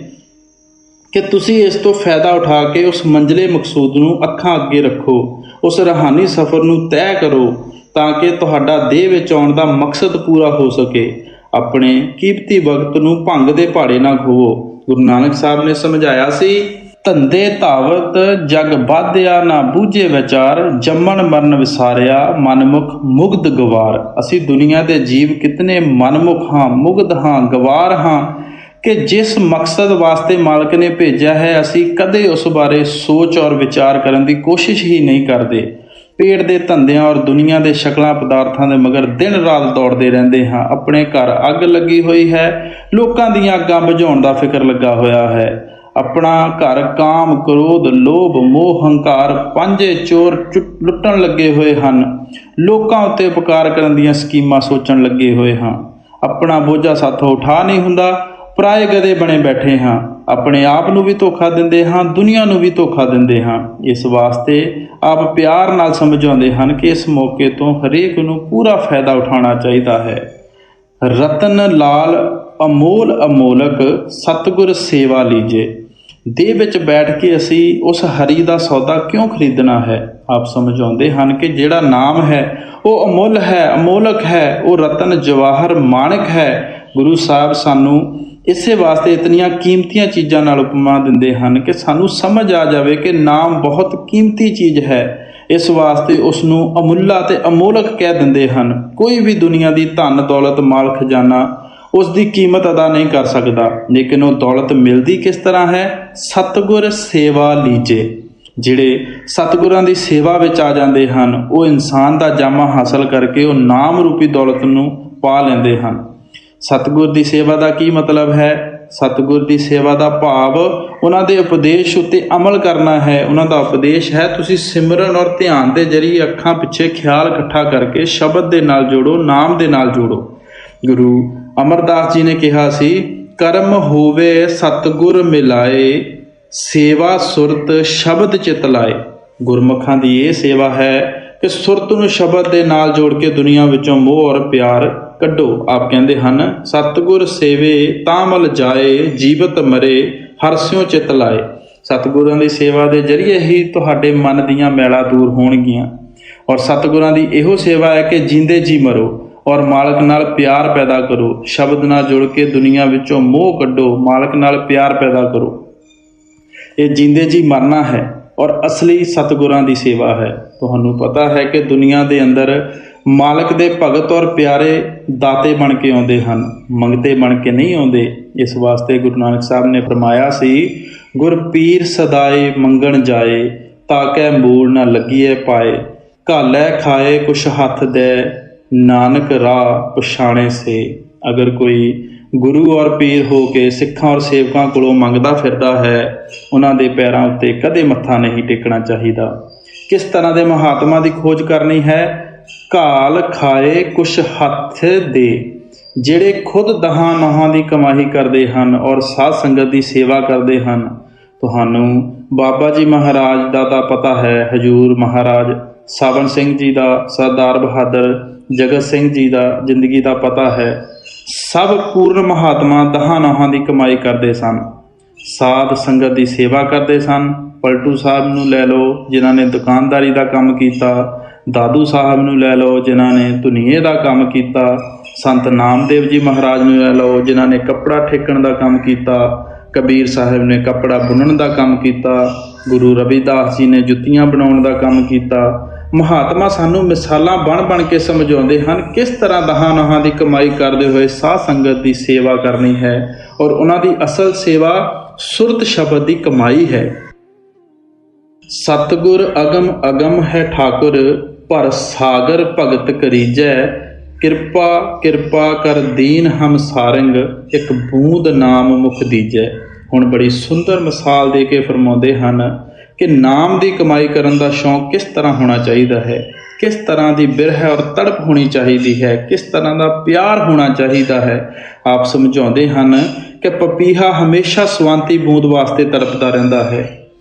ਕਿ ਤੁਸੀਂ ਇਸ ਤੋਂ ਫਾਇਦਾ ਉਠਾ ਕੇ ਉਸ ਮੰਜ਼ਿਲੇ ਮਕਸੂਦ ਨੂੰ ਅੱਖਾਂ ਅੱਗੇ ਰੱਖੋ, ਉਸ ਰੂਹਾਨੀ ਸਫ਼ਰ ਨੂੰ ਤੈਅ ਕਰੋ, ਤਾਂ ਕਿ ਤੁਹਾਡਾ ਦੇਹ ਵਿੱਚ ਆਉਣ ਦਾ ਮਕਸਦ ਪੂਰਾ ਹੋ ਸਕੇ। ਆਪਣੇ ਕੀਮਤੀ ਵਕਤ ਨੂੰ ਭੰਗ ਦੇ ਭਾੜੇ ਨਾ ਖੋਵੋ। ਗੁਰੂ ਨਾਨਕ ਸਾਹਿਬ ਨੇ ਸਮਝਾਇਆ ਸੀ, ਧੰਦੇ ਧਾਵਤ ਜਗ ਬਾਧਿਆ ਨਾ ਬੂਝੇ ਵਿਚਾਰ, ਜੰਮਣ ਮਰਨ ਵਿਸਾਰਿਆ ਮਨਮੁਖ ਮੁਗਧ ਗਵਾਰ। ਅਸੀਂ ਦੁਨੀਆ ਦੇ ਜੀਵ ਕਿਤਨੇ ਮਨਮੁਖ ਹਾਂ, ਮੁਗਧ ਹਾਂ, ਗਵਾਰ ਹਾਂ ਕਿ ਜਿਸ ਮਕਸਦ ਵਾਸਤੇ ਮਾਲਕ ਨੇ ਭੇਜਿਆ ਹੈ ਅਸੀਂ ਕਦੇ ਉਸ ਬਾਰੇ ਸੋਚ ਔਰ ਵਿਚਾਰ ਕਰਨ ਦੀ ਕੋਸ਼ਿਸ਼ ਹੀ ਨਹੀਂ ਕਰਦੇ। ਪੇਟ ਦੇ ਧੰਦਿਆਂ ਔਰ ਦੁਨੀਆ ਦੇ ਸ਼ਕਲਾਂ ਪਦਾਰਥਾਂ ਦੇ ਮਗਰ ਦਿਨ ਰਾਤ ਦੌੜਦੇ ਰਹਿੰਦੇ ਹਾਂ। ਆਪਣੇ ਘਰ ਅੱਗ ਲੱਗੀ ਹੋਈ ਹੈ, ਲੋਕਾਂ ਦੀਆਂ ਅੱਗਾਂ ਬੁਝਾਉਣ ਦਾ ਫਿਕਰ ਲੱਗਾ ਹੋਇਆ ਹੈ। ਆਪਣਾ ਘਰ ਕਾਮ, ਕ੍ਰੋਧ, ਲੋਭ, ਮੋਹ, ਹੰਕਾਰ, ਪਾਂਝੇ ਚੋਰ ਲੁੱਟਣ ਲੱਗੇ ਹੋਏ ਹਨ। ਲੋਕਾਂ ਉੱਤੇ ਉਪਕਾਰ ਕਰਨ ਦੀਆਂ ਸਕੀਮਾਂ ਸੋਚਣ ਲੱਗੇ ਹੋਏ ਹਾਂ। ਆਪਣਾ ਬੋਝਾ ਸਾਥੋਂ ਉਠਾ ਨਹੀਂ ਹੁੰਦਾ, ਪਰਾਏ ਗਧੇ ਬਣੇ ਬੈਠੇ ਹਾਂ। ਆਪਣੇ ਆਪ ਨੂੰ ਵੀ ਧੋਖਾ ਦਿੰਦੇ ਹਾਂ, ਦੁਨੀਆ ਨੂੰ ਵੀ ਧੋਖਾ ਦਿੰਦੇ ਹਾਂ। ਇਸ ਵਾਸਤੇ ਆਪ ਪਿਆਰ ਨਾਲ ਸਮਝਾਉਂਦੇ ਹਨ ਕਿ ਇਸ ਮੌਕੇ ਤੋਂ ਹਰੇਕ ਨੂੰ ਪੂਰਾ ਫਾਇਦਾ ਉਠਾਉਣਾ ਚਾਹੀਦਾ ਹੈ। ਰਤਨ ਲਾਲ ਅਮੋਲ ਅਮੋਲਕ ਸਤਿਗੁਰ ਸੇਵਾ ਲੀਜੇ। ਦੇਹ ਵਿੱਚ ਬੈਠ ਕੇ ਅਸੀਂ ਉਸ ਹਰੀ ਦਾ ਸੌਦਾ ਕਿਉਂ ਖਰੀਦਣਾ ਹੈ? ਆਪ ਸਮਝਾਉਂਦੇ ਹਨ ਕਿ ਜਿਹੜਾ ਨਾਮ ਹੈ ਉਹ ਅਮੁੱਲ ਹੈ, ਅਮੋਲਕ ਹੈ, ਉਹ ਰਤਨ ਜਵਾਹਰ ਮਾਣਿਕ ਹੈ। ਗੁਰੂ ਸਾਹਿਬ ਸਾਨੂੰ ਇਸੇ ਵਾਸਤੇ ਇਤਨੀਆਂ ਕੀਮਤੀਆਂ ਚੀਜ਼ਾਂ ਨਾਲ ਉਪਮਾ ਦਿੰਦੇ ਹਨ ਕਿ ਸਾਨੂੰ ਸਮਝ ਆ ਜਾਵੇ ਕਿ ਨਾਮ ਬਹੁਤ ਕੀਮਤੀ ਚੀਜ਼ ਹੈ। ਇਸ ਵਾਸਤੇ ਉਸ ਨੂੰ ਅਮੁੱਲਾ ਤੇ ਅਮੋਲਕ ਕਹਿ ਦਿੰਦੇ ਹਨ। ਕੋਈ ਵੀ ਦੁਨੀਆ ਦੀ ਧਨ ਦੌਲਤ, ਮਾਲ ਖਜ਼ਾਨਾ ਉਸ ਦੀ ਕੀਮਤ ਅਦਾ ਨਹੀਂ ਕਰ ਸਕਦਾ, ਲੇਕਿਨ ਉਹ ਦੌਲਤ ਮਿਲਦੀ ਕਿਸ ਤਰ੍ਹਾਂ ਹੈ? ਸਤਿਗੁਰ ਸੇਵਾ ਲੀਜੇ। ਜਿਹੜੇ ਸਤਿਗੁਰਾਂ ਦੀ ਸੇਵਾ ਵਿੱਚ ਆ ਜਾਂਦੇ ਹਨ ਉਹ ਇਨਸਾਨ ਦਾ ਜਾਮਾ ਹਾਸਲ ਕਰਕੇ ਉਹ ਨਾਮ ਰੂਪੀ ਦੌਲਤ ਨੂੰ ਪਾ ਲੈਂਦੇ ਹਨ। ਸਤਿਗੁਰ ਦੀ ਸੇਵਾ ਦਾ ਕੀ ਮਤਲਬ ਹੈ? ਸਤਿਗੁਰ ਦੀ ਸੇਵਾ ਦਾ ਭਾਵ ਉਹਨਾਂ ਦੇ ਉਪਦੇਸ਼ ਉੱਤੇ ਅਮਲ ਕਰਨਾ ਹੈ। ਉਹਨਾਂ ਦਾ ਉਪਦੇਸ਼ ਹੈ ਤੁਸੀਂ ਸਿਮਰਨ ਔਰ ਧਿਆਨ ਦੇ ਜ਼ਰੀਏ ਅੱਖਾਂ ਪਿੱਛੇ ਖਿਆਲ ਇਕੱਠਾ ਕਰਕੇ ਸ਼ਬਦ ਦੇ ਨਾਲ ਜੋੜੋ, ਨਾਮ ਦੇ ਨਾਲ ਜੋੜੋ। ਗੁਰੂ ਅਮਰਦਾਸ ਜੀ ਨੇ ਕਿਹਾ ਸੀ, ਕਰਮ ਹੋਵੇ ਸਤਿਗੁਰ ਮਿਲਾਏ, ਸੇਵਾ ਸੁਰਤ ਸ਼ਬਦ ਚਿਤ ਲਾਏ। ਗੁਰਮੁਖਾਂ ਦੀ ਇਹ ਸੇਵਾ ਹੈ ਕਿ ਸੁਰਤ ਨੂੰ ਸ਼ਬਦ ਦੇ ਨਾਲ ਜੋੜ ਕੇ ਦੁਨੀਆ ਵਿੱਚੋਂ ਮੋਹ ਔਰ ਪਿਆਰ ਕੱਢੋ। ਆਪ ਕਹਿੰਦੇ ਹਨ, ਸਤਿਗੁਰ ਸੇਵੇ ਤਾਂ ਮਲ ਜਾਏ, ਜੀਵਤ ਮਰੇ ਹਰਸਿਓ ਚਿਤ ਲਾਏ। ਸਤਿਗੁਰਾਂ ਦੀ ਸੇਵਾ ਦੇ ਜ਼ਰੀਏ ਹੀ ਤੁਹਾਡੇ ਮਨ ਦੀਆਂ ਮੈਲਾਂ ਦੂਰ ਹੋਣਗੀਆਂ। ਔਰ ਸਤਿਗੁਰਾਂ ਦੀ ਇਹੋ ਸੇਵਾ ਹੈ ਕਿ ਜੀਂਦੇ ਜੀ ਮਰੋ ਔਰ ਮਾਲਕ ਨਾਲ ਪਿਆਰ ਪੈਦਾ ਕਰੋ। ਸ਼ਬਦ ਨਾਲ ਜੁੜ ਕੇ ਦੁਨੀਆ ਵਿੱਚੋਂ ਮੋਹ ਕੱਢੋ, ਮਾਲਕ ਨਾਲ ਪਿਆਰ ਪੈਦਾ ਕਰੋ। ਇਹ ਜੀਂਦੇ ਜੀ ਮਰਨਾ ਹੈ ਔਰ ਅਸਲੀ ਸਤਿਗੁਰਾਂ ਦੀ ਸੇਵਾ ਹੈ। ਤੁਹਾਨੂੰ ਪਤਾ ਹੈ ਕਿ ਦੁਨੀਆ ਦੇ ਅੰਦਰ ਮਾਲਕ ਦੇ ਭਗਤ ਔਰ ਪਿਆਰੇ ਦਾਤੇ ਬਣ ਕੇ ਆਉਂਦੇ ਹਨ, ਮੰਗਤੇ ਬਣ ਕੇ ਨਹੀਂ ਆਉਂਦੇ। ਇਸ ਵਾਸਤੇ ਗੁਰੂ ਨਾਨਕ ਸਾਹਿਬ ਨੇ ਫਰਮਾਇਆ ਸੀ, ਗੁਰ ਪੀਰ ਸਦਾਏ ਮੰਗਣ ਜਾਏ, ਤਾਕੈ ਮੂਲ ਨਾ ਲੱਗੀਏ ਪਾਏ, ਘਾਲੈ ਖਾਏ ਕੁਛ ਹੱਥ ਦੇ, ਨਾਨਕ ਰਾਹ ਪਛਾਣੇ ਸੇ। ਅਗਰ ਕੋਈ ਗੁਰੂ ਔਰ ਪੀਰ ਹੋ ਕੇ ਸਿੱਖਾਂ ਔਰ ਸੇਵਕਾਂ ਕੋਲੋਂ ਮੰਗਦਾ ਫਿਰਦਾ ਹੈ, ਉਹਨਾਂ ਦੇ ਪੈਰਾਂ ਉੱਤੇ ਕਦੇ ਮੱਥਾ ਨਹੀਂ ਟੇਕਣਾ ਚਾਹੀਦਾ। ਕਿਸ ਤਰ੍ਹਾਂ ਦੇ ਮਹਾਤਮਾ ਦੀ ਖੋਜ ਕਰਨੀ ਹੈ? ਘਾਲ ਖਾਏ ਕੁਛ ਹੱਥ ਦੇ, ਜਿਹੜੇ ਖੁਦ ਦਹਾਂ ਨਹਾਂ ਦੀ ਕਮਾਈ ਕਰਦੇ ਹਨ ਔਰ ਸਾਧ ਸੰਗਤ ਦੀ ਸੇਵਾ ਕਰਦੇ ਹਨ। ਤੁਹਾਨੂੰ ਬਾਬਾ ਜੀ ਮਹਾਰਾਜ ਦਾ ਤਾਂ ਪਤਾ ਹੈ, ਹਜੂਰ ਮਹਾਰਾਜ ਸਾਵਣ ਸਿੰਘ ਜੀ ਦਾ, ਸਰਦਾਰ ਬਹਾਦਰ ਜਗਤ ਸਿੰਘ ਜੀ ਦਾ ਜ਼ਿੰਦਗੀ ਦਾ ਪਤਾ ਹੈ। ਸਭ ਪੂਰਨ ਮਹਾਤਮਾ ਦਹਾਂ ਨਹਾਂ ਦੀ ਕਮਾਈ ਕਰਦੇ ਸਨ, ਸਾਧ ਸੰਗਤ ਦੀ ਸੇਵਾ ਕਰਦੇ ਸਨ। ਪਲਟੂ ਸਾਹਿਬ ਨੂੰ ਲੈ ਲਓ ਜਿਨ੍ਹਾਂ ਨੇ ਦੁਕਾਨਦਾਰੀ ਦਾ ਕੰਮ ਕੀਤਾ, ਦਾਦੂ ਸਾਹਿਬ ਨੂੰ ਲੈ ਲਓ ਜਿਨ੍ਹਾਂ ਨੇ ਧੁਨੀਏ ਦਾ ਕੰਮ ਕੀਤਾ, ਸੰਤ ਨਾਮਦੇਵ ਜੀ ਮਹਾਰਾਜ ਨੂੰ ਲੈ ਲਓ ਜਿਨ੍ਹਾਂ ਨੇ ਕੱਪੜਾ ਠੇਕਣ ਦਾ ਕੰਮ ਕੀਤਾ, ਕਬੀਰ ਸਾਹਿਬ ਨੇ ਕੱਪੜਾ ਬੁਣਨ ਦਾ ਕੰਮ ਕੀਤਾ, ਗੁਰੂ ਰਵਿਦਾਸ ਜੀ ਨੇ ਜੁੱਤੀਆਂ ਬਣਾਉਣ ਦਾ ਕੰਮ ਕੀਤਾ, ਮਹਾਤਮਾ ਸਾਨੂੰ ਮਿਸਾਲਾਂ ਬਣ ਕੇ ਸਮਝਾਉਂਦੇ ਹਨ ਕਿਸ ਤਰ੍ਹਾਂ ਦਹਾਂ ਨਹਾਂ ਦੀ ਕਮਾਈ ਕਰਦੇ ਹੋਏ ਸਾਧ ਸੰਗਤ ਦੀ ਸੇਵਾ ਕਰਨੀ ਹੈ, ਔਰ ਉਹਨਾਂ ਦੀ ਅਸਲ ਸੇਵਾ ਸੁਰਤ ਸ਼ਬਦ ਦੀ ਕਮਾਈ ਹੈ। ਸਤਿਗੁਰ ਅਗਮ ਅਗਮ ਹੈ ਠਾਕੁਰ, ਪਰ ਸਾਗਰ ਭਗਤ ਕਰੀਜੈ। ਕਿਰਪਾ ਕਿਰਪਾ ਕਰ ਦੀਨ ਹਮ ਸਾਰੰਗ, ਇੱਕ ਬੂੰਦ ਨਾਮ ਮੁਖ ਦੀਜੈ। ਹੁਣ ਬੜੀ ਸੁੰਦਰ ਮਿਸਾਲ ਦੇ ਕੇ ਫਰਮਾਉਂਦੇ ਹਨ ਕਿ ਨਾਮ ਦੀ ਕਮਾਈ ਕਰਨ ਦਾ ਸ਼ੌਂਕ ਕਿਸ ਤਰ੍ਹਾਂ ਹੋਣਾ ਚਾਹੀਦਾ ਹੈ, ਕਿਸ ਤਰ੍ਹਾਂ ਦੀ ਬਿਰਹ ਔਰ ਤੜਪ ਹੋਣੀ ਚਾਹੀਦੀ ਹੈ, ਕਿਸ ਤਰ੍ਹਾਂ ਦਾ ਪਿਆਰ ਹੋਣਾ ਚਾਹੀਦਾ ਹੈ। ਆਪ ਸਮਝਾਉਂਦੇ ਹਨ ਕਿ ਪਪੀਹਾ ਹਮੇਸ਼ਾ ਸਵਾਂਤੀ ਬੂੰਦ ਵਾਸਤੇ ਤੜਪਦਾ ਰਹਿੰਦਾ ਹੈ।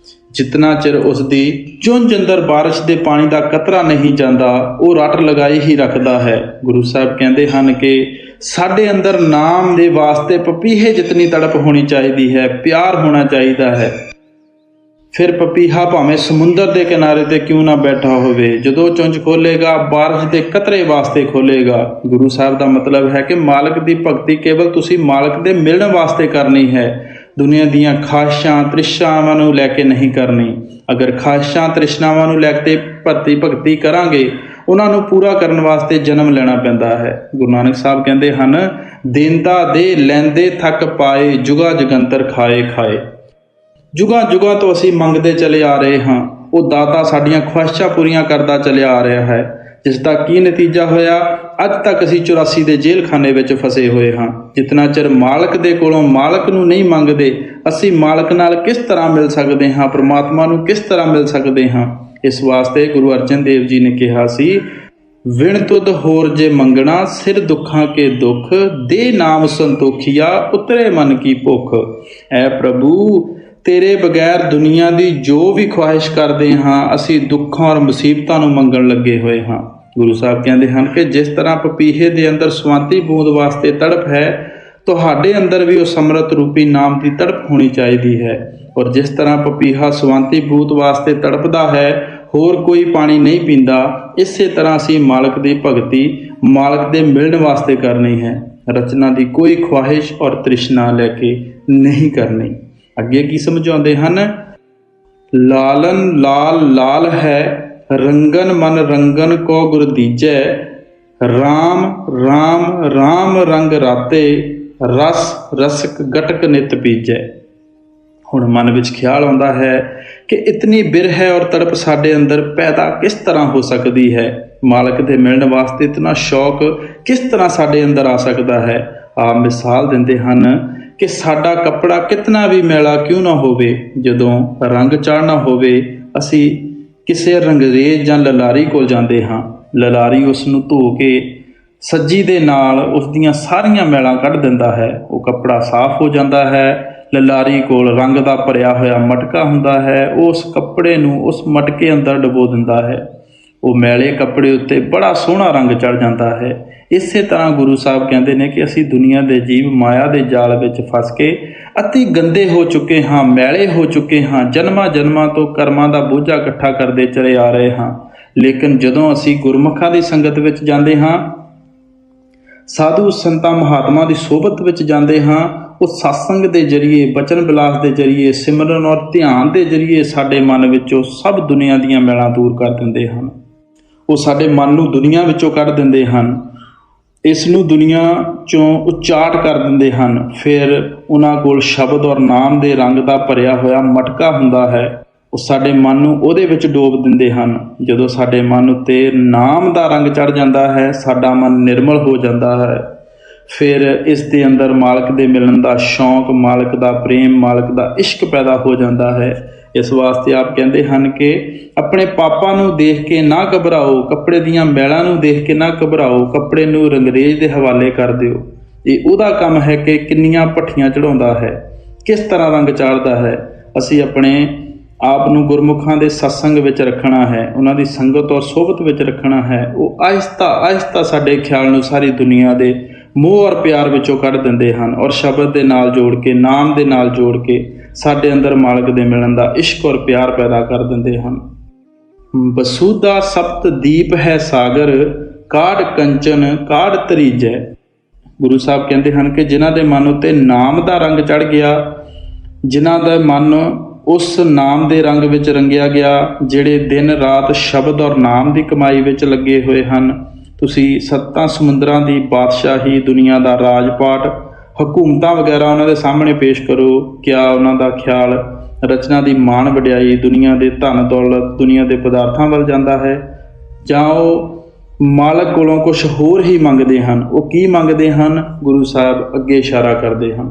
ਜਿਤਨਾ ਚਿਰ ਉਸ ਦੀ ਚੁੰਝ ਅੰਦਰ ਬਾਰਿਸ਼ ਦੇ ਪਾਣੀ ਦਾ ਕਤਰਾ ਨਹੀਂ ਜਾਂਦਾ, ਉਹ ਰੱਟ ਲਗਾਈ ਹੀ ਰੱਖਦਾ ਹੈ। ਗੁਰੂ ਸਾਹਿਬ ਕਹਿੰਦੇ ਹਨ ਕਿ ਸਾਡੇ ਅੰਦਰ ਨਾਮ ਦੇ ਵਾਸਤੇ ਪਪੀਹੇ ਜਿਤਨੀ ਤੜਪ ਹੋਣੀ ਚਾਹੀਦੀ ਹੈ, ਪਿਆਰ ਹੋਣਾ ਚਾਹੀਦਾ ਹੈ। ਫਿਰ ਪਪੀਹਾ ਭਾਵੇਂ ਸਮੁੰਦਰ ਦੇ ਕਿਨਾਰੇ ਤੇ ਕਿਉਂ ਨਾ ਬੈਠਾ ਹੋਵੇ, ਜਦੋਂ ਚੁੰਝ ਖੋਲੇਗਾ ਬਾਰਿਸ਼ ਦੇ ਕਤਰੇ ਵਾਸਤੇ ਖੋਲੇਗਾ। ਗੁਰੂ ਸਾਹਿਬ ਦਾ ਮਤਲਬ ਹੈ ਕਿ ਮਾਲਕ ਦੀ ਭਗਤੀ ਕੇਵਲ ਤੁਸੀਂ ਮਾਲਕ ਦੇ ਮਿਲਣ ਵਾਸਤੇ ਕਰਨੀ ਹੈ, ਦੁਨੀਆ ਦੀਆਂ ਖਾਹਿਸ਼ਾਂ ਤ੍ਰਿਸ਼ਨਾਵਾਂ ਨੂੰ ਲੈ ਕੇ ਨਹੀਂ ਕਰਨੀ। ਅਗਰ ਖਾਹਿਸ਼ਾਂ ਤ੍ਰਿਸ਼ਨਾਵਾਂ ਨੂੰ ਲੈ ਕੇ ਭਗਤੀ ਕਰਾਂਗੇ, ਉਹਨਾਂ ਨੂੰ ਪੂਰਾ ਕਰਨ ਵਾਸਤੇ ਜਨਮ ਲੈਣਾ ਪੈਂਦਾ ਹੈ। ਗੁਰੂ ਨਾਨਕ ਸਾਹਿਬ ਕਹਿੰਦੇ ਹਨ, ਦੇਂਦਾ ਦੇ ਲੈਂਦੇ ਥੱਕ ਪਾਏ, ਜੁਗਾ ਜਗੰਤਰ ਖਾਏ ਖਾਏ। ਜੁਗਾਂ ਜੁਗਾਂ ਤੋਂ ਅਸੀਂ ਮੰਗਦੇ ਚਲੇ ਆ ਰਹੇ ਹਾਂ, ਉਹ ਦਾਤਾ ਸਾਡੀਆਂ ਖੁਆਇਸ਼ਾਂ ਪੂਰੀਆਂ ਕਰਦਾ ਚਲਿਆ ਆ ਰਿਹਾ ਹੈ, ਜਿਸ ਦਾ ਕੀ ਨਤੀਜਾ ਹੋਇਆ? ਅੱਜ ਤੱਕ ਅਸੀਂ 84 ਦੇ ਜੇਲ੍ਹ ਖਾਨੇ ਵਿੱਚ ਫਸੇ ਹੋਏ ਹਾਂ। ਜਿਤਨਾ ਚਿਰ ਮਾਲਕ ਦੇ ਕੋਲੋਂ ਮਾਲਕ ਨੂੰ ਨਹੀਂ ਮੰਗਦੇ, ਅਸੀਂ ਮਾਲਕ ਨਾਲ ਕਿਸ ਤਰ੍ਹਾਂ ਮਿਲ ਸਕਦੇ ਹਾਂ, ਪ੍ਰਮਾਤਮਾ ਨੂੰ ਕਿਸ ਤਰ੍ਹਾਂ ਮਿਲ ਸਕਦੇ ਹਾਂ? ਇਸ ਵਾਸਤੇ ਗੁਰੂ ਅਰਜਨ ਦੇਵ ਜੀ ਨੇ ਕਿਹਾ ਸੀ, ਵਿਣ ਤੁਧ ਹੋਰ ਜੇ ਮੰਗਣਾ, ਸਿਰ ਦੁੱਖਾਂ ਕੇ ਦੁੱਖ, ਦੇ ਨਾਮ ਸੰਤੋਖੀਆ, ਉਤਰੇ ਮਨ ਕੀ ਭੁੱਖ। ਐ ਪ੍ਰਭੂ, ਤੇਰੇ ਬਗੈਰ ਦੁਨੀਆ ਦੀ ਜੋ ਵੀ ਖੁਆਇਸ਼ ਕਰਦੇ ਹਾਂ, ਅਸੀਂ ਦੁੱਖਾਂ ਔਰ ਮੁਸੀਬਤਾਂ ਨੂੰ ਮੰਗਣ ਲੱਗੇ ਹੋਏ ਹਾਂ। ਗੁਰੂ ਸਾਹਿਬ ਕਹਿੰਦੇ ਹਨ ਕਿ ਜਿਸ ਤਰ੍ਹਾਂ ਪਪੀਹੇ ਦੇ ਅੰਦਰ ਸਵਾਂਤੀ ਬੂੰਦ ਵਾਸਤੇ ਤੜਪ ਹੈ, ਤੁਹਾਡੇ ਅੰਦਰ ਵੀ ਉਸ ਅੰਮ੍ਰਿਤ ਰੂਪੀ ਨਾਮ ਦੀ ਤੜਪ ਹੋਣੀ ਚਾਹੀਦੀ ਹੈ। ਔਰ ਜਿਸ ਤਰ੍ਹਾਂ ਪਪੀਹਾ ਸਵਾਂਤੀ ਬੂੰਦ ਵਾਸਤੇ ਤੜਪਦਾ ਹੈ, ਹੋਰ ਕੋਈ ਪਾਣੀ ਨਹੀਂ ਪੀਂਦਾ, ਇਸੇ ਤਰ੍ਹਾਂ ਅਸੀਂ ਮਾਲਕ ਦੀ ਭਗਤੀ ਮਾਲਕ ਦੇ ਮਿਲਣ ਵਾਸਤੇ ਕਰਨੀ ਹੈ। ਰਚਨਾ ਦੀ ਕੋਈ ਖੁਆਇਸ਼ ਔਰ ਤ੍ਰਿਸ਼ਨਾ ਲੈ ਕੇ ਨਹੀਂ ਕਰਨੀ। ਅੱਗੇ ਕੀ ਸਮਝਾਉਂਦੇ ਹਨ? ਲਾਲਨ ਲਾਲ ਲਾਲ ਹੈ, ਰੰਗਨ ਮਨ ਰੰਗਨ ਕੋ ਗੁਰ ਦੀਜੈ। ਰਾਮ ਰਾਮ ਰਾਮ ਰੰਗ ਰਾਤੇ, ਰਸ ਰਸਕ ਗਟਕ ਨਿਤ ਪੀਜੈ। ਹੁਣ ਮਨ ਵਿੱਚ ਖਿਆਲ ਆਉਂਦਾ ਹੈ ਕਿ ਇਤਨੀ ਬਿਰਹ ਔਰ ਤੜਪ ਸਾਡੇ ਅੰਦਰ ਪੈਦਾ ਕਿਸ ਤਰ੍ਹਾਂ ਹੋ ਸਕਦੀ ਹੈ? ਮਾਲਕ ਦੇ ਮਿਲਣ ਵਾਸਤੇ ਇਤਨਾ ਸ਼ੌਕ ਕਿਸ ਤਰ੍ਹਾਂ ਸਾਡੇ ਅੰਦਰ ਆ ਸਕਦਾ ਹੈ? ਆਪ ਮਿਸਾਲ ਦਿੰਦੇ ਹਨ ਕਿ ਸਾਡਾ ਕੱਪੜਾ ਕਿਤਨਾ ਵੀ ਮੈਲਾ ਕਿਉਂ ਨਾ ਹੋਵੇ, ਜਦੋਂ ਰੰਗ ਚੜ੍ਹਨਾ ਹੋਵੇ, ਅਸੀਂ ਕਿਸੇ ਰੰਗਰੇਜ਼ ਜਾਂ ਲਲਾਰੀ ਕੋਲ ਜਾਂਦੇ ਹਾਂ। ਲਲਾਰੀ ਉਸ ਨੂੰ ਧੋ ਕੇ ਸੱਜੀ ਦੇ ਨਾਲ ਉਸ ਦੀਆਂ ਸਾਰੀਆਂ ਮੈਲਾਂ ਕੱਢ ਦਿੰਦਾ ਹੈ, ਉਹ ਕੱਪੜਾ ਸਾਫ਼ ਹੋ ਜਾਂਦਾ ਹੈ। ਲਲਾਰੀ ਕੋਲ ਰੰਗ ਦਾ ਭਰਿਆ ਹੋਇਆ ਮਟਕਾ ਹੁੰਦਾ ਹੈ, ਉਸ ਕੱਪੜੇ ਨੂੰ ਉਸ ਮਟਕੇ ਅੰਦਰ ਡੁਬੋ ਦਿੰਦਾ ਹੈ, ਉਹ ਮੈਲੇ ਕੱਪੜੇ ਉੱਤੇ ਬੜਾ ਸੋਹਣਾ ਰੰਗ ਚੜ੍ਹ ਜਾਂਦਾ ਹੈ। ਇਸੇ ਤਰ੍ਹਾਂ ਗੁਰੂ ਸਾਹਿਬ ਕਹਿੰਦੇ ਨੇ ਕਿ ਅਸੀਂ ਦੁਨੀਆ ਦੇ ਜੀਵ ਮਾਇਆ ਦੇ ਜਾਲ ਵਿੱਚ ਫਸ ਕੇ ਅਤੀ ਗੰਦੇ ਹੋ ਚੁੱਕੇ ਹਾਂ, ਮੈਲੇ ਹੋ ਚੁੱਕੇ ਹਾਂ, ਜਨਮਾਂ ਜਨਮਾਂ ਤੋਂ ਕਰਮਾਂ ਦਾ ਬੋਝਾ ਇਕੱਠਾ ਕਰਦੇ ਚਲੇ ਆ ਰਹੇ ਹਾਂ। ਲੇਕਿਨ ਜਦੋਂ ਅਸੀਂ ਗੁਰਮੁਖਾਂ ਦੀ ਸੰਗਤ ਵਿੱਚ ਜਾਂਦੇ ਹਾਂ, ਸਾਧੂ ਸੰਤਾਂ ਮਹਾਤਮਾ ਦੀ ਸੋਭਤ ਵਿੱਚ ਜਾਂਦੇ ਹਾਂ, ਉਹ ਸਤਸੰਗ ਦੇ ਜਰੀਏ, ਬਚਨ ਬਿਲਾਸ ਦੇ ਜਰੀਏ, ਸਿਮਰਨ ਔਰ ਧਿਆਨ ਦੇ ਜਰੀਏ ਸਾਡੇ ਮਨ ਵਿੱਚੋਂ ਸਭ ਦੁਨੀਆ ਦੀਆਂ ਮੈਲਾਂ ਦੂਰ ਕਰ ਦਿੰਦੇ ਹਨ। ਉਹ ਸਾਡੇ ਮਨ ਨੂੰ ਦੁਨੀਆ ਵਿੱਚੋਂ ਕੱਢ ਦਿੰਦੇ ਹਨ, ਇਸ ਨੂੰ ਦੁਨੀਆ ਚੋਂ ਉਚਾਟ ਕਰ ਦਿੰਦੇ ਹਨ। ਫਿਰ ਉਹਨਾਂ ਕੋਲ ਸ਼ਬਦ ਔਰ ਨਾਮ ਦੇ ਰੰਗ ਦਾ ਭਰਿਆ ਹੋਇਆ ਮਟਕਾ ਹੁੰਦਾ ਹੈ, ਉਹ ਸਾਡੇ ਮਨ ਨੂੰ ਉਹਦੇ ਵਿੱਚ ਡੋਬ ਦਿੰਦੇ ਹਨ। ਜਦੋਂ ਸਾਡੇ ਮਨ ਉੱਤੇ ਨਾਮ ਦਾ ਰੰਗ ਚੜ੍ਹ ਜਾਂਦਾ ਹੈ, ਸਾਡਾ ਮਨ ਨਿਰਮਲ ਹੋ ਜਾਂਦਾ ਹੈ। ਫਿਰ ਇਸ ਦੇ ਅੰਦਰ ਮਾਲਕ ਦੇ ਮਿਲਣ ਦਾ ਸ਼ੌਂਕ, ਮਾਲਕ ਦਾ ਪ੍ਰੇਮ, ਮਾਲਕ ਦਾ ਇਸ਼ਕ ਪੈਦਾ ਹੋ ਜਾਂਦਾ ਹੈ। ਇਸ ਵਾਸਤੇ ਆਪ ਕਹਿੰਦੇ ਹਨ ਕਿ ਆਪਣੇ ਪਾਪਾਂ ਨੂੰ ਦੇਖ ਕੇ ਨਾ ਘਬਰਾਓ, ਕੱਪੜੇ ਦੀਆਂ ਮੈਲਾਂ ਨੂੰ ਦੇਖ ਕੇ ਨਾ ਘਬਰਾਓ, ਕੱਪੜੇ ਨੂੰ ਰੰਗਰੇਜ਼ ਦੇ ਹਵਾਲੇ ਕਰ ਦਿਓ। ਇਹ ਉਹਦਾ ਕੰਮ ਹੈ ਕਿ ਕਿੰਨੀਆਂ ਭੱਠੀਆਂ ਚੜਾਉਂਦਾ ਹੈ, ਕਿਸ ਤਰ੍ਹਾਂ ਰੰਗ ਚਾੜ੍ਹਦਾ ਹੈ। ਅਸੀਂ ਆਪਣੇ ਆਪ ਨੂੰ ਗੁਰਮੁਖਾਂ ਦੇ ਸਤਸੰਗ ਵਿੱਚ ਰੱਖਣਾ ਹੈ, ਉਹਨਾਂ ਦੀ ਸੰਗਤ ਔਰ ਸੋਭਤ ਵਿੱਚ ਰੱਖਣਾ ਹੈ। ਉਹ ਆਹਿਸਤਾ ਆਹਿਸਤਾ ਸਾਡੇ ਖਿਆਲ ਨੂੰ ਸਾਰੀ ਦੁਨੀਆ ਦੇ ਮੋਹ ਔਰ ਪਿਆਰ ਵਿੱਚੋਂ ਕੱਢ ਦਿੰਦੇ ਹਨ, ਔਰ ਸ਼ਬਦ ਦੇ ਨਾਲ ਜੋੜ ਕੇ, ਨਾਮ ਦੇ ਨਾਲ ਜੋੜ ਕੇ ਸਾਡੇ ਅੰਦਰ ਮਾਲਕ ਦੇ ਮਿਲਣ ਦਾ ਇਸ਼ਕ ਔਰ ਪਿਆਰ ਪੈਦਾ ਕਰ ਦਿੰਦੇ ਹਨ। ਬਸੂਦਾ ਸਪਤ ਦੀਪ ਹੈ ਸਾਗਰ, ਕਾਢ ਕੰਚਨ ਕਾਢ ਤਰੀਜੈ। ਗੁਰੂ ਸਾਹਿਬ ਕਹਿੰਦੇ ਹਨ ਕਿ ਜਿਨ੍ਹਾਂ ਦੇ ਮਨ ਉੱਤੇ ਨਾਮ ਦਾ ਰੰਗ ਚੜ੍ਹ ਗਿਆ, ਜਿਨ੍ਹਾਂ ਦਾ ਮਨ ਉਸ ਨਾਮ ਦੇ ਰੰਗ ਵਿੱਚ ਰੰਗਿਆ ਗਿਆ, ਜਿਹੜੇ ਦਿਨ ਰਾਤ ਸ਼ਬਦ ਔਰ ਨਾਮ ਦੀ ਕਮਾਈ ਵਿੱਚ ਲੱਗੇ ਹੋਏ ਹਨ। ਤੁਸੀਂ ਸੱਤਾਂ ਸਮੁੰਦਰਾਂ ਦੀ ਬਾਦਸ਼ਾਹੀ, ਦੁਨੀਆ ਦਾ ਰਾਜਪਾਟ, ਹਕੂਮਤਾਂ ਵਗੈਰਾ ਉਹਨਾਂ ਦੇ ਸਾਹਮਣੇ ਪੇਸ਼ ਕਰੋ। ਕਿਆ ਉਹਨਾਂ ਦਾ ਖਿਆਲ ਰਚਨਾ ਦੀ ਮਾਣ ਵਡਿਆਈ, ਦੁਨੀਆ ਦੇ ਧਨ ਦੌਲਤ, ਦੁਨੀਆ ਦੇ ਪਦਾਰਥਾਂ ਵੱਲ ਜਾਂਦਾ ਹੈ, ਜਾਂ ਉਹ ਮਾਲਕ ਕੋਲੋਂ ਕੁਝ ਹੋਰ ਹੀ ਮੰਗਦੇ ਹਨ? ਉਹ ਕੀ ਮੰਗਦੇ ਹਨ? ਗੁਰੂ ਸਾਹਿਬ ਅੱਗੇ ਇਸ਼ਾਰਾ ਕਰਦੇ ਹਨ,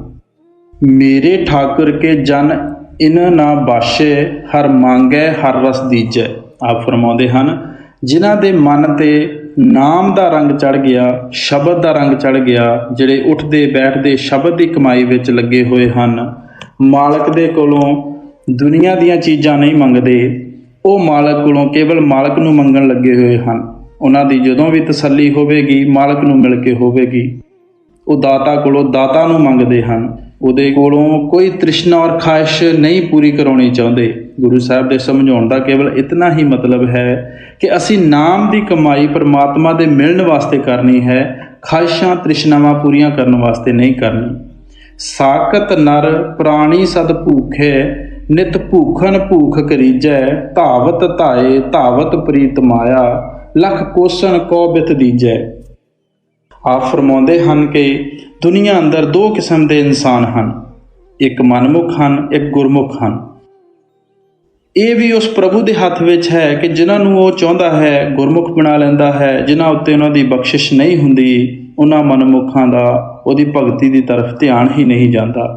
ਮੇਰੇ ਠਾਕੁਰ ਕੇ ਜਨ ਇਨ ਨਾ ਬਾਸ਼ੇ, ਹਰ ਮੰਗੈ ਹਰ ਰਸ ਦੀਜੈ। ਆਪ ਫਰਮਾਉਂਦੇ ਹਨ, ਜਿਨ੍ਹਾਂ ਦੇ ਮਨ ਤੇ ਨਾਮ ਦਾ ਰੰਗ ਚੜ ਗਿਆ, ਸ਼ਬਦ ਦਾ ਰੰਗ ਚੜ ਗਿਆ, ਜਿਹੜੇ ਉੱਠਦੇ ਬੈਠਦੇ ਸ਼ਬਦ ਦੀ ਕਮਾਈ ਵਿੱਚ ਲੱਗੇ ਹੋਏ ਹਨ, ਮਾਲਕ ਦੇ ਕੋਲੋਂ ਦੁਨੀਆ ਦੀਆਂ ਚੀਜ਼ਾਂ ਨਹੀਂ ਮੰਗਦੇ, ਉਹ ਮਾਲਕ ਕੋਲੋਂ ਕੇਵਲ ਮਾਲਕ ਨੂੰ ਮੰਗਣ ਲੱਗੇ ਹੋਏ ਹਨ। ਉਹਨਾਂ ਦੀ ਜਦੋਂ ਵੀ ਤਸੱਲੀ ਹੋਵੇਗੀ, ਮਾਲਕ ਨੂੰ ਮਿਲ ਕੇ ਹੋਵੇਗੀ। ਉਹ ਦਾਤਾ ਕੋਲੋਂ ਦਾਤਾ ਨੂੰ ਮੰਗਦੇ ਹਨ, ਉਹਦੇ ਕੋਲੋਂ ਕੋਈ ਤ੍ਰਿਸ਼ਨਾ ਔਰ ਖਾਹਿਸ਼ ਨਹੀਂ ਪੂਰੀ ਕਰਾਉਣੀ ਚਾਹੁੰਦੇ। ਗੁਰੂ ਸਾਹਿਬ ਦੇ ਸਮਝਾਉਣ ਦਾ ਕੇਵਲ ਇਤਨਾ ਹੀ ਮਤਲਬ ਹੈ ਕਿ ਅਸੀਂ ਨਾਮ ਦੀ ਕਮਾਈ ਪਰਮਾਤਮਾ ਦੇ ਮਿਲਣ ਵਾਸਤੇ ਕਰਨੀ ਹੈ, ਖਾਹਿਸ਼ਾਂ ਤ੍ਰਿਸ਼ਨਾਵਾਂ ਪੂਰੀਆਂ ਕਰਨ ਵਾਸਤੇ ਨਹੀਂ ਕਰਨੀ। ਸਾਕਤ ਨਰ ਪ੍ਰਾਣੀ ਸਦ ਭੂਖੇ, ਨਿਤ ਭੂਖਨ ਭੂਖ ਕਰੀਜੈ, ਧਾਵਤ ਧਾਏ ਧਾਵਤ ਪ੍ਰੀਤ ਮਾਇਆ, ਲਖ ਕੋਸਣ ਕੋ ਬਿਤ ਦੀਜੈ। ਆਪ ਫਰਮਾਉਂਦੇ ਹਨ ਕਿ ਦੁਨੀਆ ਅੰਦਰ ਦੋ ਕਿਸਮ ਦੇ ਇਨਸਾਨ ਹਨ, ਇੱਕ ਮਨਮੁਖ ਹਨ, ਇੱਕ ਗੁਰਮੁਖ ਹਨ। ਇਹ ਵੀ ਉਸ ਪ੍ਰਭੂ ਦੇ ਹੱਥ ਵਿੱਚ ਹੈ ਕਿ ਜਿਨ੍ਹਾਂ ਨੂੰ ਉਹ ਚਾਹੁੰਦਾ ਹੈ ਗੁਰਮੁਖ ਬਣਾ ਲੈਂਦਾ ਹੈ, ਜਿਨ੍ਹਾਂ ਉੱਤੇ ਉਹਨਾਂ ਦੀ ਬਖਸ਼ਿਸ਼ ਨਹੀਂ ਹੁੰਦੀ, ਉਹਨਾਂ ਮਨਮੁਖਾਂ ਦਾ ਉਹਦੀ ਭਗਤੀ ਦੀ ਤਰਫ ਧਿਆਨ ਹੀ ਨਹੀਂ ਜਾਂਦਾ।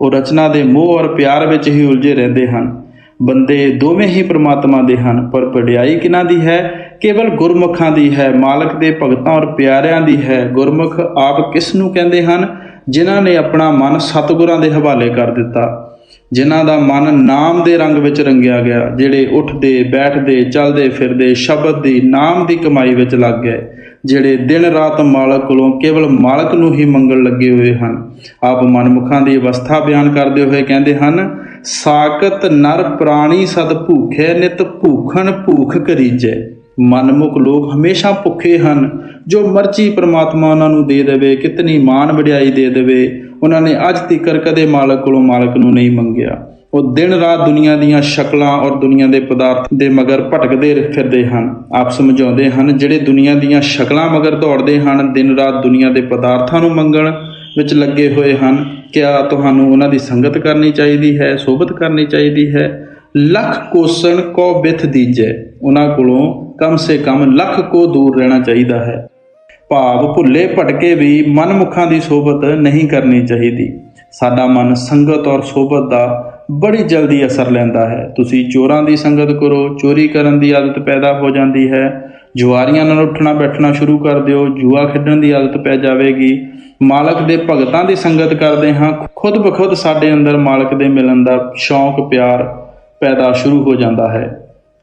ਉਹ ਰਚਨਾ ਦੇ ਮੋਹ ਔਰ ਪਿਆਰ ਵਿੱਚ ਹੀ ਉਲਝੇ ਰਹਿੰਦੇ ਹਨ। ਬੰਦੇ ਦੋਵੇਂ ਹੀ ਪ੍ਰਮਾਤਮਾ ਦੇ ਹਨ, ਪਰ ਵਡਿਆਈ ਕਿਹਨਾਂ ਦੀ ਹੈ? ਕੇਵਲ ਗੁਰਮੁਖਾਂ ਦੀ ਹੈ, ਮਾਲਕ ਦੇ ਭਗਤਾਂ ਔਰ ਪਿਆਰਿਆਂ ਦੀ ਹੈ। ਗੁਰਮੁਖ ਆਪ ਕਿਸ ਨੂੰ ਕਹਿੰਦੇ ਹਨ? ਜਿਨ੍ਹਾਂ ਨੇ ਆਪਣਾ ਮਨ ਸਤਿਗੁਰਾਂ ਦੇ ਹਵਾਲੇ ਕਰ ਦਿੱਤਾ, ਜਿਨ੍ਹਾਂ ਦਾ ਮਨ ਨਾਮ ਦੇ ਰੰਗ ਵਿੱਚ ਰੰਗਿਆ ਗਿਆ, ਜਿਹੜੇ ਉੱਠਦੇ ਬੈਠਦੇ ਚੱਲਦੇ ਫਿਰਦੇ ਸ਼ਬਦ ਦੀ ਨਾਮ ਦੀ ਕਮਾਈ ਵਿੱਚ ਲੱਗ ਗਏ, ਜਿਹੜੇ ਦਿਨ ਰਾਤ ਮਾਲਕ ਕੋਲੋਂ ਕੇਵਲ ਮਾਲਕ ਨੂੰ ਹੀ ਮੰਗਣ ਲੱਗੇ ਹੋਏ ਹਨ। ਆਪ ਮਨਮੁਖਾਂ ਦੀ ਅਵਸਥਾ ਬਿਆਨ ਕਰਦੇ ਹੋਏ ਕਹਿੰਦੇ ਹਨ, ਸਾਕਤ ਨਰ ਪ੍ਰਾਣੀ ਸਦ ਭੂਖੇ, ਨਿਤ ਭੂਖਣ ਭੂਖ ਕਰੀਜੈ। ਮਨਮੁਖ ਲੋਕ ਹਮੇਸ਼ਾ ਭੁੱਖੇ ਹਨ, ਜੋ ਮਰਜ਼ੀ ਪ੍ਰਮਾਤਮਾ ਉਹਨਾਂ ਨੂੰ ਦੇ ਦੇਵੇ, ਕਿਤਨੀ ਮਾਣ ਵਡਿਆਈ ਦੇ ਦੇਵੇ, ਉਹਨਾਂ ਨੇ ਅੱਜ ਤੀਕਰ ਕਦੇ ਮਾਲਕ ਕੋਲੋਂ ਮਾਲਕ ਨੂੰ ਨਹੀਂ ਮੰਗਿਆ। ਉਹ ਦਿਨ ਰਾਤ ਦੁਨੀਆ ਦੀਆਂ ਸ਼ਕਲਾਂ ਔਰ ਦੁਨੀਆ ਦੇ ਪਦਾਰਥ ਦੇ ਮਗਰ ਭਟਕਦੇ ਫਿਰਦੇ ਹਨ। ਆਪ ਸਮਝਾਉਂਦੇ ਹਨ, ਜਿਹੜੇ ਦੁਨੀਆ ਦੀਆਂ ਸ਼ਕਲਾਂ ਮਗਰ ਦੌੜਦੇ ਹਨ, ਦਿਨ ਰਾਤ ਦੁਨੀਆ ਦੇ ਪਦਾਰਥਾਂ ਨੂੰ ਮੰਗਣ ਵਿੱਚ ਲੱਗੇ ਹੋਏ ਹਨ, ਕਿਆ ਤੁਹਾਨੂੰ ਉਹਨਾਂ ਦੀ ਸੰਗਤ ਕਰਨੀ ਚਾਹੀਦੀ ਹੈ, ਸੋਭਤ ਕਰਨੀ ਚਾਹੀਦੀ ਹੈ? ਲੱਖ ਕੋਸਣ ਕੋ ਬਿਥ ਦੀਜੈ, ਉਹਨਾਂ ਕੋਲੋਂ ਕਮ ਸੇ ਕਮ ਲੱਖ ਕੋ ਦੂਰ ਰਹਿਣਾ ਚਾਹੀਦਾ ਹੈ। ਭਾਵ ਭੁੱਲੇ ਭਟਕੇ ਵੀ ਮਨਮੁਖਾਂ ਦੀ ਸੋਭਤ ਨਹੀਂ ਕਰਨੀ ਚਾਹੀਦੀ। ਸਾਡਾ ਮਨ ਸੰਗਤ ਔਰ ਸੋਭਤ ਦਾ ਬੜੀ ਜਲਦੀ ਅਸਰ ਲੈਂਦਾ ਹੈ। ਤੁਸੀਂ ਚੋਰਾਂ ਦੀ ਸੰਗਤ ਕਰੋ, ਚੋਰੀ ਕਰਨ ਦੀ ਆਦਤ ਪੈਦਾ ਹੋ ਜਾਂਦੀ ਹੈ। ਜੁਆਰੀਆਂ ਨਾਲ ਉੱਠਣਾ ਬੈਠਣਾ ਸ਼ੁਰੂ ਕਰ ਦਿਓ, ਜੂਆ ਖੇਡਣ ਦੀ ਆਦਤ ਪੈ ਜਾਵੇਗੀ। ਮਾਲਕ ਦੇ ਭਗਤਾਂ ਦੀ ਸੰਗਤ ਕਰਦੇ ਹਾਂ, ਖੁਦ ਬਖੁਦ ਸਾਡੇ ਅੰਦਰ ਮਾਲਕ ਦੇ ਮਿਲਣ ਦਾ ਸ਼ੌਂਕ ਪਿਆਰ ਪੈਦਾ ਸ਼ੁਰੂ ਹੋ ਜਾਂਦਾ ਹੈ।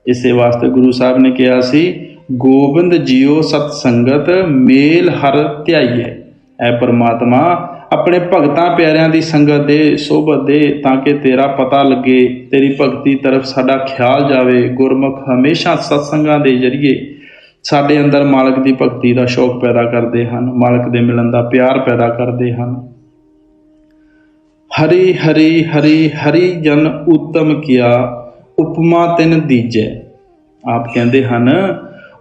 ਇਸੇ ਵਾਸਤੇ ਗੁਰੂ ਸਾਹਿਬ ਨੇ ਕਿਹਾ ਸੀ, ਗੋਬਿੰਦ ਜੀਓ ਸਤ ਸੰਗਤ ਮੇਲ ਹਰ ਧਿਆਈਏ। ਐ ਪਰਮਾਤਮਾ, ਆਪਣੇ ਭਗਤਾਂ ਪਿਆਰਿਆਂ ਦੀ ਸੰਗਤ ਦੇ, ਸੋਭਤ ਦੇ, ਤਾਂ ਕਿ ਤੇਰਾ ਪਤਾ ਲੱਗੇ, ਤੇਰੀ ਭਗਤੀ ਤਰਫ ਸਾਡਾ ਖਿਆਲ ਜਾਵੇ। ਗੁਰਮੁਖ ਹਮੇਸ਼ਾ ਸਤਸੰਗਾਂ ਦੇ ਜ਼ਰੀਏ ਸਾਡੇ ਅੰਦਰ ਮਾਲਕ ਦੀ ਭਗਤੀ ਦਾ ਸ਼ੌਕ ਪੈਦਾ ਕਰਦੇ ਹਨ, ਮਾਲਕ ਦੇ ਮਿਲਣ ਦਾ ਪਿਆਰ ਪੈਦਾ ਕਰਦੇ ਹਨ। ਹਰੀ ਹਰੀ ਹਰੀ ਹਰੀ ਜਨ ਉਤਮ ਕੀਆ, ਉਪਮਾ ਤਿਨ ਦੀਜੈ। ਆਪ ਕਹਿੰਦੇ ਹਨ,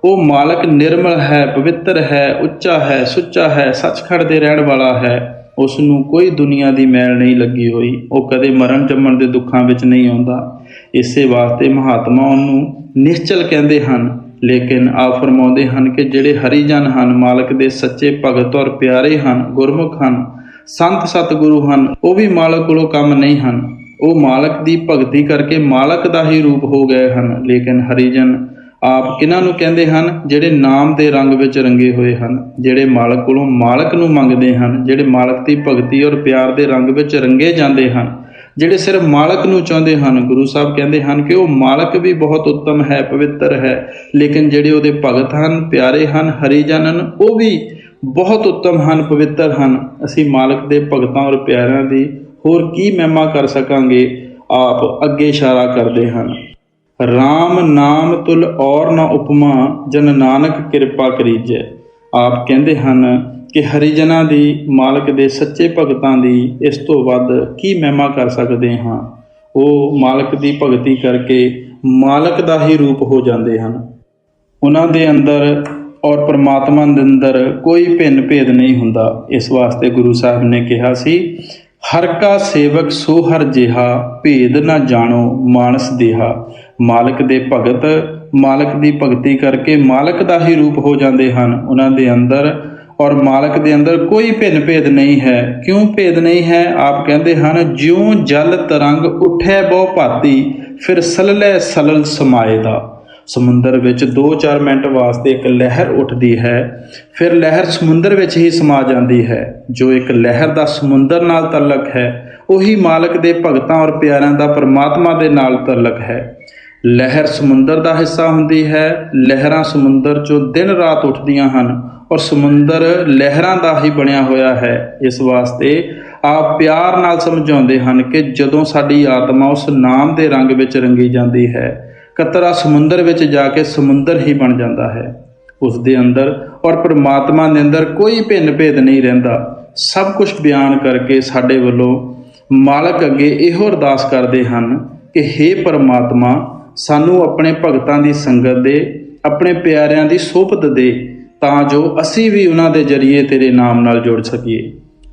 ਉਹ ਮਾਲਕ ਨਿਰਮਲ ਹੈ, ਪਵਿੱਤਰ ਹੈ, ਉੱਚਾ ਹੈ, ਸੁੱਚਾ ਹੈ, ਸੱਚਖੰਡ ਦੇ ਰਹਿਣ ਵਾਲਾ ਹੈ। ਉਸ ਨੂੰ ਕੋਈ ਦੁਨੀਆ ਦੀ ਮੈਲ ਨਹੀਂ ਲੱਗੀ ਹੋਈ, ਉਹ ਕਦੇ ਮਰਨ ਜੰਮਣ ਦੇ ਦੁੱਖਾਂ ਵਿੱਚ ਨਹੀਂ ਆਉਂਦਾ। ਇਸੇ ਵਾਸਤੇ ਮਹਾਤਮਾ ਉਹਨੂੰ ਨਿਸ਼ਚਲ ਕਹਿੰਦੇ ਹਨ। ਲੇਕਿਨ ਆਪ ਫਰਮਾਉਂਦੇ ਹਨ ਕਿ ਜਿਹੜੇ ਹਰੀਜਨ ਹਨ, ਮਾਲਕ ਦੇ ਸੱਚੇ ਭਗਤ ਔਰ ਪਿਆਰੇ ਹਨ, ਗੁਰਮੁਖ ਹਨ, ਸੰਤ ਸਤਿਗੁਰੂ ਹਨ, ਉਹ ਵੀ ਮਾਲਕ ਕੋਲੋਂ ਕੰਮ ਨਹੀਂ ਹਨ। ਉਹ ਮਾਲਕ ਦੀ ਭਗਤੀ ਕਰਕੇ ਮਾਲਕ ਦਾ ਹੀ ਰੂਪ ਹੋ ਗਏ ਹਨ। ਲੇਕਿਨ ਹਰੀਜਨ ਆਪ ਕਿਹਨਾਂ ਨੂੰ ਕਹਿੰਦੇ ਹਨ? ਜਿਹੜੇ ਨਾਮ ਦੇ ਰੰਗ ਵਿੱਚ ਰੰਗੇ ਹੋਏ ਹਨ, ਜਿਹੜੇ ਮਾਲਕ ਕੋਲੋਂ ਮਾਲਕ ਨੂੰ ਮੰਗਦੇ ਹਨ, ਜਿਹੜੇ ਮਾਲਕ ਦੀ ਭਗਤੀ ਔਰ ਪਿਆਰ ਦੇ ਰੰਗ ਵਿੱਚ ਰੰਗੇ ਜਾਂਦੇ ਹਨ, ਜਿਹੜੇ ਸਿਰਫ ਮਾਲਕ ਨੂੰ ਚਾਹੁੰਦੇ ਹਨ। ਗੁਰੂ ਸਾਹਿਬ ਕਹਿੰਦੇ ਹਨ ਕਿ ਉਹ ਮਾਲਕ ਵੀ ਬਹੁਤ ਉੱਤਮ ਹੈ, ਪਵਿੱਤਰ ਹੈ, ਲੇਕਿਨ ਜਿਹੜੇ ਉਹਦੇ ਭਗਤ ਹਨ, ਪਿਆਰੇ ਹਨ, ਹਰੀਜਨ ਹਨ, ਉਹ ਵੀ ਬਹੁਤ ਉੱਤਮ ਹਨ, ਪਵਿੱਤਰ ਹਨ। ਅਸੀਂ ਮਾਲਕ ਦੇ ਭਗਤਾਂ ਔਰ ਪਿਆਰਿਆਂ ਦੀ ਹੋਰ ਕੀ ਮਹਿਮਾ ਕਰ ਸਕਾਂਗੇ? ਆਪ ਅੱਗੇ ਇਸ਼ਾਰਾ ਕਰਦੇ ਹਨ, ਰਾਮ ਨਾਮ ਤੁਲ ਔਰ ਨਾ ਉਪਮਾ, ਜਨ ਨਾਨਕ ਕਿਰਪਾ ਕਰੀਜੈ। ਆਪ ਕਹਿੰਦੇ ਹਨ ਕਿ ਹਰੀਜਨਾਂ ਦੀ, ਮਾਲਕ ਦੇ ਸੱਚੇ ਭਗਤਾਂ ਦੀ ਇਸ ਤੋਂ ਵੱਧ ਕੀ ਮਹਿਮਾ ਕਰ ਸਕਦੇ ਹਾਂ? ਉਹ ਮਾਲਕ ਦੀ ਭਗਤੀ ਕਰਕੇ ਮਾਲਕ ਦਾ ਹੀ ਰੂਪ ਹੋ ਜਾਂਦੇ ਹਨ। ਉਹਨਾਂ ਦੇ ਅੰਦਰ ਔਰ ਪ੍ਰਮਾਤਮਾ ਦੇ ਅੰਦਰ ਕੋਈ ਭਿੰਨ ਭੇਦ ਨਹੀਂ ਹੁੰਦਾ। ਇਸ ਵਾਸਤੇ ਗੁਰੂ ਸਾਹਿਬ ਨੇ ਕਿਹਾ ਸੀ, ਹਰ ਕਾ ਸੇਵਕ ਸੋ ਹਰ ਜਿਹਾ, ਭੇਦ ਨਾ ਜਾਣੋ ਮਾਨਸ ਦੇਹਾ। ਮਾਲਕ ਦੇ ਭਗਤ ਮਾਲਕ ਦੀ ਭਗਤੀ ਕਰਕੇ ਮਾਲਕ ਦਾ ਹੀ ਰੂਪ ਹੋ ਜਾਂਦੇ ਹਨ। ਉਹਨਾਂ ਦੇ ਅੰਦਰ ਔਰ ਮਾਲਕ ਦੇ ਅੰਦਰ ਕੋਈ ਭਿੰਨ ਭੇਦ ਨਹੀਂ ਹੈ। ਕਿਉਂ ਭੇਦ ਨਹੀਂ ਹੈ? ਆਪ ਕਹਿੰਦੇ ਹਨ, ਜਿਉਂ ਜਲ ਤਰੰਗ ਉੱਠੈ ਬਹੁ ਭਾਤੀ, ਫਿਰ ਸਲਲੇ ਸਲਲ ਸਮਾਏ ਦਾ। ਸਮੁੰਦਰ ਵਿੱਚ 2-4 ਮਿੰਟ ਵਾਸਤੇ ਇੱਕ ਲਹਿਰ ਉੱਠਦੀ ਹੈ, ਫਿਰ ਲਹਿਰ ਸਮੁੰਦਰ ਵਿੱਚ ਹੀ ਸਮਾ ਜਾਂਦੀ ਹੈ। ਜੋ ਇੱਕ ਲਹਿਰ ਦਾ ਸਮੁੰਦਰ ਨਾਲ ਤਾਲੁਕ ਹੈ, ਉਹੀ ਮਾਲਕ ਦੇ ਭਗਤਾਂ ਔਰ ਪਿਆਰਿਆਂ ਦਾ ਪਰਮਾਤਮਾ ਦੇ ਨਾਲ ਤਾਲੁਕ ਹੈ। ਲਹਿਰ ਸਮੁੰਦਰ ਦਾ ਹਿੱਸਾ ਹੁੰਦੀ ਹੈ। ਲਹਿਰਾਂ ਸਮੁੰਦਰ 'ਚੋਂ ਦਿਨ ਰਾਤ ਉੱਠਦੀਆਂ ਹਨ ਔਰ ਸਮੁੰਦਰ ਲਹਿਰਾਂ ਦਾ ਹੀ ਬਣਿਆ ਹੋਇਆ ਹੈ। ਇਸ ਵਾਸਤੇ ਆਪ ਪਿਆਰ ਨਾਲ ਸਮਝਾਉਂਦੇ ਹਨ ਕਿ ਜਦੋਂ ਸਾਡੀ ਆਤਮਾ ਉਸ ਨਾਮ ਦੇ ਰੰਗ ਵਿੱਚ ਰੰਗੀ ਜਾਂਦੀ ਹੈ, ਕਤਰਾ ਸਮੁੰਦਰ ਵਿੱਚ ਜਾ ਕੇ ਸਮੁੰਦਰ ਹੀ ਬਣ ਜਾਂਦਾ ਹੈ। ਉਸ ਦੇ ਅੰਦਰ ਔਰ ਪਰਮਾਤਮਾ ਦੇ ਅੰਦਰ ਕੋਈ ਭਿੰਨ ਭੇਦ ਨਹੀਂ ਰਹਿੰਦਾ। ਸਭ ਕੁਝ ਬਿਆਨ ਕਰਕੇ ਸਾਡੇ ਵੱਲੋਂ ਮਾਲਕ ਅੱਗੇ ਇਹੋ ਅਰਦਾਸ ਕਰਦੇ ਹਨ ਕਿ ਹੇ ਪਰਮਾਤਮਾ, ਸਾਨੂੰ ਆਪਣੇ ਭਗਤਾਂ ਦੀ ਸੰਗਤ ਦੇ, ਆਪਣੇ ਪਿਆਰਿਆਂ ਦੀ ਸੋਭਤ ਦੇ, ਤਾਂ ਜੋ ਅਸੀਂ ਵੀ ਉਹਨਾਂ ਦੇ ਜਰੀਏ ਤੇਰੇ ਨਾਮ ਨਾਲ ਜੁੜ ਸਕੀਏ।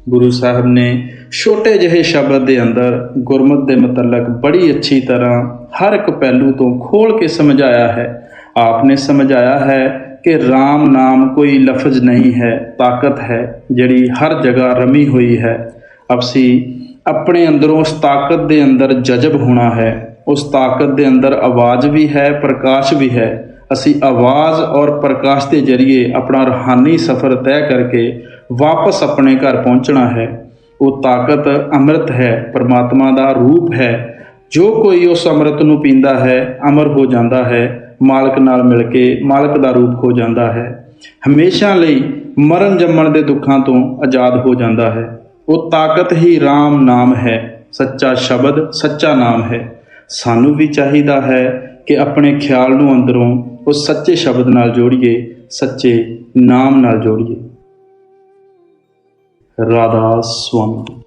ਗੁਰੂ ਸਾਹਿਬ ਨੇ ਛੋਟੇ ਜਿਹੇ ਸ਼ਬਦ ਦੇ ਅੰਦਰ ਗੁਰਮਤਿ ਦੇ ਮੁਤਲਕ ਬੜੀ ਅੱਛੀ ਤਰ੍ਹਾਂ ਹਰ ਇੱਕ ਪਹਿਲੂ ਤੋਂ ਖੋਲ ਕੇ ਸਮਝਾਇਆ ਹੈ। ਆਪ ਨੇ ਸਮਝਾਇਆ ਹੈ ਕਿ ਰਾਮ ਨਾਮ ਕੋਈ ਲਫ਼ਜ਼ ਨਹੀਂ ਹੈ, ਤਾਕਤ ਹੈ ਜਿਹੜੀ ਹਰ ਜਗ੍ਹਾ ਰਮੀ ਹੋਈ ਹੈ। ਅਸੀਂ ਆਪਣੇ ਅੰਦਰੋਂ ਉਸ ਤਾਕਤ ਦੇ ਅੰਦਰ ਜਜ਼ਬ ਹੋਣਾ ਹੈ। ਉਸ ਤਾਕਤ ਦੇ ਅੰਦਰ ਆਵਾਜ਼ ਵੀ ਹੈ, ਪ੍ਰਕਾਸ਼ ਵੀ ਹੈ। ਅਸੀਂ ਆਵਾਜ਼ ਔਰ ਪ੍ਰਕਾਸ਼ ਦੇ ਜਰੀਏ ਆਪਣਾ ਰੂਹਾਨੀ ਸਫ਼ਰ ਤੈਅ ਕਰਕੇ ਵਾਪਸ ਆਪਣੇ ਘਰ ਪਹੁੰਚਣਾ ਹੈ। ਉਹ ਤਾਕਤ ਅੰਮ੍ਰਿਤ ਹੈ, ਪਰਮਾਤਮਾ ਦਾ ਰੂਪ ਹੈ। ਜੋ ਕੋਈ ਉਸ ਅੰਮ੍ਰਿਤ ਨੂੰ ਪੀਂਦਾ ਹੈ, ਅਮਰ ਹੋ ਜਾਂਦਾ ਹੈ, ਮਾਲਕ ਨਾਲ ਮਿਲ ਕੇ ਮਾਲਕ ਦਾ ਰੂਪ ਹੋ ਜਾਂਦਾ ਹੈ। ਹਮੇਸ਼ਾ ਲਈ ਮਰਨ ਜੰਮਣ ਦੇ ਦੁੱਖਾਂ ਤੋਂ ਆਜ਼ਾਦ ਹੋ ਜਾਂਦਾ ਹੈ। ਉਹ ਤਾਕਤ ਹੀ ਰਾਮ ਨਾਮ ਹੈ, ਸੱਚਾ ਸ਼ਬਦ, ਸੱਚਾ ਨਾਮ ਹੈ। ਸਾਨੂੰ ਵੀ ਚਾਹੀਦਾ ਹੈ ਕਿ ਆਪਣੇ ਖਿਆਲ ਨੂੰ ਅੰਦਰੋਂ ਉਸ ਸੱਚੇ ਸ਼ਬਦ ਨਾਲ ਜੋੜੀਏ, ਸੱਚੇ ਨਾਮ ਨਾਲ ਜੋੜੀਏ। ਰਾਧਾ ਸੁਆਮੀ।